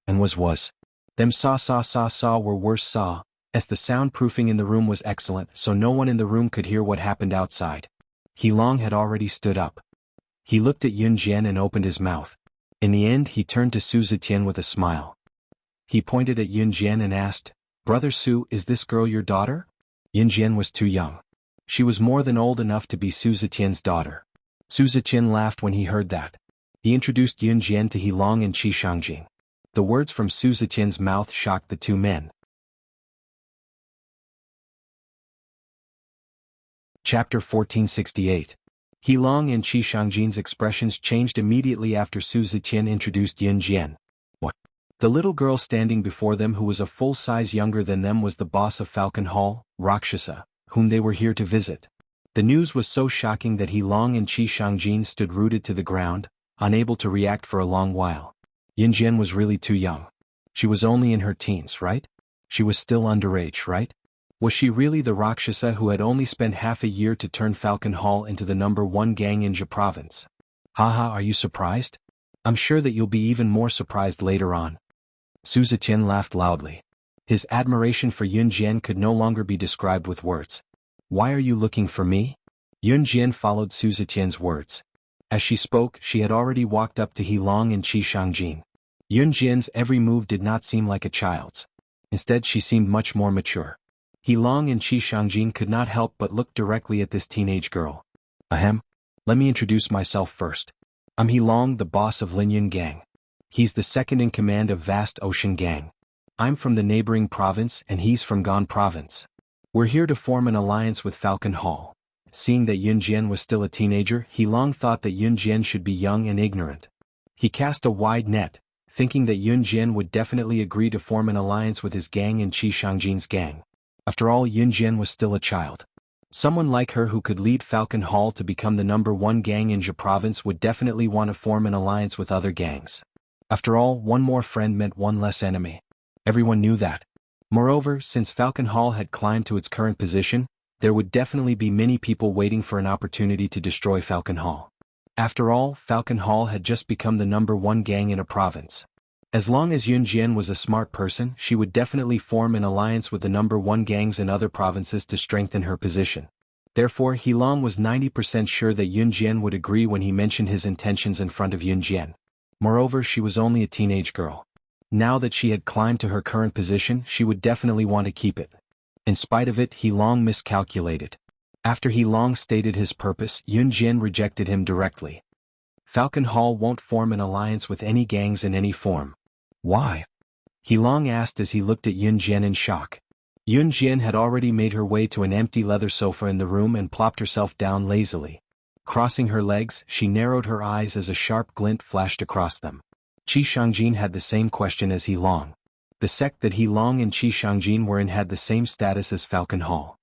And was. Them saw were worse saw, as the soundproofing in the room was excellent so no one in the room could hear what happened outside. He Long had already stood up. He looked at Yun Jian and opened his mouth. In the end he turned to Su Zetian with a smile. He pointed at Yun Jian and asked, "Brother Su, is this girl your daughter?" Yun Jian was too young. She was more than old enough to be Su Zetian's daughter. Su Zetian laughed when he heard that. He introduced Yun Jian to He Long and Qi Shangjing. The words from Su Zetian's mouth shocked the two men. Chapter 1468. He Long and Qi Shangjing's expressions changed immediately after Su Zetian introduced Yun Jian. What? The little girl standing before them who was a full size younger than them was the boss of Falcon Hall, Rakshasa, whom they were here to visit. The news was so shocking that He Long and Qi Shangjing stood rooted to the ground, unable to react for a long while. Yun Jian was really too young. She was only in her teens, right? She was still underage, right? Was she really the Rakshasa who had only spent half a year to turn Falcon Hall into the number 1 gang in Jia province? Haha, are you surprised? I'm sure that you'll be even more surprised later on. Su Zetian laughed loudly. His admiration for Yun Jian could no longer be described with words. "Why are you looking for me?" Yun Jian followed Su Zetian's words. As she spoke, she had already walked up to He Long and Qi Shangjing. Yun Jian's every move did not seem like a child's. Instead she seemed much more mature. He Long and Qi Shangjing could not help but look directly at this teenage girl. Ahem. Let me introduce myself first. I'm He Long, the boss of Linyun Gang. He's the second in command of Vast Ocean Gang. I'm from the neighboring province and he's from Gan province. We're here to form an alliance with Falcon Hall. Seeing that Yun Jian was still a teenager, He Long thought that Yun Jian should be young and ignorant. He cast a wide net, thinking that Yun Jian would definitely agree to form an alliance with his gang and Qi Shangjing's gang. After all, Yun Jian was still a child. Someone like her who could lead Falcon Hall to become the #1 gang in Jia province would definitely want to form an alliance with other gangs. After all, one more friend meant one less enemy. Everyone knew that. Moreover, since Falcon Hall had climbed to its current position, there would definitely be many people waiting for an opportunity to destroy Falcon Hall. After all, Falcon Hall had just become the #1 gang in a province. As long as Yun Jian was a smart person, she would definitely form an alliance with the #1 gangs in other provinces to strengthen her position. Therefore, He Long was 90% sure that Yun Jian would agree when he mentioned his intentions in front of Yun Jian. Moreover, she was only a teenage girl. Now that she had climbed to her current position, she would definitely want to keep it. In spite of it, He Long miscalculated. After He Long stated his purpose, Yun Jian rejected him directly. Falcon Hall won't form an alliance with any gangs in any form. Why? He Long asked as he looked at Yun Jian in shock. Yun Jian had already made her way to an empty leather sofa in the room and plopped herself down lazily. Crossing her legs, she narrowed her eyes as a sharp glint flashed across them. Qi Shangjin had the same question as He Long. The sect that He Long and Qi Shangjin were in had the same status as Falcon Hall.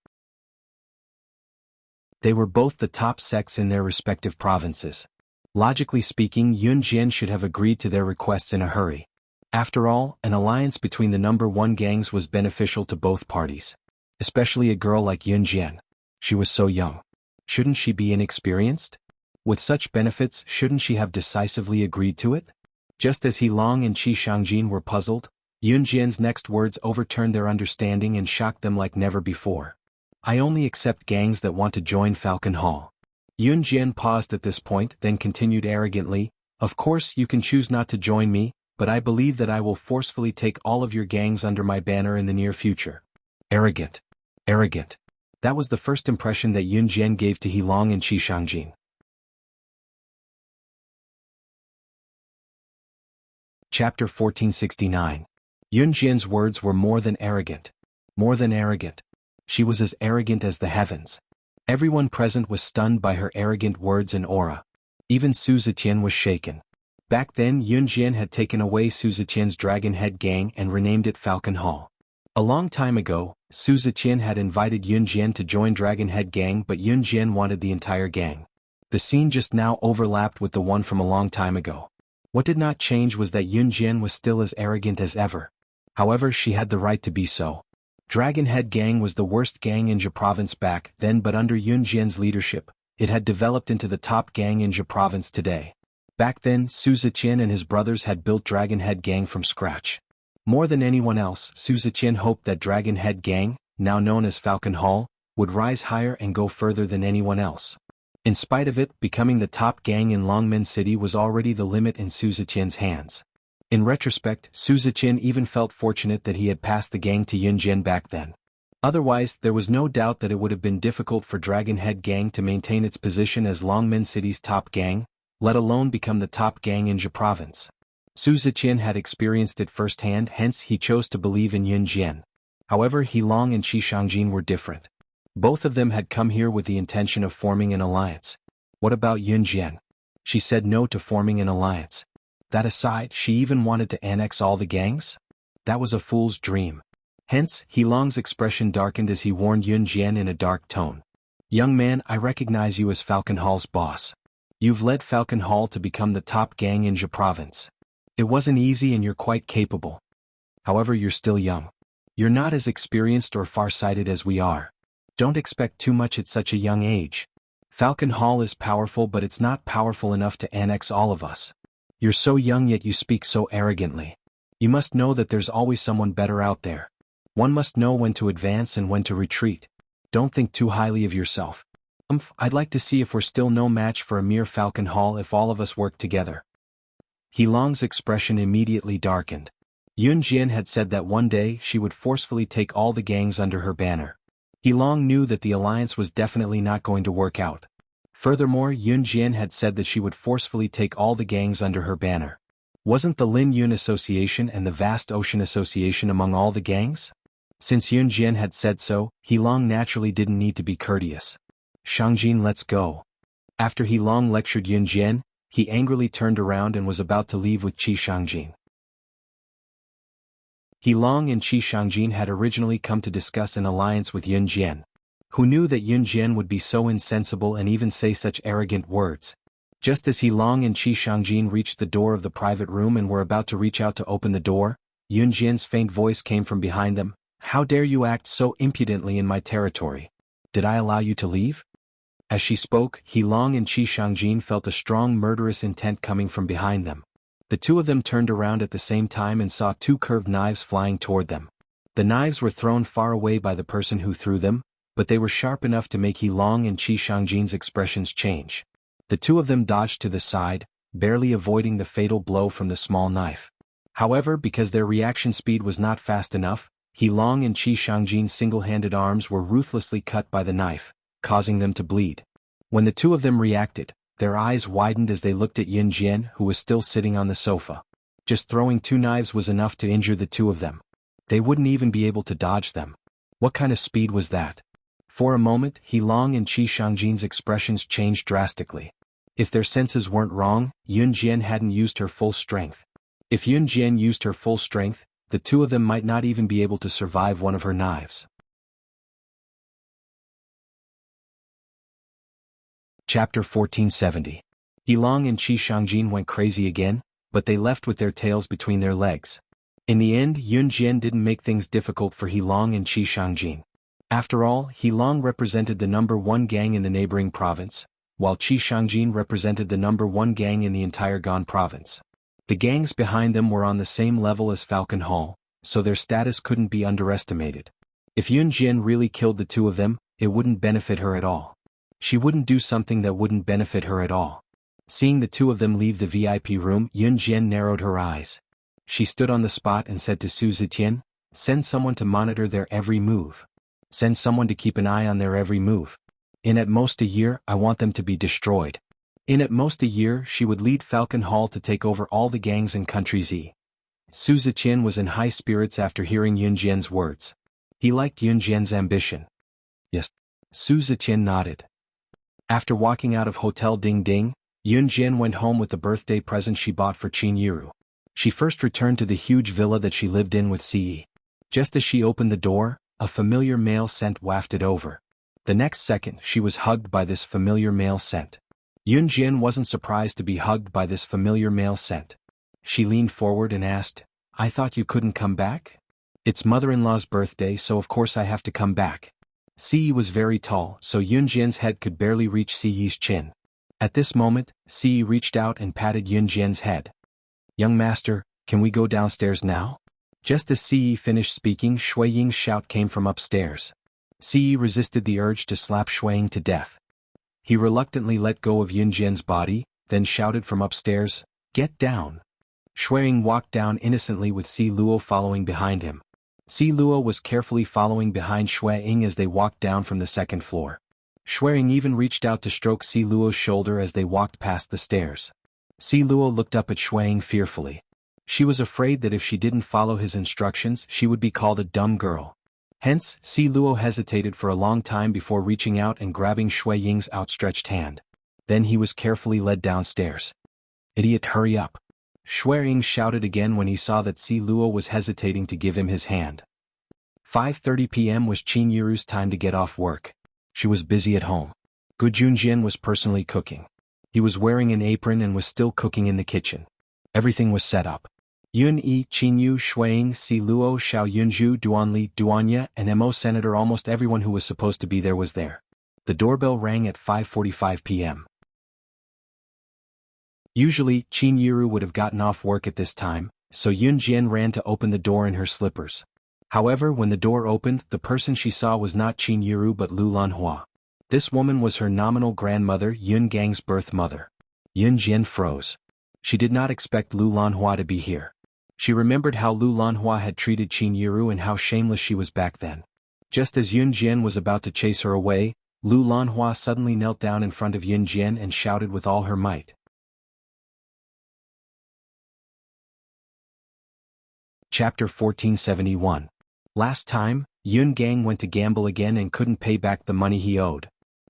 They were both the top sects in their respective provinces. Logically speaking, Yun Jian should have agreed to their requests in a hurry. After all, an alliance between the #1 gangs was beneficial to both parties. Especially a girl like Yun Jian. She was so young. Shouldn't she be inexperienced? With such benefits, shouldn't she have decisively agreed to it? Just as He Long and Qi Shangjin were puzzled, Yun Jian's next words overturned their understanding and shocked them like never before. I only accept gangs that want to join Falcon Hall. Yun Jian paused at this point, then continued arrogantly, of course you can choose not to join me, but I believe that I will forcefully take all of your gangs under my banner in the near future. Arrogant. Arrogant. That was the first impression that Yun Jian gave to He Long and Qi Shangjin. Chapter 1469. Yun Jian's words were more than arrogant. More than arrogant. She was as arrogant as the heavens. Everyone present was stunned by her arrogant words and aura. Even Su Zetian was shaken. Back then, Yun Jian had taken away Su Zetian's Dragon Head Gang and renamed it Falcon Hall. A long time ago, Su Zetian had invited Yun Jian to join Dragon Head Gang, but Yun Jian wanted the entire gang. The scene just now overlapped with the one from a long time ago. What did not change was that Yun Jian was still as arrogant as ever. However, she had the right to be so. Dragon Head Gang was the worst gang in Jia province back then, but under Yun Jian's leadership, it had developed into the top gang in Jia province today. Back then, Su Zetian and his brothers had built Dragon Head Gang from scratch. More than anyone else, Su Zetian hoped that Dragon Head Gang, now known as Falcon Hall, would rise higher and go further than anyone else. In spite of it, becoming the top gang in Longmen City was already the limit in Su Zetian's hands. In retrospect, Su Zetian even felt fortunate that he had passed the gang to Yun Jian back then. Otherwise, there was no doubt that it would have been difficult for Dragon Head Gang to maintain its position as Longmen City's top gang, let alone become the top gang in Jia province. Su Zetian had experienced it firsthand, hence he chose to believe in Yun Jian. However, He Long and Qi Shangjin were different. Both of them had come here with the intention of forming an alliance. What about Yun Jian? She said no to forming an alliance. That aside, she even wanted to annex all the gangs? That was a fool's dream. Hence, He Long's expression darkened as he warned Yun Jian in a dark tone. Young man, I recognize you as Falcon Hall's boss. You've led Falcon Hall to become the top gang in Jia province. It wasn't easy and you're quite capable. However, you're still young. You're not as experienced or far-sighted as we are. Don't expect too much at such a young age. Falcon Hall is powerful, but it's not powerful enough to annex all of us. You're so young yet you speak so arrogantly. You must know that there's always someone better out there. One must know when to advance and when to retreat. Don't think too highly of yourself. I'd like to see if we're still no match for a mere Falcon Hall if all of us work together. He Long's expression immediately darkened. Yun Jian had said that one day she would forcefully take all the gangs under her banner. He Long knew that the alliance was definitely not going to work out. Furthermore, Yun Jian had said that she would forcefully take all the gangs under her banner. Wasn't the Lin Yun Association and the Vast Ocean Association among all the gangs? Since Yun Jian had said so, He Long naturally didn't need to be courteous. Shangjin, let's go. After He Long lectured Yun Jian, he angrily turned around and was about to leave with Qi Shangjin. He Long and Qi Shangjin had originally come to discuss an alliance with Yun Jian. Who knew that Yun Jian would be so insensible and even say such arrogant words? Just as He Long and Qi Shangjin reached the door of the private room and were about to reach out to open the door, Yun Jian's faint voice came from behind them. How dare you act so impudently in my territory? Did I allow you to leave? As she spoke, He Long and Qi Shangjin felt a strong murderous intent coming from behind them. The two of them turned around at the same time and saw two curved knives flying toward them. The knives were thrown far away by the person who threw them, but they were sharp enough to make He Long and Qi Shangjin's expressions change. The two of them dodged to the side, barely avoiding the fatal blow from the small knife. However, because their reaction speed was not fast enough, He Long and Qi Shangjin's single-handed arms were ruthlessly cut by the knife, causing them to bleed. When the two of them reacted, their eyes widened as they looked at Yun Jian, who was still sitting on the sofa. Just throwing two knives was enough to injure the two of them. They wouldn't even be able to dodge them. What kind of speed was that? For a moment, He Long and Qi Shangjin's expressions changed drastically. If their senses weren't wrong, Yun Jian hadn't used her full strength. If Yun Jian used her full strength, the two of them might not even be able to survive one of her knives. Chapter 1470. He Long and Qi Shangjin went crazy again, but they left with their tails between their legs. In the end, Yun Jian didn't make things difficult for He Long and Qi Shangjin. After all, He Long represented the #1 gang in the neighboring province, while Qi Shangjin represented the #1 gang in the entire Gan province. The gangs behind them were on the same level as Falcon Hall, so their status couldn't be underestimated. If Yun Jian really killed the two of them, it wouldn't benefit her at all. She wouldn't do something that wouldn't benefit her at all. Seeing the two of them leave the VIP room, Yun Jian narrowed her eyes. She stood on the spot and said to Su Zetian, "Send someone to monitor their every move. Send someone to keep an eye on their every move. In at most a year, I want them to be destroyed." In at most a year, she would lead Falcon Hall to take over all the gangs in Country Z. Su Zetian was in high spirits after hearing Yun Jian's words. He liked Yun Jian's ambition. Yes. Su Zetian nodded. After walking out of Hotel Ding Ding, Yun Jian went home with the birthday present she bought for Qin Yiru. She first returned to the huge villa that she lived in with Ce. Just as she opened the door, a familiar male scent wafted over. The next second, she was hugged by this familiar male scent. Yun Jian wasn't surprised to be hugged by this familiar male scent. She leaned forward and asked, "I thought you couldn't come back? It's mother-in-law's birthday, so of course I have to come back." Ce was very tall, so Yun Jian's head could barely reach Ce's chin. At this moment, Ce reached out and patted Yun Jian's head. "Young master, can we go downstairs now?" Just as Ce finished speaking, Shui Ying's shout came from upstairs. Ce resisted the urge to slap Shui Ying to death. He reluctantly let go of Yun Jian's body, then shouted from upstairs, "Get down!" Shui Ying walked down innocently with Si Luo following behind him. Si Luo was carefully following behind Shui Ying as they walked down from the second floor. Shui Ying even reached out to stroke Si Luo's shoulder as they walked past the stairs. Si Luo looked up at Shui Ying fearfully. She was afraid that if she didn't follow his instructions, she would be called a dumb girl. Hence, Si Luo hesitated for a long time before reaching out and grabbing Shui Ying's outstretched hand. Then he was carefully led downstairs. "Idiot, hurry up!" Shui Ying shouted again when he saw that Si Luo was hesitating to give him his hand. 5:30 p.m. was Qin Yiru's time to get off work. She was busy at home. Gu Junjian was personally cooking. He was wearing an apron and was still cooking in the kitchen. Everything was set up. Yun Yi, Qin Yu, Shui Ying, Si Luo, Xiao Yunju, Duan Li, Duanya, and Mo Senator. Almost everyone who was supposed to be there was there. The doorbell rang at 5:45 p.m. Usually, Qin Yiru would have gotten off work at this time, so Yun Jian ran to open the door in her slippers. However, when the door opened, the person she saw was not Qin Yiru but Lu Lanhua. This woman was her nominal grandmother, Yun Gang's birth mother. Yun Jian froze. She did not expect Lu Lanhua to be here. She remembered how Lu Lanhua had treated Qin Yiru and how shameless she was back then. Just as Yun Jian was about to chase her away, Lu Lanhua suddenly knelt down in front of Yun Jian and shouted with all her might. Chapter 1471. Last time, Yun Gang went to gamble again and couldn't pay back the money he owed.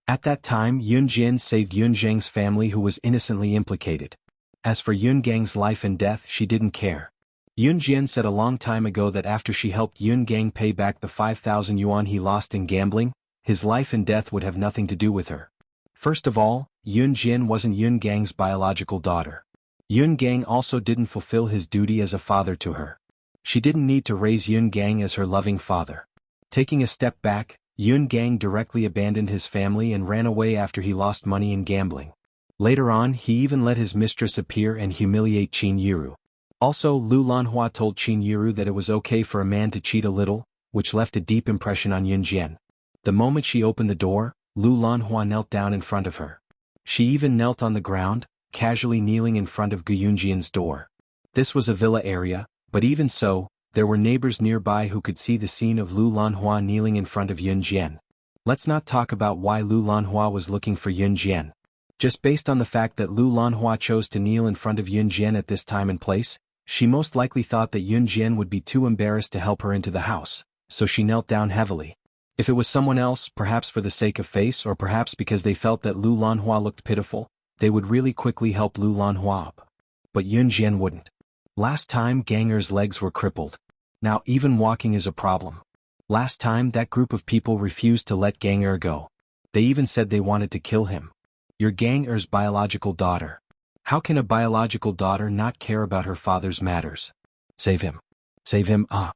At that time, Yun Jian saved Yun Zhang's family who was innocently implicated. As for Yun Gang's life and death, she didn't care. Yun Jian said a long time ago that after she helped Yun Gang pay back the 5,000 yuan he lost in gambling, his life and death would have nothing to do with her. First of all, Yun Jian wasn't Yun Gang's biological daughter. Yun Gang also didn't fulfill his duty as a father to her. She didn't need to raise Yun Gang as her loving father. Taking a step back, Yun Gang directly abandoned his family and ran away after he lost money in gambling. Later on, he even let his mistress appear and humiliate Qin Yiru. Also, Lu Lanhua told Qin Yiru that it was okay for a man to cheat a little, which left a deep impression on Yun Jian. The moment she opened the door, Lu Lanhua knelt down in front of her. She even knelt on the ground, casually kneeling in front of Gu Yunjian's door. This was a villa area, but even so, there were neighbors nearby who could see the scene of Lu Lanhua kneeling in front of Yun Jian. Let's not talk about why Lu Lanhua was looking for Yun Jian. Just based on the fact that Lu Lanhua chose to kneel in front of Yun Jian at this time and place, she most likely thought that Yun Jian would be too embarrassed to help her into the house, so she knelt down heavily. If it was someone else, perhaps for the sake of face or perhaps because they felt that Lu Lanhua looked pitiful, they would really quickly help Lu Lanhua up. But Yun Jian wouldn't. Last time Ganger's legs were crippled. Now even walking is a problem. Last time that group of people refused to let Ganger go. They even said they wanted to kill him. You're Ganger's biological daughter. How can a biological daughter not care about her father's matters? Save him. Save him, ah.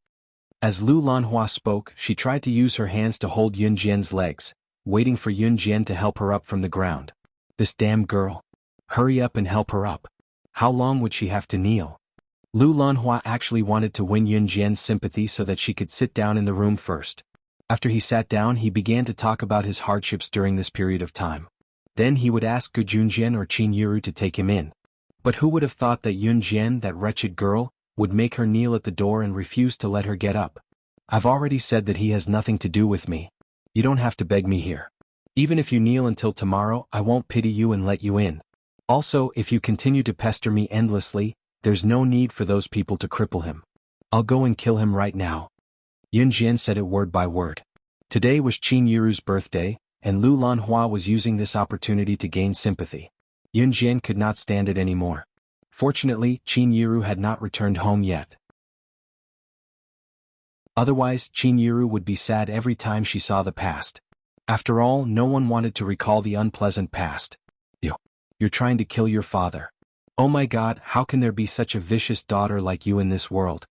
As Lu Lanhua spoke, she tried to use her hands to hold Yun Jian's legs, waiting for Yun Jian to help her up from the ground. This damn girl. Hurry up and help her up. How long would she have to kneel? Lu Lanhua actually wanted to win Yun Jian's sympathy so that she could sit down in the room first. After he sat down, he began to talk about his hardships during this period of time. Then he would ask Gu Junjian or Qin Yiru to take him in. But who would have thought that Yun Jian, that wretched girl, would make her kneel at the door and refuse to let her get up? I've already said that he has nothing to do with me. You don't have to beg me here. Even if you kneel until tomorrow, I won't pity you and let you in. Also, if you continue to pester me endlessly, there's no need for those people to cripple him. I'll go and kill him right now. Yun Jian said it word by word. Today was Qin Yiru's birthday, and Lu Lanhua was using this opportunity to gain sympathy. Yun Jian could not stand it anymore. Fortunately, Qin Yiru had not returned home yet. Otherwise, Qin Yiru would be sad every time she saw the past. After all, no one wanted to recall the unpleasant past. You're trying to kill your father. Oh my God, how can there be such a vicious daughter like you in this world?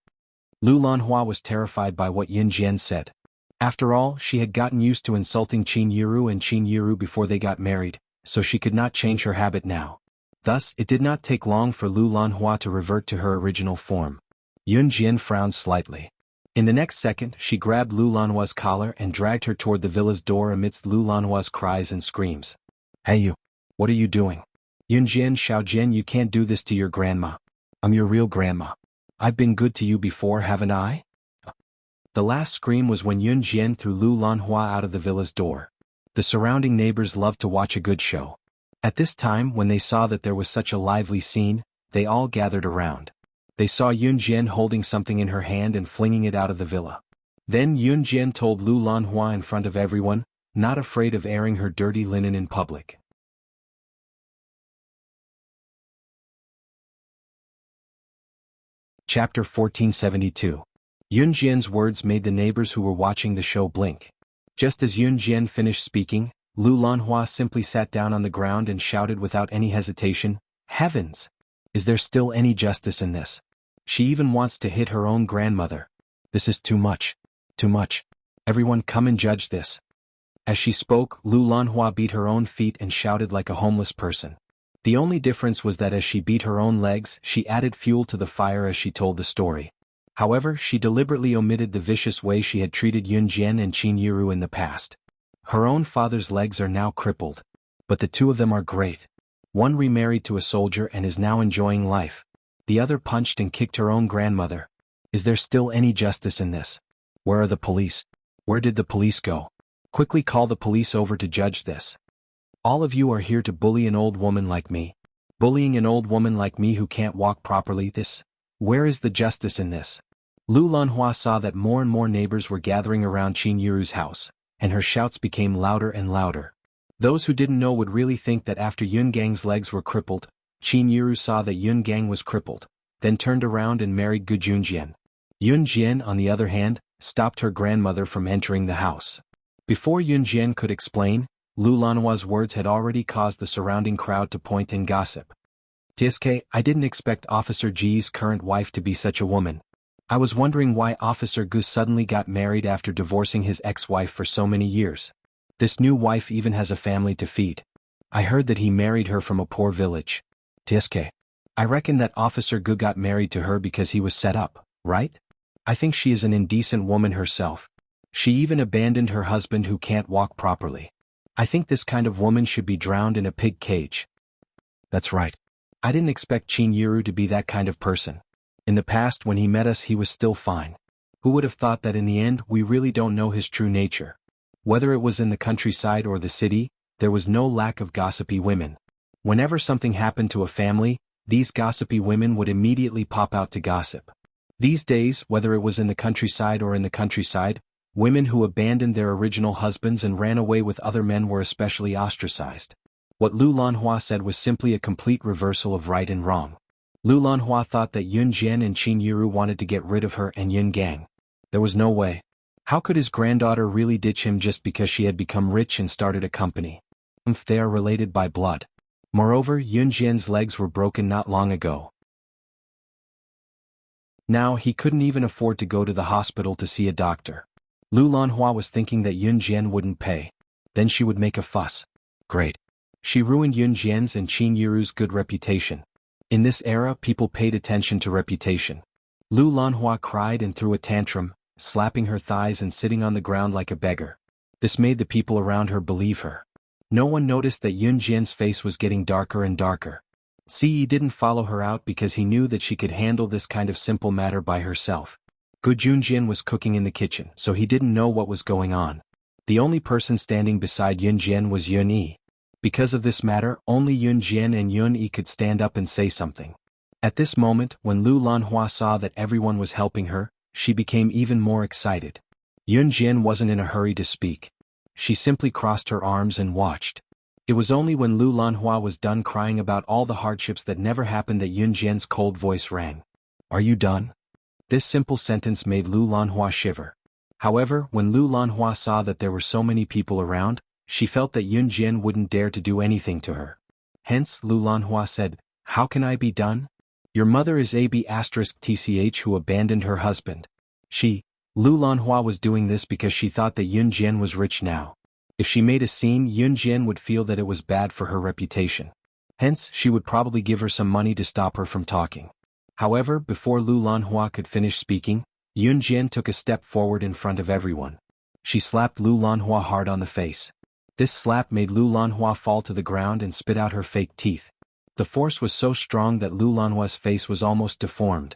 Lu Lanhua was terrified by what Yun Jian said. After all, she had gotten used to insulting Qin Yiru and Qin Yiru before they got married, so she could not change her habit now. Thus, it did not take long for Lu Lanhua to revert to her original form. Yun Jian frowned slightly. In the next second, she grabbed Lu Lanhua's collar and dragged her toward the villa's door amidst Lu Lanhua's cries and screams. Hey you! What are you doing? Yun Jian, Xiaojian, you can't do this to your grandma. I'm your real grandma. I've been good to you before, haven't I? The last scream was when Yun Jian threw Lu Lanhua out of the villa's door. The surrounding neighbors loved to watch a good show. At this time, when they saw that there was such a lively scene, they all gathered around. They saw Yun Jian holding something in her hand and flinging it out of the villa. Then Yun Jian told Lu Lanhua in front of everyone, not afraid of airing her dirty linen in public. Chapter 1472. Yun Jian's words made the neighbors who were watching the show blink. Just as Yun Jian finished speaking, Lu Lanhua simply sat down on the ground and shouted without any hesitation, "Heavens! Is there still any justice in this? She even wants to hit her own grandmother. This is too much. Too much. Everyone come and judge this." As she spoke, Lu Lanhua beat her own feet and shouted like a homeless person. The only difference was that as she beat her own legs, she added fuel to the fire as she told the story. However, she deliberately omitted the vicious way she had treated Yun Jian and Qin Yiru in the past. Her own father's legs are now crippled. But the two of them are great. One remarried to a soldier and is now enjoying life. The other punched and kicked her own grandmother. Is there still any justice in this? Where are the police? Where did the police go? Quickly call the police over to judge this. All of you are here to bully an old woman like me. Bullying an old woman like me who can't walk properly, where is the justice in this? Lu Lanhua saw that more and more neighbors were gathering around Qin Yiru's house, and her shouts became louder and louder. Those who didn't know would really think that after Yun Gang's legs were crippled, Qin Yiru saw that Yun Gang was crippled, then turned around and married Gu Junjian. Yun Jian, on the other hand, stopped her grandmother from entering the house. Before Yun Jian could explain, Lu Lanhua's words had already caused the surrounding crowd to point and gossip. "TSK, I didn't expect Officer G's current wife to be such a woman. I was wondering why Officer Gu suddenly got married after divorcing his ex-wife for so many years. This new wife even has a family to feed. I heard that he married her from a poor village. TSK. I reckon that Officer Gu got married to her because he was set up, right? I think she is an indecent woman herself. She even abandoned her husband who can't walk properly. I think this kind of woman should be drowned in a pig cage." "That's right. I didn't expect Qin Yiru to be that kind of person. In the past when he met us he was still fine. Who would have thought that in the end we really don't know his true nature?" Whether it was in the countryside or the city, there was no lack of gossipy women. Whenever something happened to a family, these gossipy women would immediately pop out to gossip. These days, whether it was in the countryside or in the countryside, women who abandoned their original husbands and ran away with other men were especially ostracized. What Lu Lanhua said was simply a complete reversal of right and wrong. Lu Lanhua thought that Yun Jian and Qin Yiru wanted to get rid of her and Yun Gang. There was no way. How could his granddaughter really ditch him just because she had become rich and started a company? They are related by blood. Moreover, Yun Jian's legs were broken not long ago. Now he couldn't even afford to go to the hospital to see a doctor. Lu Lanhua was thinking that Yun Jian wouldn't pay. Then she would make a fuss. Great. She ruined Yun Jian's and Qin Yiru's good reputation. In this era, people paid attention to reputation. Lu Lanhua cried and threw a tantrum, slapping her thighs and sitting on the ground like a beggar. This made the people around her believe her. No one noticed that Yun Jian's face was getting darker and darker. Ce didn't follow her out because he knew that she could handle this kind of simple matter by herself. Gu Junjian was cooking in the kitchen, so he didn't know what was going on. The only person standing beside Yun Jian was Yun Yi. Because of this matter, only Yun Jian and Yun Yi could stand up and say something. At this moment, when Lu Lanhua saw that everyone was helping her, she became even more excited. Yun Jian wasn't in a hurry to speak. She simply crossed her arms and watched. It was only when Lu Lanhua was done crying about all the hardships that never happened that Yun Jian's cold voice rang. "Are you done?" This simple sentence made Lu Lanhua shiver. However, when Lu Lanhua saw that there were so many people around, she felt that Yun Jian wouldn't dare to do anything to her. Hence, Lu Lanhua said, "How can I be done? Your mother is AB*TCH who abandoned her husband." Lu Lanhua was doing this because she thought that Yun Jian was rich now. If she made a scene, Yun Jian would feel that it was bad for her reputation. Hence, she would probably give her some money to stop her from talking. However, before Lu Lanhua could finish speaking, Yun Jian took a step forward in front of everyone. She slapped Lu Lanhua hard on the face. This slap made Lu Lanhua fall to the ground and spit out her fake teeth. The force was so strong that Lu Lanhua's face was almost deformed.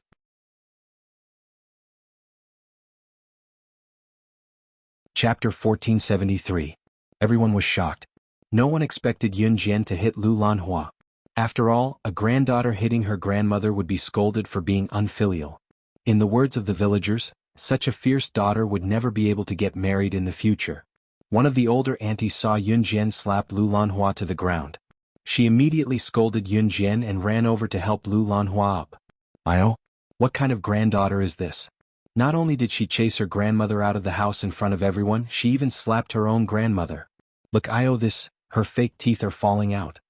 Chapter 1473. Everyone was shocked. No one expected Yun Jian to hit Lu Lanhua. After all, a granddaughter hitting her grandmother would be scolded for being unfilial. In the words of the villagers, such a fierce daughter would never be able to get married in the future. One of the older aunties saw Yun Jian slap Lu Lanhua to the ground. She immediately scolded Yun Jian and ran over to help Lu Lanhua up. "Io? What kind of granddaughter is this?" Not only did she chase her grandmother out of the house in front of everyone, she even slapped her own grandmother. "Look, Io, this, her fake teeth are falling out,"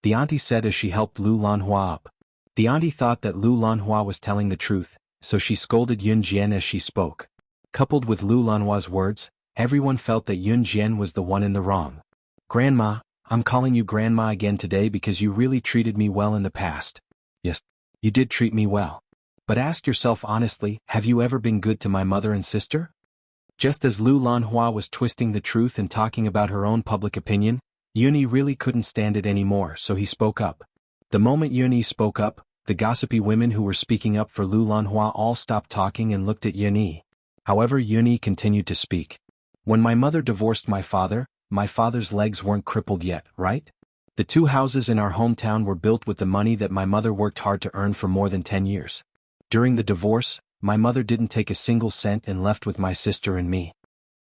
the auntie said as she helped Lu Lanhua up. The auntie thought that Lu Lanhua was telling the truth, so she scolded Yun Jian as she spoke. Coupled with Lu Lanhua's words, everyone felt that Yun Jian was the one in the wrong. "Grandma, I'm calling you Grandma again today because you really treated me well in the past." "Yes, you did treat me well. But ask yourself honestly, have you ever been good to my mother and sister?" Just as Lu Lanhua was twisting the truth and talking about her own public opinion, Yun Yi really couldn't stand it anymore, so he spoke up. The moment Yun Yi spoke up, the gossipy women who were speaking up for Lu Lanhua all stopped talking and looked at Yun Yi. However, Yun Yi continued to speak. "When my mother divorced my father's legs weren't crippled yet, right? The 2 houses in our hometown were built with the money that my mother worked hard to earn for more than 10 years. During the divorce, my mother didn't take a single cent and left with my sister and me.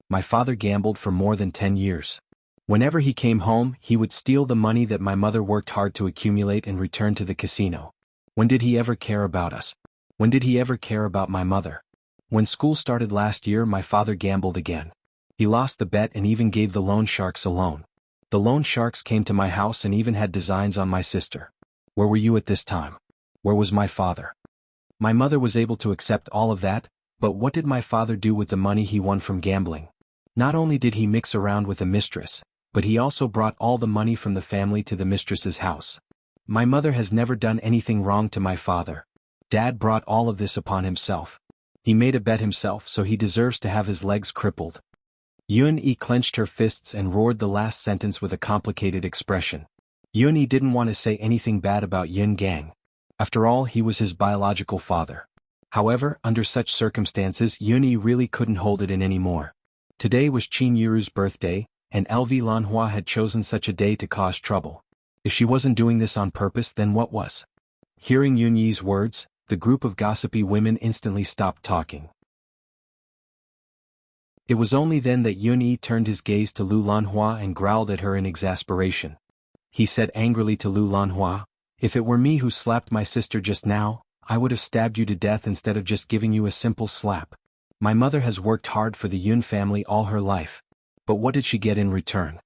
My father gambled for more than 10 years. Whenever he came home, he would steal the money that my mother worked hard to accumulate and return to the casino. When did he ever care about us? When did he ever care about my mother? When school started last year, my father gambled again. He lost the bet and even gave the loan sharks a loan. The loan sharks came to my house and even had designs on my sister. Where were you at this time? Where was my father? My mother was able to accept all of that, but what did my father do with the money he won from gambling? Not only did he mix around with a mistress, but he also brought all the money from the family to the mistress's house. My mother has never done anything wrong to my father. Dad brought all of this upon himself. He made a bet himself, so he deserves to have his legs crippled. Yun-yi clenched her fists and roared the last sentence with a complicated expression. Yun-yi didn't want to say anything bad about Yun Gang. After all, he was his biological father. However, under such circumstances, Yun-yi really couldn't hold it in anymore. Today was Qin Yiru's birthday, and LV Lanhua had chosen such a day to cause trouble. If she wasn't doing this on purpose, then what was? Hearing Yun-yi's words, the group of gossipy women instantly stopped talking. It was only then that Yun-yi turned his gaze to Lu Lanhua and growled at her in exasperation. He said angrily to Lu Lanhua, "If it were me who slapped my sister just now, I would have stabbed you to death instead of just giving you a simple slap. My mother has worked hard for the Yun family all her life. But what did she get in return?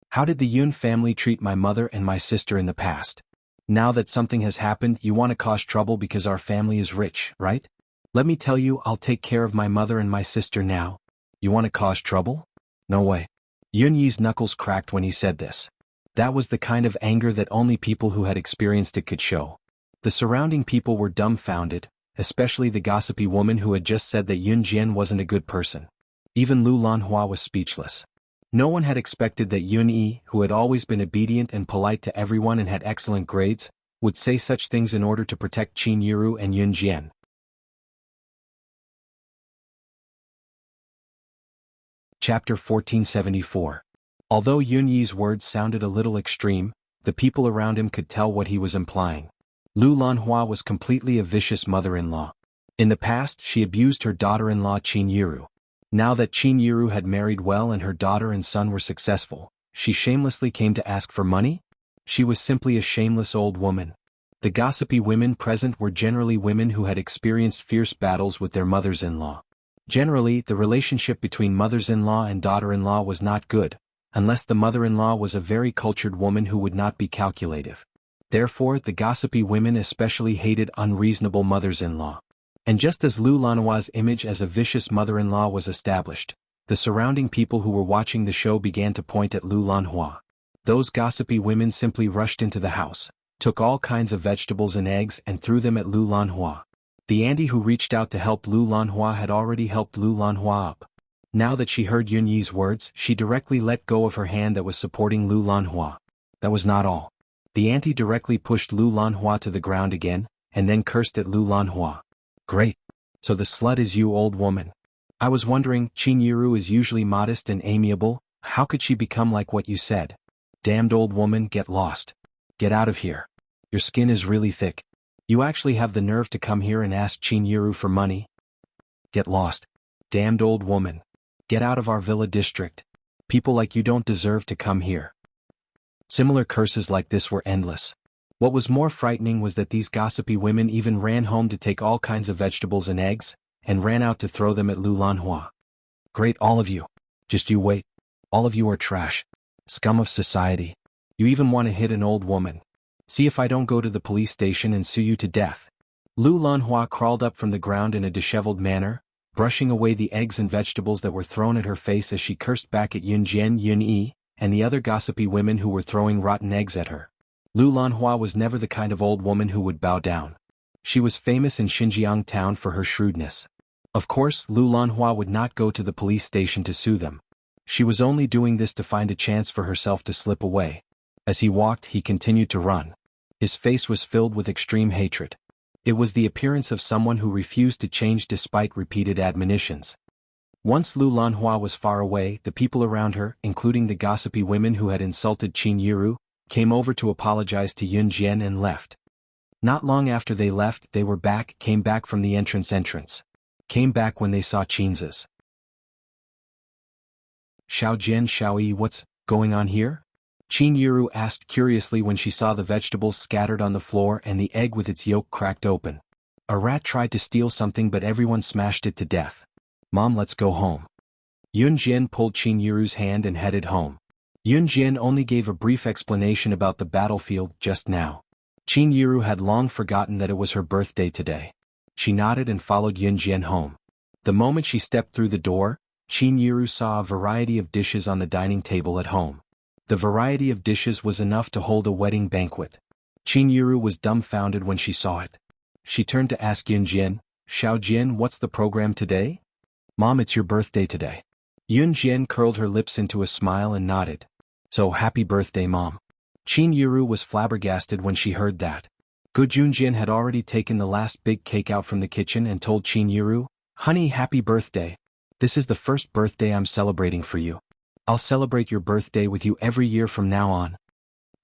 How did the Yun family treat my mother and my sister in the past? Now that something has happened, you want to cause trouble because our family is rich, right? Let me tell you, I'll take care of my mother and my sister now. You want to cause trouble? No way." Yun-yi's knuckles cracked when he said this. That was the kind of anger that only people who had experienced it could show. The surrounding people were dumbfounded, especially the gossipy woman who had just said that Yun Jian wasn't a good person. Even Lu Lanhua was speechless. No one had expected that Yun-yi, who had always been obedient and polite to everyone and had excellent grades, would say such things in order to protect Qin Yiru and Yun Jian. Chapter 1474. Although Yun-yi's words sounded a little extreme, the people around him could tell what he was implying. Lu Lanhua was completely a vicious mother-in-law. In the past, she abused her daughter-in-law Qin Yiru. Now that Qin Yiru had married well and her daughter and son were successful, she shamelessly came to ask for money? She was simply a shameless old woman. The gossipy women present were generally women who had experienced fierce battles with their mothers-in-law. Generally, the relationship between mothers-in-law and daughter-in-law was not good, unless the mother-in-law was a very cultured woman who would not be calculative. Therefore, the gossipy women especially hated unreasonable mothers-in-law. And just as Lu Lanhua's image as a vicious mother-in-law was established, the surrounding people who were watching the show began to point at Lu Lanhua. Those gossipy women simply rushed into the house, took all kinds of vegetables and eggs and threw them at Lu Lanhua. The auntie who reached out to help Lu Lanhua had already helped Lu Lanhua up. Now that she heard Yun-yi's words, she directly let go of her hand that was supporting Lu Lanhua. That was not all. The auntie directly pushed Lu Lanhua to the ground again, and then cursed at Lu Lanhua. "Great. So the slut is you, old woman. I was wondering, Qin Yiru is usually modest and amiable, how could she become like what you said? Damned old woman, get lost. Get out of here. Your skin is really thick. You actually have the nerve to come here and ask Qin Yiru for money? Get lost. Damned old woman. Get out of our villa district. People like you don't deserve to come here." Similar curses like this were endless. What was more frightening was that these gossipy women even ran home to take all kinds of vegetables and eggs, and ran out to throw them at Lu Lanhua. "Great, all of you. Just you wait. All of you are trash. Scum of society. You even want to hit an old woman. See if I don't go to the police station and sue you to death." Lu Lanhua crawled up from the ground in a disheveled manner, brushing away the eggs and vegetables that were thrown at her face as she cursed back at Yun Jian, Yun-yi, and the other gossipy women who were throwing rotten eggs at her. Lu Lanhua was never the kind of old woman who would bow down. She was famous in Xinjiang town for her shrewdness. Of course, Lu Lanhua would not go to the police station to sue them. She was only doing this to find a chance for herself to slip away. As he walked, he continued to run. His face was filled with extreme hatred. It was the appearance of someone who refused to change despite repeated admonitions. Once Lu Lanhua was far away, the people around her, including the gossipy women who had insulted Qin Yiru, came over to apologize to Yun Jian and left. Not long after they left, they were back, came back from the entrance. Came back when they saw Qin's. "Xiao Jian, Xiao Yi, what's going on here?" Qin Yiru asked curiously when she saw the vegetables scattered on the floor and the egg with its yolk cracked open. "A rat tried to steal something but everyone smashed it to death. Mom, let's go home." Yun Jian pulled Qin Yiru's hand and headed home. Yun Jian only gave a brief explanation about the battlefield just now. Qin Yiru had long forgotten that it was her birthday today. She nodded and followed Yun Jian home. The moment she stepped through the door, Qin Yiru saw a variety of dishes on the dining table at home. The variety of dishes was enough to hold a wedding banquet. Qin Yiru was dumbfounded when she saw it. She turned to ask Yun Jian, "Xiao Jian, what's the program today?" "Mom, it's your birthday today." Yun Jian curled her lips into a smile and nodded. "So happy birthday, Mom." Qin Yiru was flabbergasted when she heard that. Gu Junjian had already taken the last big cake out from the kitchen and told Qin Yiru, "Honey, happy birthday. This is the first birthday I'm celebrating for you. I'll celebrate your birthday with you every year from now on."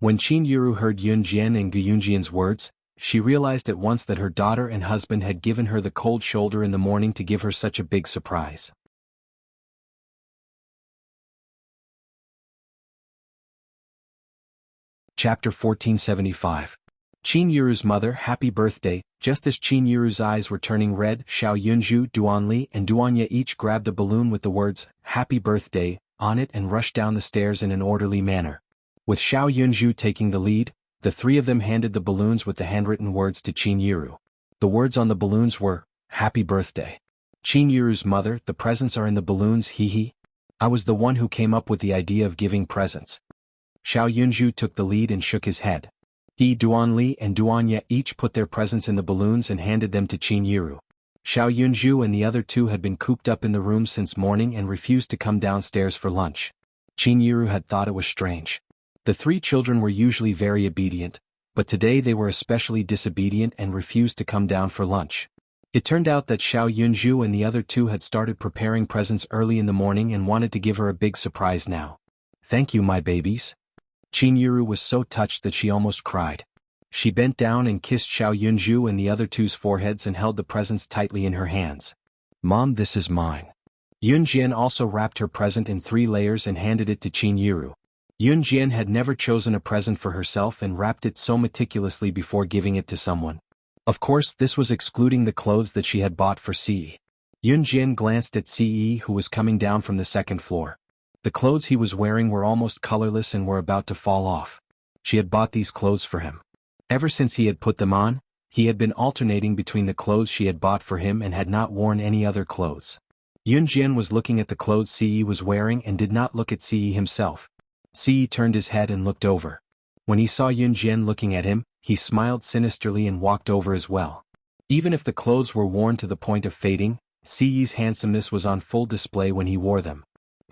When Qin Yiru heard Yun Jian and Gu Junjian's words, she realized at once that her daughter and husband had given her the cold shoulder in the morning to give her such a big surprise. Chapter 1475. Qin Yiru's mother, happy birthday. Just as Qin Yiru's eyes were turning red, Xiao Yunju, Duanli, and Duanya each grabbed a balloon with the words, "Happy Birthday," on it and rushed down the stairs in an orderly manner. With Xiao Yunju taking the lead, the three of them handed the balloons with the handwritten words to Qin Yiru. The words on the balloons were, "Happy Birthday." Qin Yiru's mother, "The presents are in the balloons, hee. I was the one who came up with the idea of giving presents." Xiao Yunju took the lead and shook his head. He, Duanli, and Duanya each put their presents in the balloons and handed them to Qin Yiru. Xiao Yunju and the other two had been cooped up in the room since morning and refused to come downstairs for lunch. Qin Yiru had thought it was strange. The three children were usually very obedient, but today they were especially disobedient and refused to come down for lunch. It turned out that Xiao Yunju and the other two had started preparing presents early in the morning and wanted to give her a big surprise now. "Thank you, my babies." Qin Yiru was so touched that she almost cried. She bent down and kissed Xiao Yunju and the other two's foreheads and held the presents tightly in her hands. "Mom, this is mine." Yun Jian also wrapped her present in 3 layers and handed it to Qin Yiru. Yun Jian had never chosen a present for herself and wrapped it so meticulously before giving it to someone. Of course, this was excluding the clothes that she had bought for Ce. Yun Jian glanced at Ce, who was coming down from the 2nd floor. The clothes he was wearing were almost colorless and were about to fall off. She had bought these clothes for him. Ever since he had put them on, he had been alternating between the clothes she had bought for him and had not worn any other clothes. Yun Jian was looking at the clothes Ce was wearing and did not look at Ce himself. Ce turned his head and looked over. When he saw Yun Jian looking at him, he smiled sinisterly and walked over as well. Even if the clothes were worn to the point of fading, Ce's handsomeness was on full display when he wore them.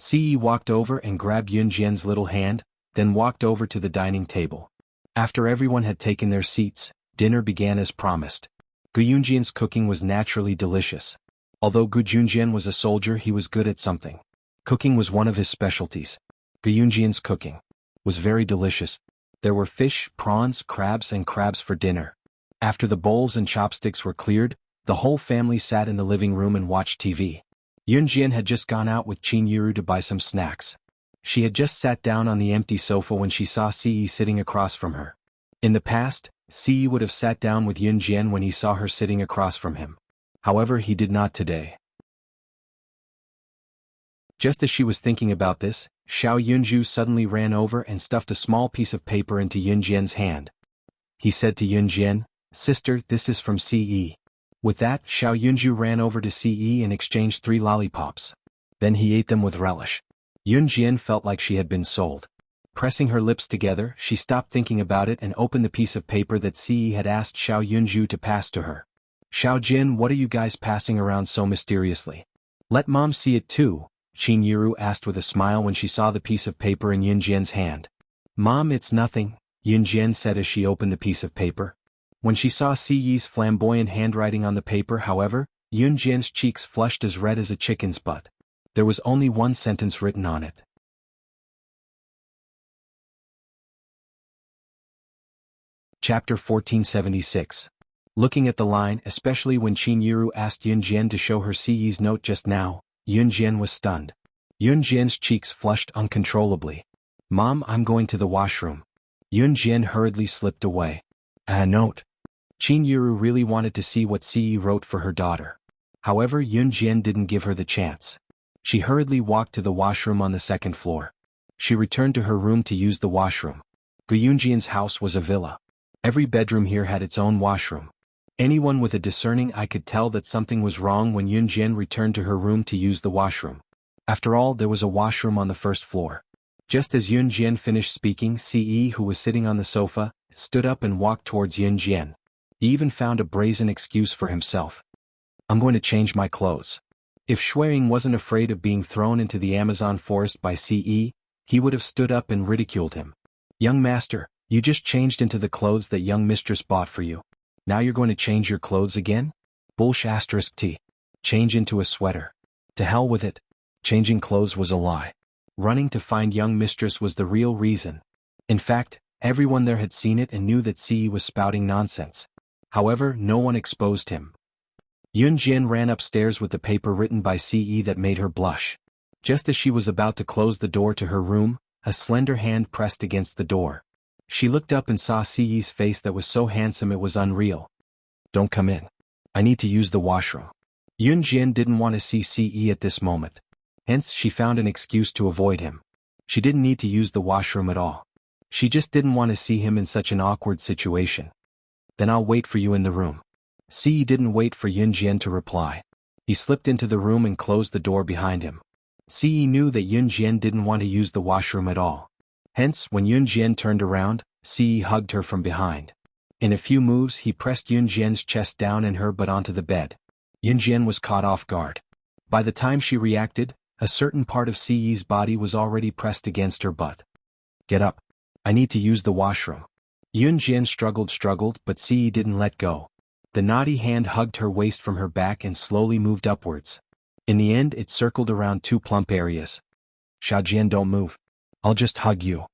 Ce walked over and grabbed Yun Jian's little hand, then walked over to the dining table. After everyone had taken their seats, dinner began as promised. Gu Yunjian's cooking was naturally delicious. Although Gu Junjian was a soldier, he was good at something. Cooking was one of his specialties. Gu Yunjian's cooking was very delicious. There were fish, prawns, crabs and crabs for dinner. After the bowls and chopsticks were cleared, the whole family sat in the living room and watched TV. Yun Jian had just gone out with Qin Yiru to buy some snacks. She had just sat down on the empty sofa when she saw Ce sitting across from her. In the past, Ce would have sat down with Yun Jian when he saw her sitting across from him. However, he did not today. Just as she was thinking about this, Xiao Yunju suddenly ran over and stuffed a small piece of paper into Yun Jian's hand. He said to Yun Jian, "Sister, this is from Ce." With that, Xiao Yunju ran over to Ce and exchanged 3 lollipops. Then he ate them with relish. Yun Jian felt like she had been sold. Pressing her lips together, she stopped thinking about it and opened the piece of paper that Ce had asked Xiao Yunju to pass to her. "Xiao Jin, what are you guys passing around so mysteriously? Let Mom see it too," Qin Yiru asked with a smile when she saw the piece of paper in Yun Jian's hand. "Mom, it's nothing," Yun Jian said as she opened the piece of paper. When she saw Ce's flamboyant handwriting on the paper, however, Yun Jian's cheeks flushed as red as a chicken's butt. There was only one sentence written on it. Chapter 1476. Looking at the line, especially when Qin Yiru asked Yun Jian to show her Ce's note just now, Yun Jian was stunned. Yun Jian's cheeks flushed uncontrollably. "Mom, I'm going to the washroom." Yun Jian hurriedly slipped away. "A note." Qin Yiru really wanted to see what Ce wrote for her daughter. However, Yun Jian didn't give her the chance. She hurriedly walked to the washroom on the second floor. She returned to her room to use the washroom. Gu Yunjian's house was a villa. Every bedroom here had its own washroom. Anyone with a discerning eye could tell that something was wrong when Yunjian returned to her room to use the washroom. After all, there was a washroom on the first floor. Just as Yunjian finished speaking, Ce, who was sitting on the sofa, stood up and walked towards Yunjian. He even found a brazen excuse for himself. I'm going to change my clothes. If Shuiying wasn't afraid of being thrown into the Amazon forest by Ce, he would have stood up and ridiculed him. Young master, you just changed into the clothes that young mistress bought for you. Now you're going to change your clothes again? T. Change into a sweater. To hell with it. Changing clothes was a lie. Running to find young mistress was the real reason. In fact, everyone there had seen it and knew that Ce was spouting nonsense. However, no one exposed him. Yunjian ran upstairs with the paper written by Ce that made her blush. Just as she was about to close the door to her room, a slender hand pressed against the door. She looked up and saw Ce's face that was so handsome it was unreal. Don't come in. I need to use the washroom. Yunjian didn't want to see Ce at this moment. Hence, she found an excuse to avoid him. She didn't need to use the washroom at all. She just didn't want to see him in such an awkward situation. Then I'll wait for you in the room. Ce didn't wait for Yunjian to reply. He slipped into the room and closed the door behind him. Ce knew that Yunjian didn't want to use the washroom at all. Hence, when Yunjian turned around, Ce hugged her from behind. In a few moves, he pressed Yunjian's chest down and her butt onto the bed. Yunjian was caught off guard. By the time she reacted, a certain part of Ce's body was already pressed against her butt. Get up. I need to use the washroom. Yunjian struggled, but Ce didn't let go. The naughty hand hugged her waist from her back and slowly moved upwards. In the end, it circled around two plump areas. Xiaojian, don't move. I'll just hug you.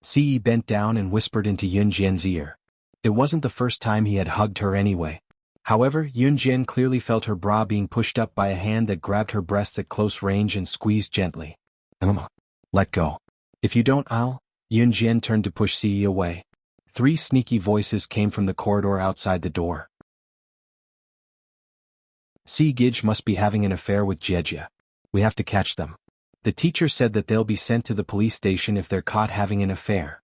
Ce bent down and whispered into Yunjian's ear. It wasn't the first time he had hugged her anyway. However, Yunjian clearly felt her bra being pushed up by a hand that grabbed her breasts at close range and squeezed gently. Let go. If you don't, I'll... Yunjian turned to push Ce away. 3 sneaky voices came from the corridor outside the door. Ce Gij must be having an affair with Jejia. We have to catch them. The teacher said that they'll be sent to the police station if they're caught having an affair.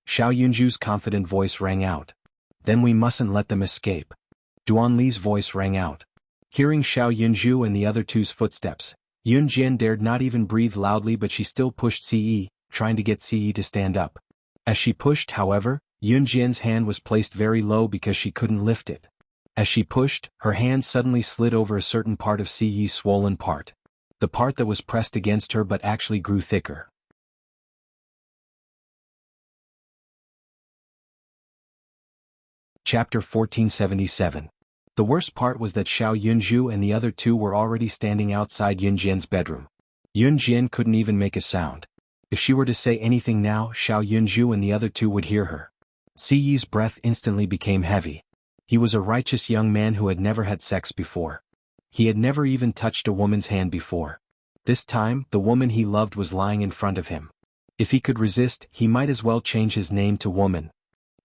Xiao Yunju's confident voice rang out. Then we mustn't let them escape. Duan Li's voice rang out. Hearing Xiao Yunju and the other two's footsteps, Yunjian dared not even breathe loudly, but she still pushed Ce, trying to get Ce to stand up. As she pushed, however, Yunjian's hand was placed very low because she couldn't lift it. As she pushed, her hand suddenly slid over a certain part of Ce's swollen part. The part that was pressed against her but actually grew thicker. Chapter 1477. The worst part was that Xiao Yunju and the other two were already standing outside Yunjian's bedroom. Yunjian couldn't even make a sound. If she were to say anything now, Xiao Yunju and the other two would hear her. Ce's breath instantly became heavy. He was a righteous young man who had never had sex before. He had never even touched a woman's hand before. This time, the woman he loved was lying in front of him. If he could resist, he might as well change his name to woman.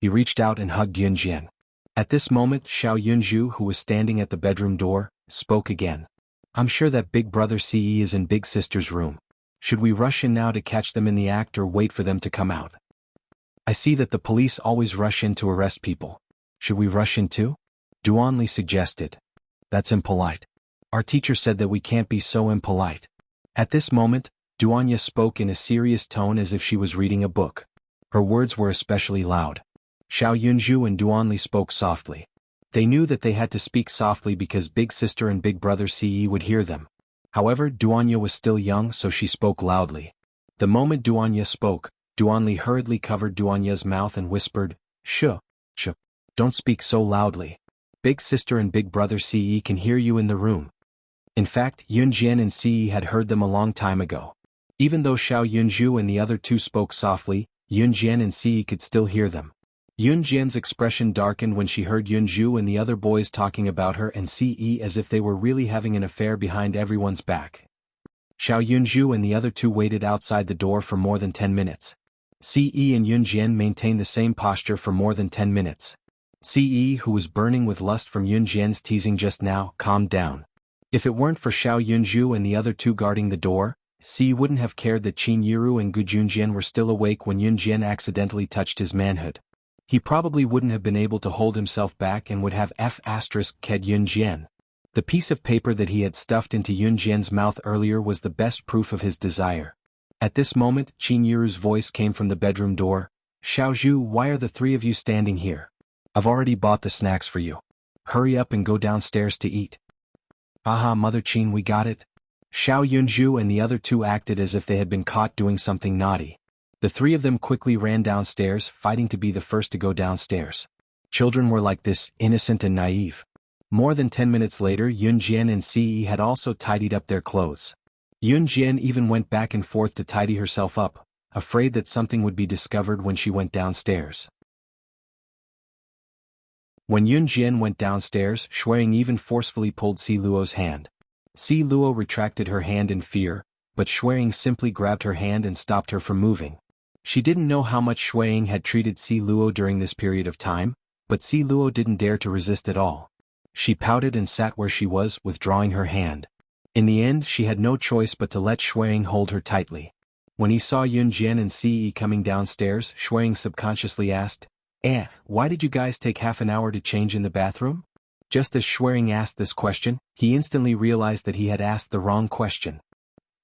He reached out and hugged Yunjian. At this moment, Xiao Yunju, who was standing at the bedroom door, spoke again. I'm sure that big brother Ce is in big sister's room. Should we rush in now to catch them in the act or wait for them to come out? I see that the police always rush in to arrest people. Should we rush in too? Duanli suggested. That's impolite. Our teacher said that we can't be so impolite. At this moment, Duanya spoke in a serious tone as if she was reading a book. Her words were especially loud. Xiao Yunju and Duanli spoke softly. They knew that they had to speak softly because big sister and big brother Ce would hear them. However, Duanya was still young, so she spoke loudly. The moment Duanya spoke, Duanli hurriedly covered Duanya's mouth and whispered, Shh. Don't speak so loudly. Big sister and big brother Ce can hear you in the room. In fact, Yunjian and Ce had heard them a long time ago. Even though Xiao Yunju and the other two spoke softly, Yunjian and Ce could still hear them. Yunjian's expression darkened when she heard Yunju and the other boys talking about her and Ce as if they were really having an affair behind everyone's back. Xiao Yunju and the other two waited outside the door for more than 10 minutes. Ce and Yunjian maintained the same posture for more than 10 minutes. Ce, who was burning with lust from Yunjian's teasing just now, calmed down. If it weren't for Xiao Yunju and the other two guarding the door, Si wouldn't have cared that Qin Yiru and Gu Junjian were still awake when Yunjian accidentally touched his manhood. He probably wouldn't have been able to hold himself back and would have ked Yunjian. The piece of paper that he had stuffed into Yunjian's mouth earlier was the best proof of his desire. At this moment, Qin Yiru's voice came from the bedroom door. Xiaozhu, why are the three of you standing here? I've already bought the snacks for you. Hurry up and go downstairs to eat. Aha, Mother Qin, we got it. Xiao Yunju and the other two acted as if they had been caught doing something naughty. The three of them quickly ran downstairs, fighting to be the first to go downstairs. Children were like this, innocent and naive. More than 10 minutes later, Yunjian and Ce had also tidied up their clothes. Yunjian even went back and forth to tidy herself up, afraid that something would be discovered when she went downstairs. When Yunjian went downstairs, Shuang even forcefully pulled Si Luo's hand. Si Luo retracted her hand in fear, but Shuang simply grabbed her hand and stopped her from moving. She didn't know how much Shuang had treated Si Luo during this period of time, but Si Luo didn't dare to resist at all. She pouted and sat where she was, withdrawing her hand. In the end, she had no choice but to let Shuang hold her tightly. When he saw Yunjian and Ce coming downstairs, Shuang subconsciously asked, why did you guys take half an hour to change in the bathroom? Just as Shuang asked this question, he instantly realized that he had asked the wrong question.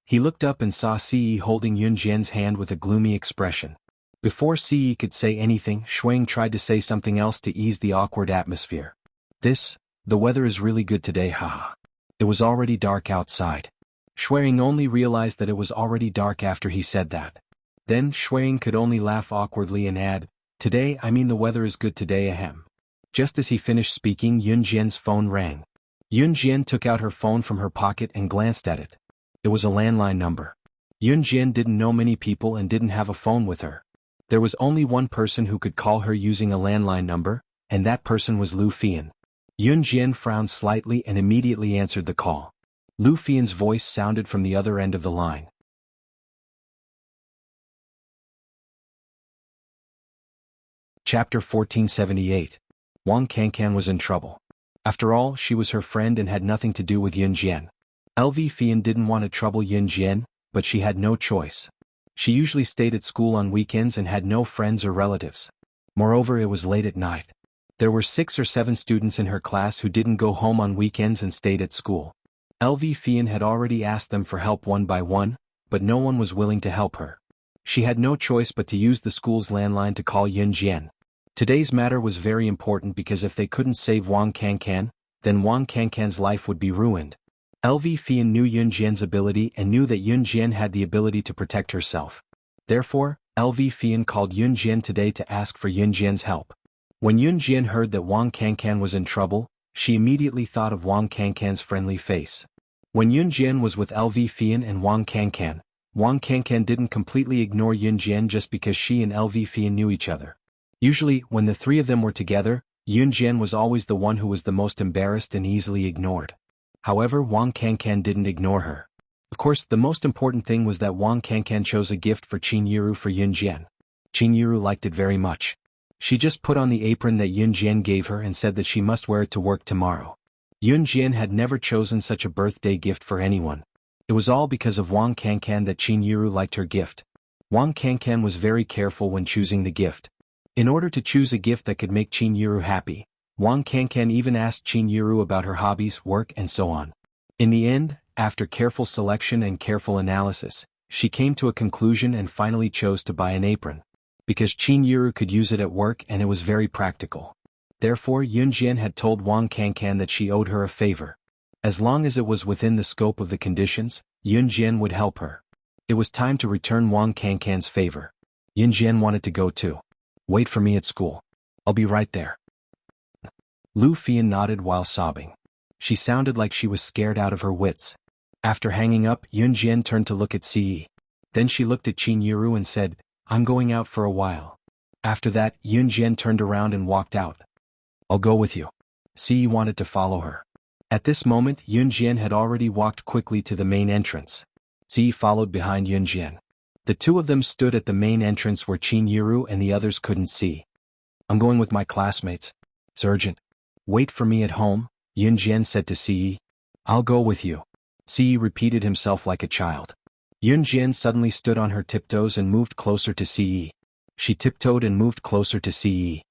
He looked up and saw Ce holding Yunjian's hand with a gloomy expression. Before Ce could say anything, Shuang tried to say something else to ease the awkward atmosphere. The weather is really good today, haha. It was already dark outside. Shuang only realized that it was already dark after he said that. Then Shuang could only laugh awkwardly and add, today I mean the weather is good today, ahem. Just as he finished speaking, Yunjian's phone rang. Yunjian took out her phone from her pocket and glanced at it. It was a landline number. Yunjian didn't know many people and didn't have a phone with her. There was only one person who could call her using a landline number, and that person was Lu Fian. Yunjian frowned slightly and immediately answered the call. Lu Fian's voice sounded from the other end of the line. Chapter 1478. Wang Kankan was in trouble. After all, she was her friend and had nothing to do with Yunjian. LV Fian didn't want to trouble Yunjian, but she had no choice. She usually stayed at school on weekends and had no friends or relatives. Moreover, it was late at night. There were 6 or 7 students in her class who didn't go home on weekends and stayed at school. LV Fian had already asked them for help one by one, but no one was willing to help her. She had no choice but to use the school's landline to call Yunjian. Today's matter was very important because if they couldn't save Wang Kankan, then Wang Kankan's life would be ruined. LV Fian knew Yunjian's ability and knew that Yunjian had the ability to protect herself. Therefore, LV Fian called Yunjian today to ask for Yunjian's help. When Yunjian heard that Wang Kankan was in trouble, she immediately thought of Wang Kankan's friendly face. When Yunjian was with LV Fian and Wang Kankan didn't completely ignore Yunjian just because she and LV Fian knew each other. Usually, when the three of them were together, Yunjian was always the one who was the most embarrassed and easily ignored. However, Wang Kankan didn't ignore her. Of course, the most important thing was that Wang Kankan chose a gift for Qin Yiru for Yunjian. Qin Yiru liked it very much. She just put on the apron that Yunjian gave her and said that she must wear it to work tomorrow. Yunjian had never chosen such a birthday gift for anyone. It was all because of Wang Kankan that Qin Yiru liked her gift. Wang Kankan was very careful when choosing the gift. In order to choose a gift that could make Qin Yiru happy, Wang Kankan even asked Qin Yiru about her hobbies, work and so on. In the end, after careful selection and careful analysis, she came to a conclusion and finally chose to buy an apron. Because Qin Yiru could use it at work and it was very practical. Therefore, Yunjian had told Wang Kankan that she owed her a favor. As long as it was within the scope of the conditions, Yunjian would help her. It was time to return Wang Kankan's favor. Yunjian wanted to go too. Wait for me at school. I'll be right there. Lu Fian nodded while sobbing. She sounded like she was scared out of her wits. After hanging up, Yunjian turned to look at Ce. Then she looked at Qin Yiru and said, I'm going out for a while. After that, Yunjian turned around and walked out. I'll go with you. Ce wanted to follow her. At this moment, Yunjian had already walked quickly to the main entrance. Ce followed behind Yunjian. The two of them stood at the main entrance where Qin Yiru and the others couldn't see. I'm going with my classmates. It's urgent. Wait for me at home, Yunjian said to Ce. I'll go with you. Si repeated himself like a child. Yun Jian suddenly stood on her tiptoes and moved closer to Si. She tiptoed and moved closer to Si.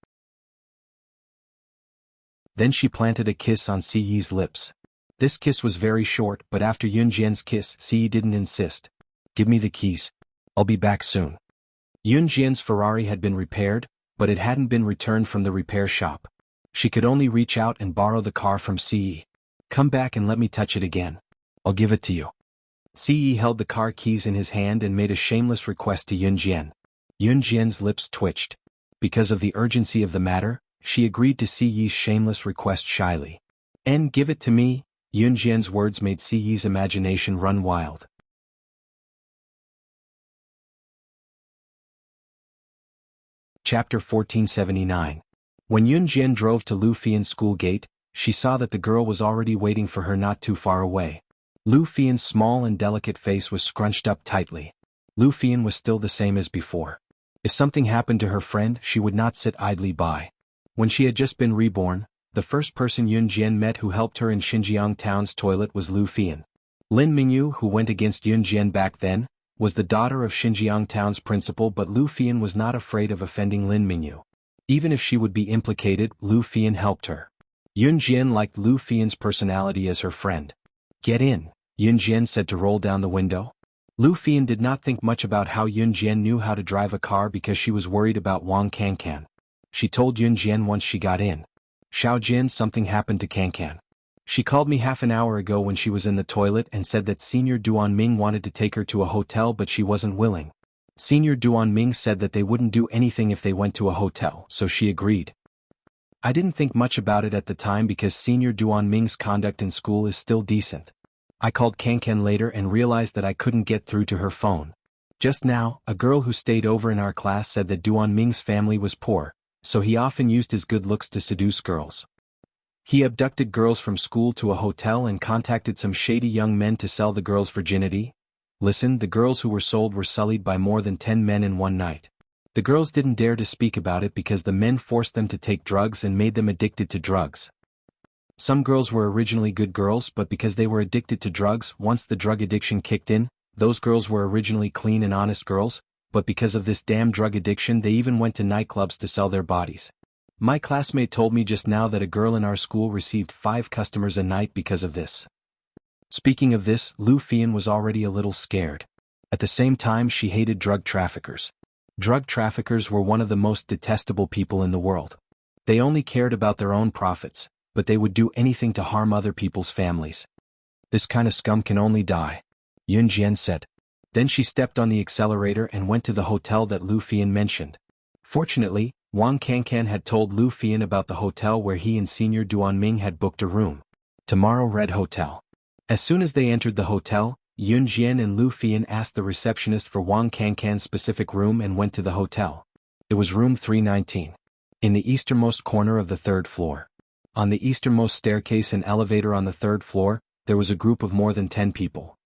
Then she planted a kiss on Si's lips. This kiss was very short, but after Yun Jian's kiss, Si didn't insist. Give me the keys. I'll be back soon. Yun Jian's Ferrari had been repaired, but it hadn't been returned from the repair shop. She could only reach out and borrow the car from Si. Come back and let me touch it again. I'll give it to you. Si held the car keys in his hand and made a shameless request to Yun Jian. Yun Jian's lips twitched. Because of the urgency of the matter, she agreed to Si's shameless request shyly. And give it to me. Yun Jian's words made Si's imagination run wild. Chapter 1479. When Yun Jian drove to Lu Fian's school gate, she saw that the girl was already waiting for her not too far away. Lu Fian's small and delicate face was scrunched up tightly. Lu Fian was still the same as before. If something happened to her friend, she would not sit idly by. When she had just been reborn, the first person Yun Jian met who helped her in Xinjiang town's toilet was Lu Fian. Lin Mingyu, who went against Yun Jian back then, was the daughter of Xinjiang town's principal, but Lu Fian was not afraid of offending Lin Mingyu. Even if she would be implicated, Lu Fian helped her. Yun Jian liked Lu Fian's personality as her friend. Get in, Yun Jian said to roll down the window. Lu Fian did not think much about how Yun Jian knew how to drive a car because she was worried about Wang Cancan. She told Yun Jian once she got in. Xiao Jian, something happened to Cancan. She called me half an hour ago when she was in the toilet and said that Senior Duan Ming wanted to take her to a hotel but she wasn't willing. Senior Duan Ming said that they wouldn't do anything if they went to a hotel, so she agreed. I didn't think much about it at the time because Senior Duan Ming's conduct in school is still decent. I called Cancan later and realized that I couldn't get through to her phone. Just now, a girl who stayed over in our class said that Duan Ming's family was poor, so he often used his good looks to seduce girls. He abducted girls from school to a hotel and contacted some shady young men to sell the girls' virginity. Listen, the girls who were sold were sullied by more than 10 men in one night. The girls didn't dare to speak about it because the men forced them to take drugs and made them addicted to drugs. Some girls were originally good girls, but because they were addicted to drugs, once the drug addiction kicked in, those girls were originally clean and honest girls, but because of this damn drug addiction they even went to nightclubs to sell their bodies. My classmate told me just now that a girl in our school received 5 customers a night because of this. Speaking of this, Lu Fian was already a little scared. At the same time, she hated drug traffickers. Drug traffickers were one of the most detestable people in the world. They only cared about their own profits, but they would do anything to harm other people's families. This kind of scum can only die, Yun Jian said. Then she stepped on the accelerator and went to the hotel that Lu Fian mentioned. Fortunately, Wang Cancan had told Lu Fian about the hotel where he and Senior Duan Ming had booked a room. Tomorrow Red Hotel. As soon as they entered the hotel, Yun Jian and Lu Fian asked the receptionist for Wang Cancan's specific room and went to the hotel. It was room 319. In the easternmost corner of the 3rd floor. On the easternmost staircase and elevator on the 3rd floor, there was a group of more than 10 people.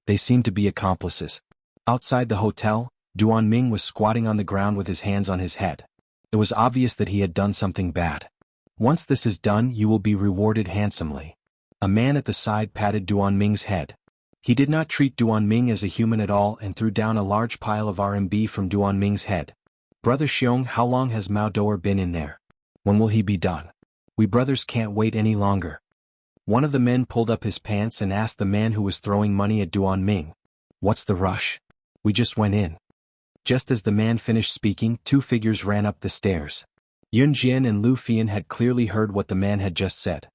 They seemed to be accomplices. Outside the hotel, Duan Ming was squatting on the ground with his hands on his head. It was obvious that he had done something bad. Once this is done, you will be rewarded handsomely. A man at the side patted Duan Ming's head. He did not treat Duan Ming as a human at all and threw down a large pile of RMB from Duan Ming's head. Brother Xiong, how long has Mao Doer been in there? When will he be done? We brothers can't wait any longer. One of the men pulled up his pants and asked the man who was throwing money at Duan Ming. What's the rush? We just went in. Just as the man finished speaking, 2 figures ran up the stairs. Yun Jian and Lu Fian had clearly heard what the man had just said.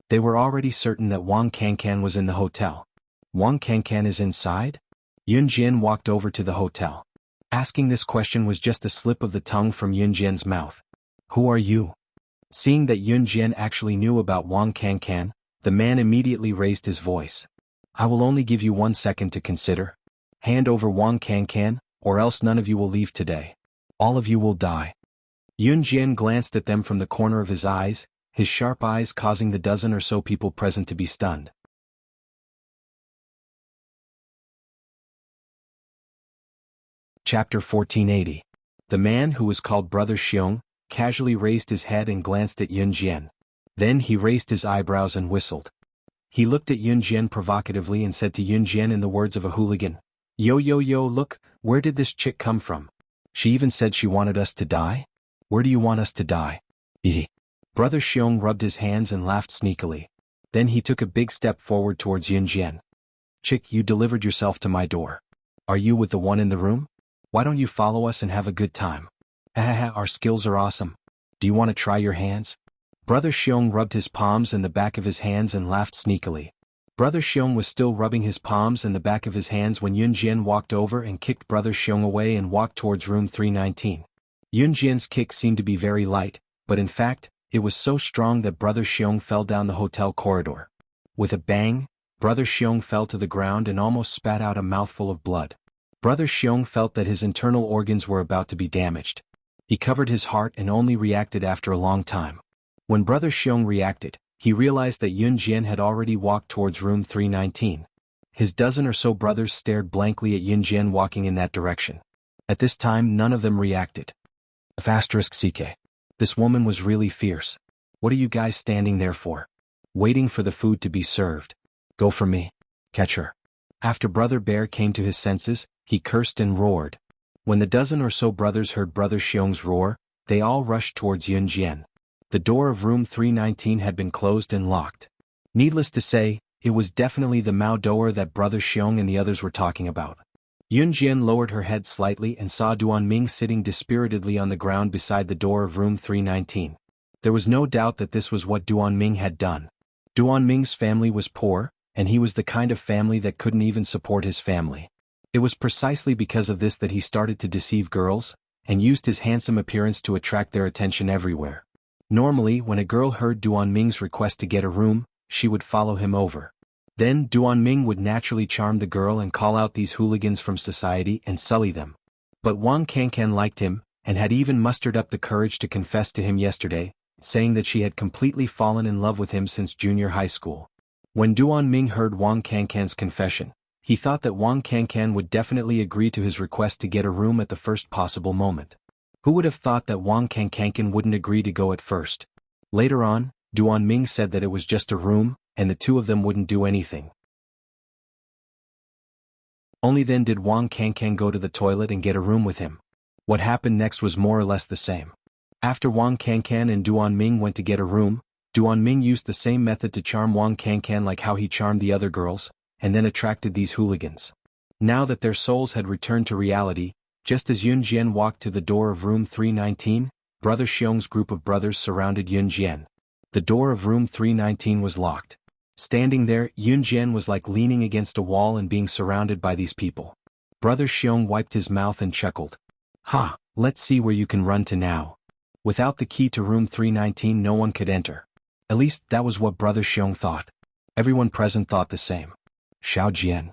They were already certain that Wang Cancan was in the hotel. Wang Cancan is inside? Yun Jian walked over to the hotel. Asking this question was just a slip of the tongue from Yun Jian's mouth. Who are you? Seeing that Yun Jian actually knew about Wang Cancan, the man immediately raised his voice. I will only give you 1 second to consider. Hand over Wang Cancan, or else none of you will leave today. All of you will die. Yun Jian glanced at them from the corner of his eyes, his sharp eyes causing the dozen or so people present to be stunned. Chapter 1480. The man, who was called Brother Xiong, casually raised his head and glanced at Yun Jian. Then he raised his eyebrows and whistled. He looked at Yun Jian provocatively and said to Yun Jian in the words of a hooligan, "Yo yo yo, look, where did this chick come from? She even said she wanted us to die? Where do you want us to die?" Brother Xiong rubbed his hands and laughed sneakily. Then he took a big step forward towards Yun Jian. "Chick, you delivered yourself to my door. Are you with the one in the room? Why don't you follow us and have a good time? Hahaha, our skills are awesome. Do you want to try your hands?" Brother Xiong rubbed his palms and the back of his hands and laughed sneakily. Brother Xiong was still rubbing his palms and the back of his hands when Yun Jian walked over and kicked Brother Xiong away and walked towards room 319. Yun Jian's kick seemed to be very light, but in fact, it was so strong that Brother Xiong fell down the hotel corridor. With a bang, Brother Xiong fell to the ground and almost spat out a mouthful of blood. Brother Xiong felt that his internal organs were about to be damaged. He covered his heart and only reacted after a long time. When Brother Xiong reacted, he realized that Yun Jian had already walked towards room 319. His dozen or so brothers stared blankly at Yun Jian walking in that direction. At this time none of them reacted. *CK. This woman was really fierce. What are you guys standing there for? Waiting for the food to be served. Go for me. Catch her. After Brother Bear came to his senses, he cursed and roared. When the dozen or so brothers heard Brother Xiong's roar, they all rushed towards Yun Jian. The door of room 319 had been closed and locked. Needless to say, it was definitely the Mao Doer that Brother Xiong and the others were talking about. Yun Jian lowered her head slightly and saw Duan Ming sitting dispiritedly on the ground beside the door of room 319. There was no doubt that this was what Duan Ming had done. Duan Ming's family was poor, and he was the kind of family that couldn't even support his family. It was precisely because of this that he started to deceive girls, and used his handsome appearance to attract their attention everywhere. Normally, when a girl heard Duan Ming's request to get a room, she would follow him over. Then Duan Ming would naturally charm the girl and call out these hooligans from society and sully them. But Wang Kankan liked him, and had even mustered up the courage to confess to him yesterday, saying that she had completely fallen in love with him since junior high school. When Duan Ming heard Wang Kankan's confession, he thought that Wang Kankan would definitely agree to his request to get a room at the first possible moment. Who would have thought that Wang Kankan wouldn't agree to go at first? Later on, Duan Ming said that it was just a room, and the two of them wouldn't do anything. Only then did Wang Kankan go to the toilet and get a room with him. What happened next was more or less the same. After Wang Kankan and Duan Ming went to get a room, Duan Ming used the same method to charm Wang Kankan like how he charmed the other girls, and then attracted these hooligans. Now that their souls had returned to reality, just as Yun Jian walked to the door of room 319, Brother Xiong's group of brothers surrounded Yun Jian. The door of room 319 was locked. Standing there, Yun Jian was like leaning against a wall and being surrounded by these people. Brother Xiong wiped his mouth and chuckled. "Ha, let's see where you can run to now." Without the key to room 319 no one could enter. At least that was what Brother Xiong thought. Everyone present thought the same. Xiao Jian.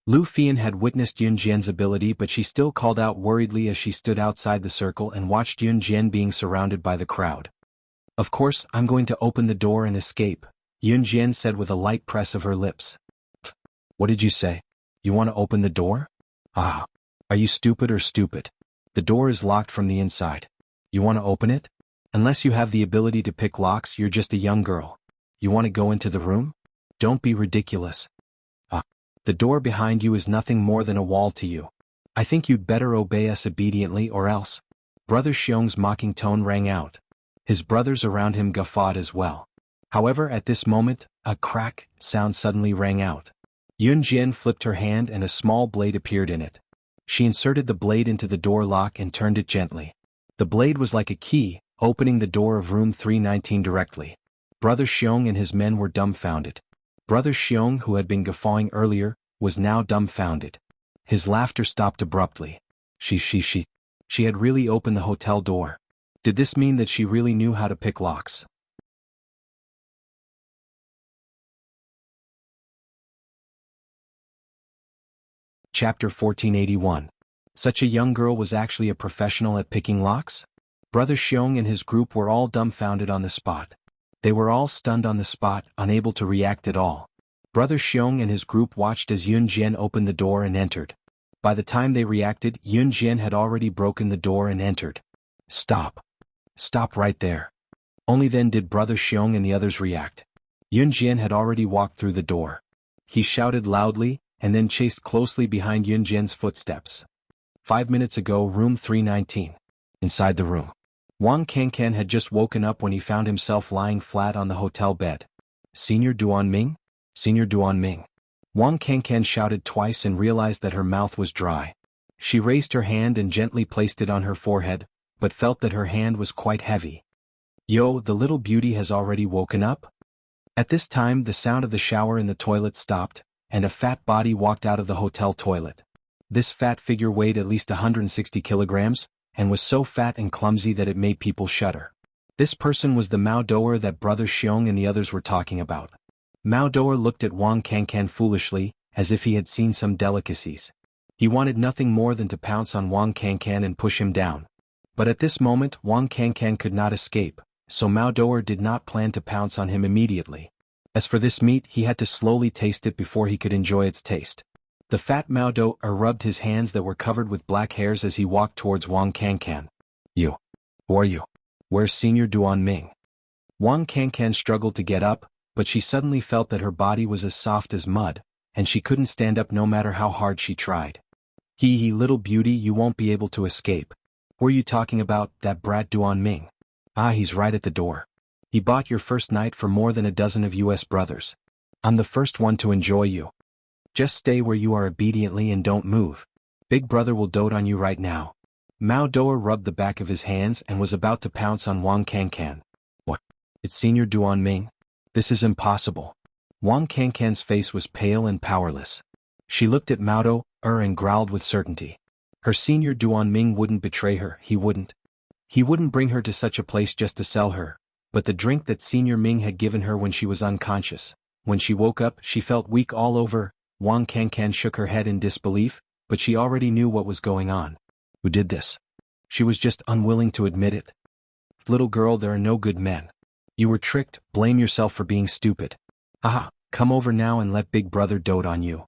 Lu Fian had witnessed Yun Jian's ability, but she still called out worriedly as she stood outside the circle and watched Yun Jian being surrounded by the crowd. "Of course, I'm going to open the door and escape," Yun Jian said with a light press of her lips. "What did you say? You want to open the door? Ah. Are you stupid or stupid? The door is locked from the inside. You want to open it? Unless you have the ability to pick locks, you're just a young girl. You want to go into the room? Don't be ridiculous. Ah. The door behind you is nothing more than a wall to you. I think you'd better obey us obediently or else." Brother Xiong's mocking tone rang out. His brothers around him guffawed as well. However, at this moment, a crack sound suddenly rang out. Yun Jian flipped her hand and a small blade appeared in it. She inserted the blade into the door lock and turned it gently. The blade was like a key, opening the door of room 319 directly. Brother Xiong and his men were dumbfounded. Brother Xiong, who had been guffawing earlier, was now dumbfounded. His laughter stopped abruptly. She had really opened the hotel door. Did this mean that she really knew how to pick locks? Chapter 1481. Such a young girl was actually a professional at picking locks? Brother Xiong and his group were all dumbfounded on the spot. They were all stunned on the spot, unable to react at all. Brother Xiong and his group watched as Yun Jian opened the door and entered. By the time they reacted, Yun Jian had already broken the door and entered. "Stop. Stop right there. Only then did Brother Xiong and the others react. Yun Jian had already walked through the door. He shouted loudly, and then chased closely behind Yun Jian's footsteps. 5 minutes ago, room 319. Inside the room, Wang Kankan had just woken up when he found himself lying flat on the hotel bed. Senior Duan Ming? Senior Duan Ming. Wang Kankan shouted twice and realized that her mouth was dry. She raised her hand and gently placed it on her forehead, but felt that her hand was quite heavy. Yo, the little beauty has already woken up? At this time the sound of the shower in the toilet stopped, and a fat body walked out of the hotel toilet. This fat figure weighed at least 160 kilograms, and was so fat and clumsy that it made people shudder. This person was the Mao Doer that Brother Xiong and the others were talking about. Mao Doer looked at Wang Kankan foolishly, as if he had seen some delicacies. He wanted nothing more than to pounce on Wang Kankan and push him down. But at this moment Wang Kankan could not escape, so Mao Doer did not plan to pounce on him immediately. As for this meat, he had to slowly taste it before he could enjoy its taste. The fat Mao Doer rubbed his hands that were covered with black hairs as he walked towards Wang Kankan. You. Who are you? Where's Senior Duan Ming? Wang Kankan struggled to get up, but she suddenly felt that her body was as soft as mud, and she couldn't stand up no matter how hard she tried. Hee little beauty, you won't be able to escape. Who are you talking about, that brat Duan Ming? Ah, he's right at the door. He bought your first night for more than a dozen of US brothers. I'm the first one to enjoy you. Just stay where you are obediently and don't move. Big brother will dote on you right now. Mao Doer rubbed the back of his hands and was about to pounce on Wang Kankan. What? It's Senior Duan Ming? This is impossible. Wang Kankan's face was pale and powerless. She looked at Mao Doer and growled with certainty. Her Senior Duan Ming wouldn't betray her, he wouldn't. He wouldn't bring her to such a place just to sell her, but the drink that Senior Ming had given her when she was unconscious. When she woke up, she felt weak all over. Wang Kankan shook her head in disbelief, but she already knew what was going on. Who did this? She was just unwilling to admit it. Little girl, there are no good men. You were tricked, blame yourself for being stupid. Aha, come over now and let big brother dote on you.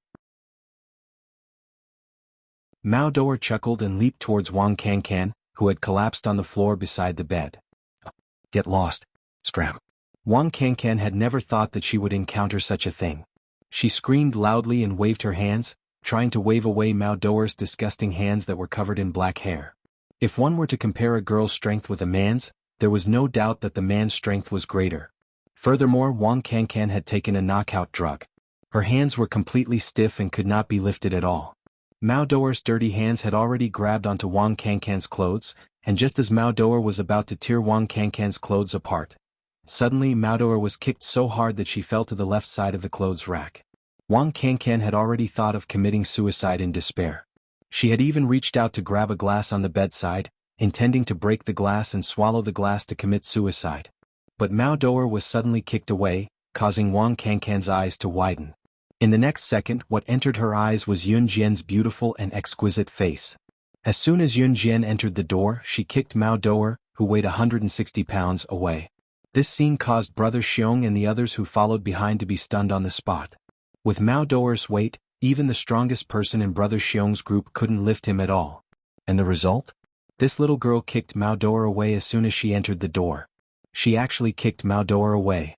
Mao Doer chuckled and leaped towards Wang Kankan, who had collapsed on the floor beside the bed. Get lost. Scram. Wang Kankan had never thought that she would encounter such a thing. She screamed loudly and waved her hands, trying to wave away Mao Doer's disgusting hands that were covered in black hair. If one were to compare a girl's strength with a man's, there was no doubt that the man's strength was greater. Furthermore, Wang Kankan had taken a knockout drug. Her hands were completely stiff and could not be lifted at all. Mao Doer's dirty hands had already grabbed onto Wang Kankan's clothes, and just as Mao Doer was about to tear Wang Kankan's clothes apart, suddenly Mao Doer was kicked so hard that she fell to the left side of the clothes rack. Wang Kankan had already thought of committing suicide in despair. She had even reached out to grab a glass on the bedside, intending to break the glass and swallow the glass to commit suicide. But Mao Doer was suddenly kicked away, causing Wang Kankan's eyes to widen. In the next second, what entered her eyes was Yun Jian's beautiful and exquisite face. As soon as Yun Jian entered the door, she kicked Mao Doer, who weighed 160 pounds, away. This scene caused Brother Xiong and the others who followed behind to be stunned on the spot. With Mao Doer's weight, even the strongest person in Brother Xiong's group couldn't lift him at all. And the result? This little girl kicked Mao Doer away as soon as she entered the door. She actually kicked Mao Doer away.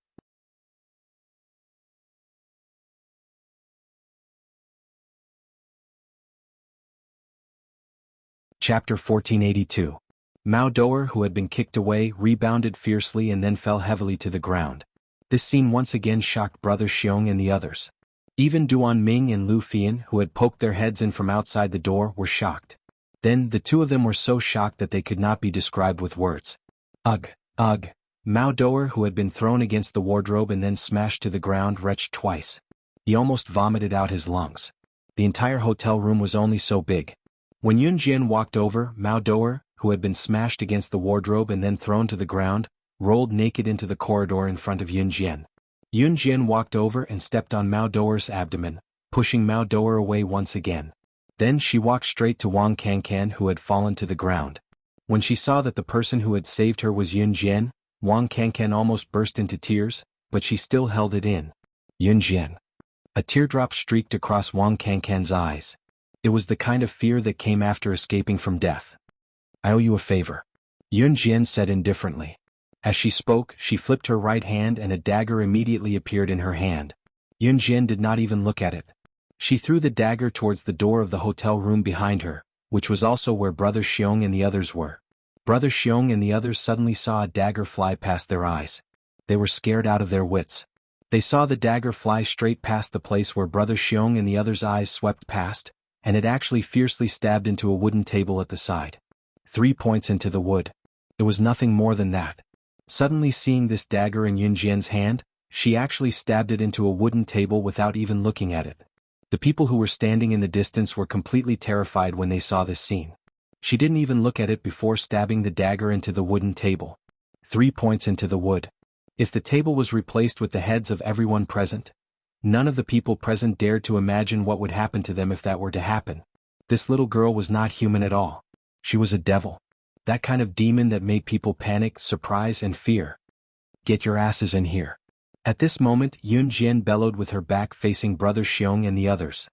Chapter 1482. Mao Doer, who had been kicked away, rebounded fiercely and then fell heavily to the ground. This scene once again shocked Brother Xiong and the others. Even Duan Ming and Lu Fian, who had poked their heads in from outside the door, were shocked. Then, the two of them were so shocked that they could not be described with words. Ugh, ugh. Mao Doer, who had been thrown against the wardrobe and then smashed to the ground, retched twice. He almost vomited out his lungs. The entire hotel room was only so big. When Yun Jian walked over, Mao Doer, who had been smashed against the wardrobe and then thrown to the ground, rolled naked into the corridor in front of Yun Jian. Yun Jian walked over and stepped on Mao Doer's abdomen, pushing Mao Doer away once again. Then she walked straight to Wang Kankan, who had fallen to the ground. When she saw that the person who had saved her was Yun Jian, Wang Kankan almost burst into tears, but she still held it in. Yun Jian. A teardrop streaked across Wang Kankan's eyes. It was the kind of fear that came after escaping from death. I owe you a favor. Yun Jian said indifferently. As she spoke, she flipped her right hand and a dagger immediately appeared in her hand. Yunjian did not even look at it. She threw the dagger towards the door of the hotel room behind her, which was also where Brother Xiong and the others were. Brother Xiong and the others suddenly saw a dagger fly past their eyes. They were scared out of their wits. They saw the dagger fly straight past the place where Brother Xiong and the others' eyes swept past, and it actually fiercely stabbed into a wooden table at the side. 3 points into the wood. It was nothing more than that. Suddenly seeing this dagger in Yunjian's hand, she actually stabbed it into a wooden table without even looking at it. The people who were standing in the distance were completely terrified when they saw this scene. She didn't even look at it before stabbing the dagger into the wooden table. 3 points into the wood. If the table was replaced with the heads of everyone present, none of the people present dared to imagine what would happen to them if that were to happen. This little girl was not human at all. She was a devil. That kind of demon that made people panic, surprise, and fear. Get your asses in here. At this moment, Yun Jian bellowed with her back facing Brother Xiong and the others.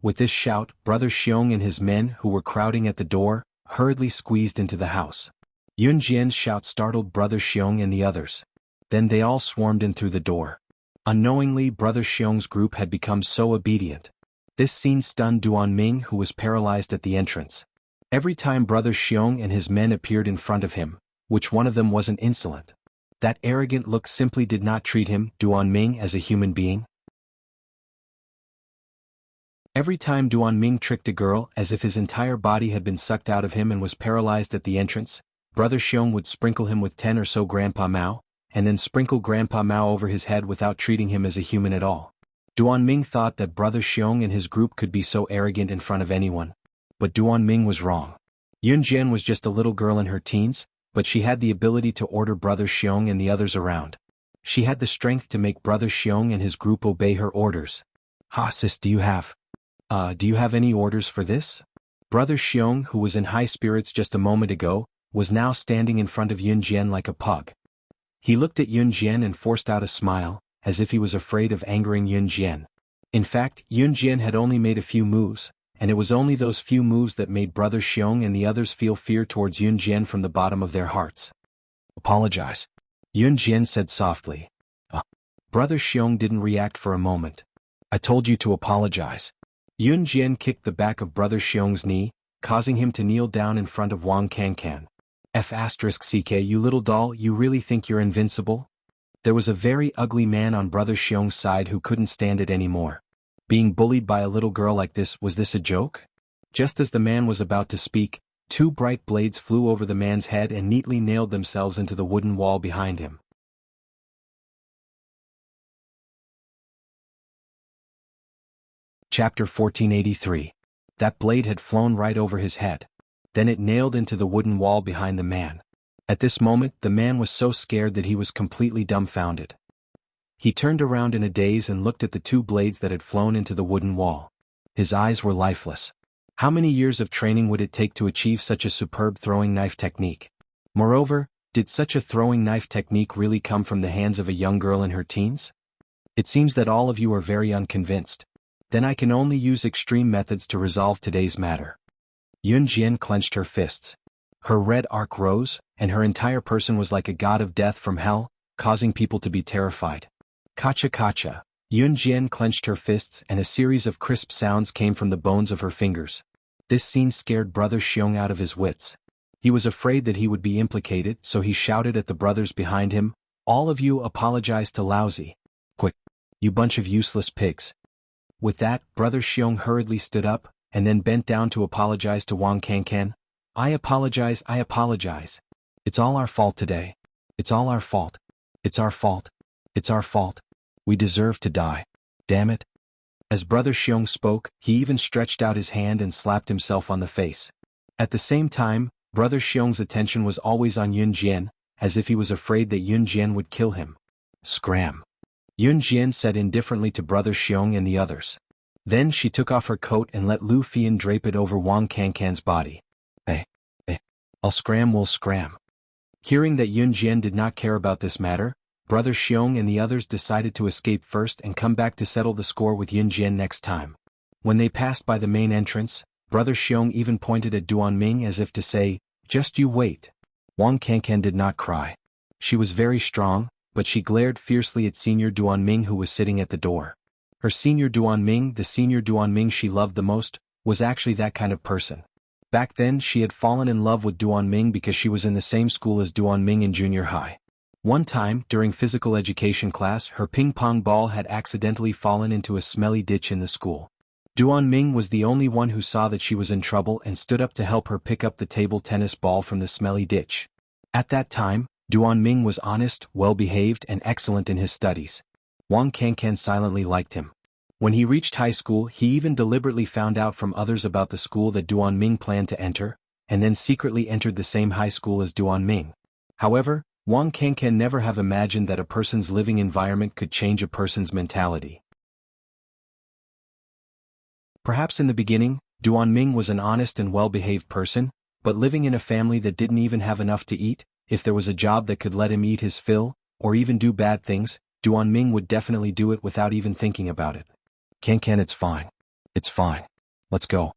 With this shout, Brother Xiong and his men, who were crowding at the door, hurriedly squeezed into the house. Yun Jian's shout startled Brother Xiong and the others. Then they all swarmed in through the door. Unknowingly, Brother Xiong's group had become so obedient. This scene stunned Duan Ming, who was paralyzed at the entrance. Every time Brother Xiong and his men appeared in front of him, which one of them wasn't insolent? That arrogant look simply did not treat him, Duan Ming, as a human being. Every time Duan Ming tricked a girl as if his entire body had been sucked out of him and was paralyzed at the entrance, Brother Xiong would sprinkle him with 10 or so Grandpa Mao, and then sprinkle Grandpa Mao over his head without treating him as a human at all. Duan Ming thought that Brother Xiong and his group could be so arrogant in front of anyone. But Duan Ming was wrong. Yun Jian was just a little girl in her teens, but she had the ability to order Brother Xiong and the others around. She had the strength to make Brother Xiong and his group obey her orders. "Ha sis, do you have any orders for this?" Brother Xiong, who was in high spirits just a moment ago, was now standing in front of Yun Jian like a pug. He looked at Yun Jian and forced out a smile, as if he was afraid of angering Yun Jian. In fact, Yun Jian had only made a few moves, and it was only those few moves that made Brother Xiong and the others feel fear towards Yun Jian from the bottom of their hearts. "Apologize," Yun Jian said softly. Brother Xiong didn't react for a moment. "I told you to apologize." Yun Jian kicked the back of Brother Xiong's knee, causing him to kneel down in front of Wang Kankan. "F***ck, you little doll, you really think you're invincible?" There was a very ugly man on Brother Xiong's side who couldn't stand it anymore. Being bullied by a little girl like this, was this a joke? Just as the man was about to speak, 2 bright blades flew over the man's head and neatly nailed themselves into the wooden wall behind him. Chapter 1483. That blade had flown right over his head. Then it nailed into the wooden wall behind the man. At this moment, the man was so scared that he was completely dumbfounded. He turned around in a daze and looked at the 2 blades that had flown into the wooden wall. His eyes were lifeless. How many years of training would it take to achieve such a superb throwing knife technique? Moreover, did such a throwing knife technique really come from the hands of a young girl in her teens? It seems that all of you are very unconvinced. Then I can only use extreme methods to resolve today's matter. Yun Jian clenched her fists. Her red arc rose, and her entire person was like a god of death from hell, causing people to be terrified. Kacha kacha. Yun Jian clenched her fists and a series of crisp sounds came from the bones of her fingers. This scene scared Brother Xiong out of his wits. He was afraid that he would be implicated, so he shouted at the brothers behind him, "All of you apologize to Lousy. Quick! You bunch of useless pigs." With that, Brother Xiong hurriedly stood up, and then bent down to apologize to Wang Kankan. I apologize. It's all our fault today. It's all our fault. It's our fault. It's our fault. We deserve to die. Damn it." As Brother Xiong spoke, he even stretched out his hand and slapped himself on the face. At the same time, Brother Xiong's attention was always on Yun Jian, as if he was afraid that Yun Jian would kill him. "Scram," Yun Jian said indifferently to Brother Xiong and the others. Then she took off her coat and let Lu Fian drape it over Wang Kankan's body. Hey, we'll scram. Hearing that Yun Jian did not care about this matter, Brother Xiong and the others decided to escape first and come back to settle the score with Yun Jian next time. When they passed by the main entrance, Brother Xiong even pointed at Duan Ming as if to say, "Just you wait." Wang Kankan did not cry. She was very strong, but she glared fiercely at Senior Duanming who was sitting at the door. Her Senior Duanming, the Senior Duanming she loved the most, was actually that kind of person. Back then she had fallen in love with Duanming because she was in the same school as Duanming in junior high. One time, during physical education class, her ping-pong ball had accidentally fallen into a smelly ditch in the school. Duanming was the only one who saw that she was in trouble and stood up to help her pick up the table tennis ball from the smelly ditch. At that time, Duanming was honest, well-behaved, and excellent in his studies. Wang Kankan silently liked him. When he reached high school, he even deliberately found out from others about the school that Duanming planned to enter, and then secretly entered the same high school as Duanming. However, Wang Kankan never have imagined that a person's living environment could change a person's mentality. Perhaps in the beginning, Duanming was an honest and well-behaved person, but living in a family that didn't even have enough to eat, if there was a job that could let him eat his fill, or even do bad things, Duanming would definitely do it without even thinking about it. Kankan, it's fine. It's fine. Let's go.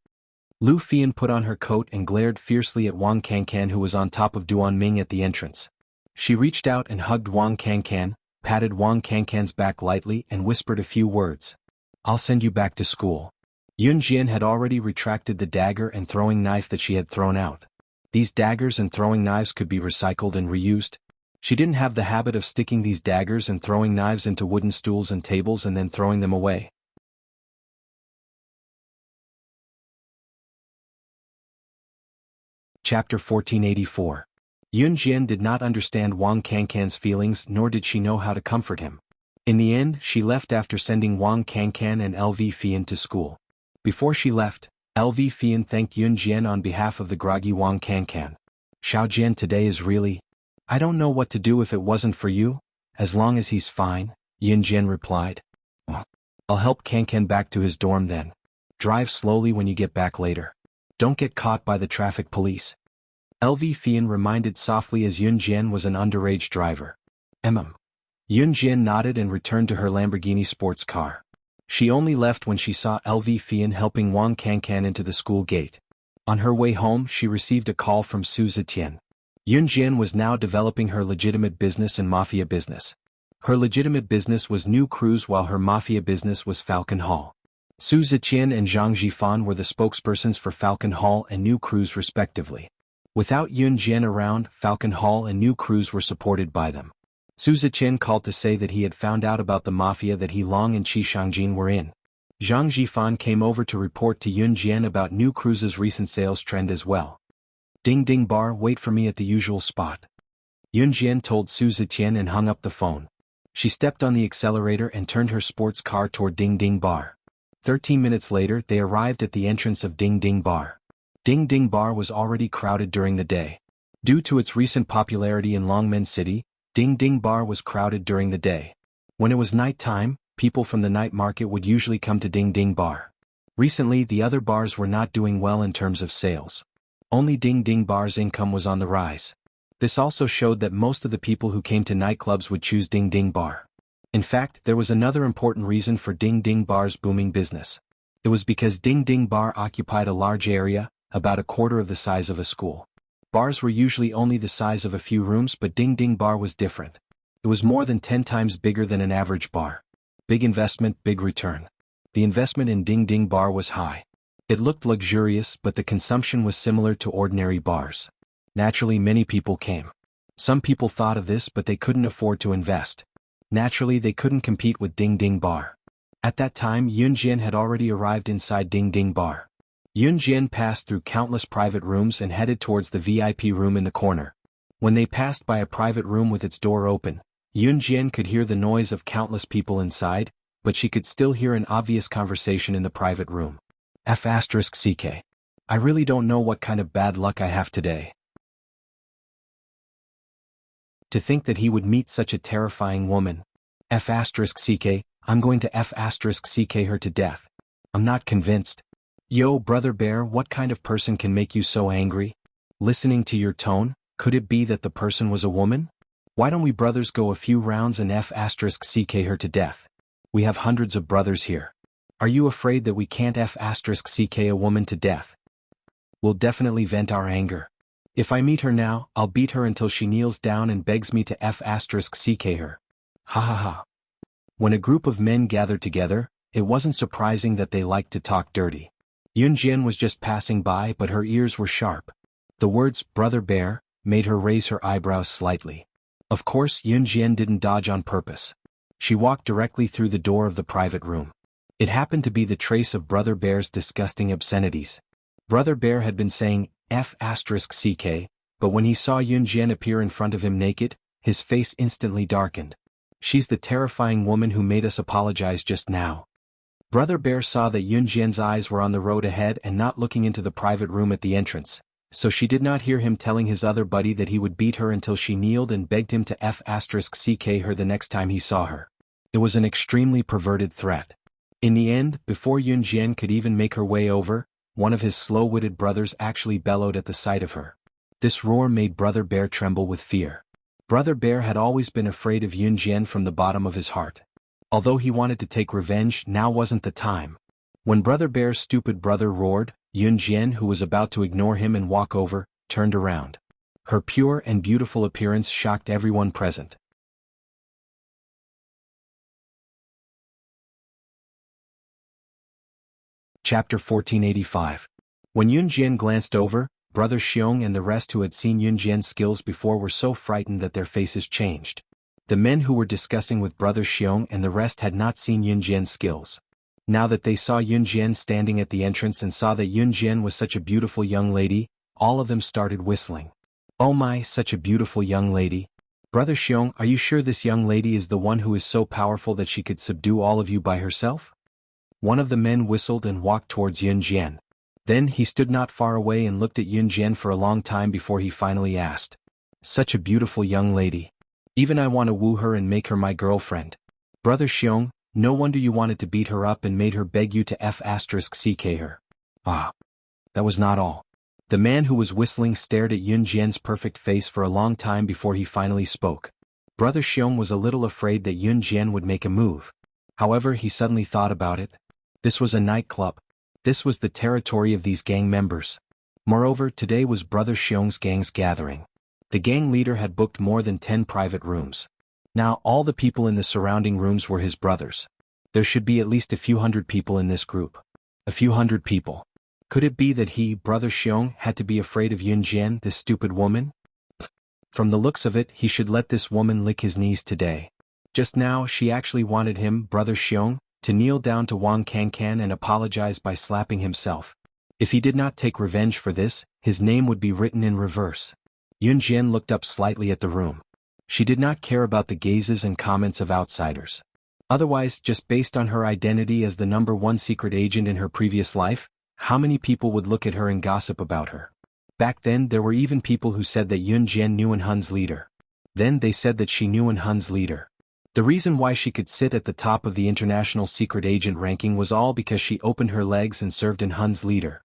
Lu Fian put on her coat and glared fiercely at Wang Kankan who was on top of Duanming at the entrance. She reached out and hugged Wang Kankan, patted Wang Kankan's back lightly and whispered a few words. I'll send you back to school. Yun Jian had already retracted the dagger and throwing knife that she had thrown out. These daggers and throwing knives could be recycled and reused. She didn't have the habit of sticking these daggers and throwing knives into wooden stools and tables and then throwing them away. Chapter 1484. Yun Jian did not understand Wang Kankan's feelings nor did she know how to comfort him. In the end, she left after sending Wang Kankan and LV Fian to school. Before she left, LV Fian thanked Yun Jian on behalf of the groggy Wang Kankan. Xiao Jian today is really... I don't know what to do if it wasn't for you, as long as he's fine, Yun Jian replied. I'll help Kankan back to his dorm then. Drive slowly when you get back later. Don't get caught by the traffic police. LV Fian reminded softly as Yun Jian was an underage driver. Yun Jian nodded and returned to her Lamborghini sports car. She only left when she saw LV Fian helping Wang Kankan into the school gate. On her way home she received a call from Su Zetian. Yun Jian was now developing her legitimate business and mafia business. Her legitimate business was New Cruise while her mafia business was Falcon Hall. Su Zetian and Zhang Jifan were the spokespersons for Falcon Hall and New Cruise respectively. Without Yun Jian around, Falcon Hall and New Cruise were supported by them. Su Zetian called to say that he had found out about the mafia that He Long and Qi Shangjin were in. Zhang Jifan came over to report to Yun Jian about New Cruise's recent sales trend as well. Ding ding bar, wait for me at the usual spot. Yun Jian told Su Zetian and hung up the phone. She stepped on the accelerator and turned her sports car toward Ding Ding Bar. 13 minutes later they arrived at the entrance of Ding Ding Bar. Ding Ding Bar was already crowded during the day. Due to its recent popularity in Longmen City, Ding Ding Bar was crowded during the day. When it was night time, people from the night market would usually come to Ding Ding Bar. Recently the other bars were not doing well in terms of sales. Only Ding Ding Bar's income was on the rise. This also showed that most of the people who came to nightclubs would choose Ding Ding Bar. In fact, there was another important reason for Ding Ding Bar's booming business. It was because Ding Ding Bar occupied a large area, about a quarter of the size of a school. Bars were usually only the size of a few rooms, but Ding Ding Bar was different. It was more than 10 times bigger than an average bar. Big investment, big return. The investment in Ding Ding Bar was high. It looked luxurious, but the consumption was similar to ordinary bars. Naturally, many people came. Some people thought of this, but they couldn't afford to invest. Naturally, they couldn't compete with Ding Ding Bar. At that time, Yun Jian had already arrived inside Ding Ding Bar. Yun Jian passed through countless private rooms and headed towards the VIP room in the corner. When they passed by a private room with its door open, Yun Jian could hear the noise of countless people inside, but she could still hear an obvious conversation in the private room. F***CK. I really don't know what kind of bad luck I have today. To think that he would meet such a terrifying woman. F***CK, I'm going to F***CK her to death. I'm not convinced. Yo, Brother Bear, what kind of person can make you so angry? Listening to your tone, could it be that the person was a woman? Why don't we brothers go a few rounds and F***CK her to death? We have hundreds of brothers here. Are you afraid that we can't F***CK a woman to death? We'll definitely vent our anger. If I meet her now, I'll beat her until she kneels down and begs me to f***ck her. Ha ha ha. When a group of men gathered together, it wasn't surprising that they liked to talk dirty. Yunjian was just passing by, but her ears were sharp. The words, "Brother Bear," made her raise her eyebrows slightly. Of course, Yunjian didn't dodge on purpose. She walked directly through the door of the private room. It happened to be the trace of Brother Bear's disgusting obscenities. Brother Bear had been saying f***ck, but when he saw Yunjian appear in front of him naked, his face instantly darkened. She's the terrifying woman who made us apologize just now. Brother Bear saw that Yunjian's eyes were on the road ahead and not looking into the private room at the entrance, so she did not hear him telling his other buddy that he would beat her until she kneeled and begged him to f***ck her the next time he saw her. It was an extremely perverted threat. In the end, before Yunjian could even make her way over, one of his slow-witted brothers actually bellowed at the sight of her. This roar made Brother Bear tremble with fear. Brother Bear had always been afraid of Yunjian from the bottom of his heart. Although he wanted to take revenge, now wasn't the time. When Brother Bear's stupid brother roared, Yunjian, who was about to ignore him and walk over, turned around. Her pure and beautiful appearance shocked everyone present. Chapter 1485. When Yunjian glanced over, Brother Xiong and the rest who had seen Yunjian's skills before were so frightened that their faces changed. The men who were discussing with Brother Xiong and the rest had not seen Yunjian's skills. Now that they saw Yunjian standing at the entrance and saw that Yunjian was such a beautiful young lady, all of them started whistling. Oh my, such a beautiful young lady. Brother Xiong, are you sure this young lady is the one who is so powerful that she could subdue all of you by herself? One of the men whistled and walked towards Yunjian. Then he stood not far away and looked at Yunjian for a long time before he finally asked. Such a beautiful young lady. Even I want to woo her and make her my girlfriend. Brother Xiong, no wonder you wanted to beat her up and made her beg you to f***ck her. Ah. That was not all. The man who was whistling stared at Yunjian's perfect face for a long time before he finally spoke. Brother Xiong was a little afraid that Yunjian would make a move. However, he suddenly thought about it. This was a nightclub. This was the territory of these gang members. Moreover, today was Brother Xiong's gang's gathering. The gang leader had booked more than 10 private rooms. Now all the people in the surrounding rooms were his brothers. There should be at least a few hundred people in this group. A few hundred people. Could it be that he, Brother Xiong, had to be afraid of Yunjian, this stupid woman? From the looks of it, he should let this woman lick his knees today. Just now she actually wanted him, Brother Xiong, to kneel down to Wang Kankan and apologize by slapping himself. If he did not take revenge for this, his name would be written in reverse. Yunjian looked up slightly at the room. She did not care about the gazes and comments of outsiders. Otherwise, just based on her identity as the #1 secret agent in her previous life, how many people would look at her and gossip about her? Back then there were even people who said that Yunjian knew Hun's leader. Then they said that she knew Hun's leader. The reason why she could sit at the top of the international secret agent ranking was all because she opened her legs and served Hun's leader.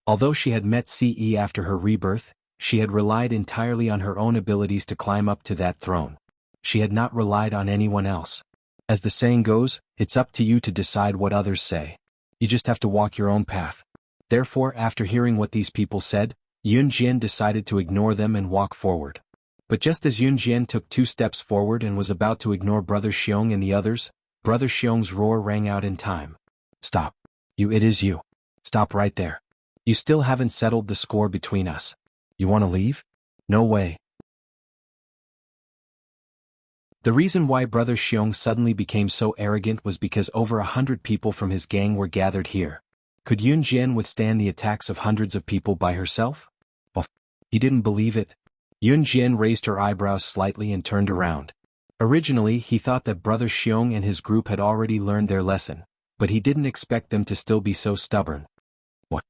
Although she had met CE after her rebirth, she had relied entirely on her own abilities to climb up to that throne. She had not relied on anyone else. As the saying goes, it's up to you to decide what others say. You just have to walk your own path. Therefore, after hearing what these people said, Yunjian decided to ignore them and walk forward. But just as Yunjian took 2 steps forward and was about to ignore Brother Xiong and the others, Brother Xiong's roar rang out in time. Stop. It is you. Stop right there. You still haven't settled the score between us. You want to leave? No way. The reason why Brother Xiong suddenly became so arrogant was because over 100 people from his gang were gathered here. Could Yunjian withstand the attacks of hundreds of people by herself? Well, he didn't believe it. Yunjian raised her eyebrows slightly and turned around. Originally, he thought that Brother Xiong and his group had already learned their lesson, but he didn't expect them to still be so stubborn. What?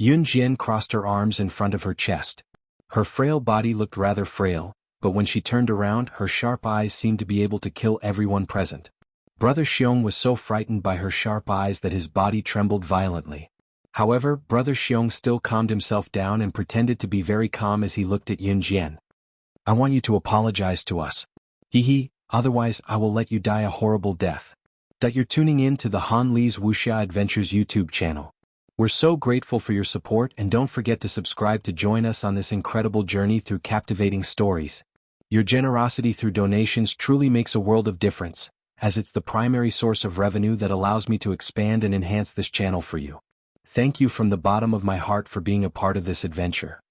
Yunjian crossed her arms in front of her chest. Her frail body looked rather frail, but when she turned around, her sharp eyes seemed to be able to kill everyone present. Brother Xiong was so frightened by her sharp eyes that his body trembled violently. However, Brother Xiong still calmed himself down and pretended to be very calm as he looked at Yunjian. I want you to apologize to us. Otherwise I will let you die a horrible death. That you're tuning in to the Han Li's Wuxia Adventures YouTube channel. We're so grateful for your support, and don't forget to subscribe to join us on this incredible journey through captivating stories. Your generosity through donations truly makes a world of difference, as it's the primary source of revenue that allows me to expand and enhance this channel for you. Thank you from the bottom of my heart for being a part of this adventure.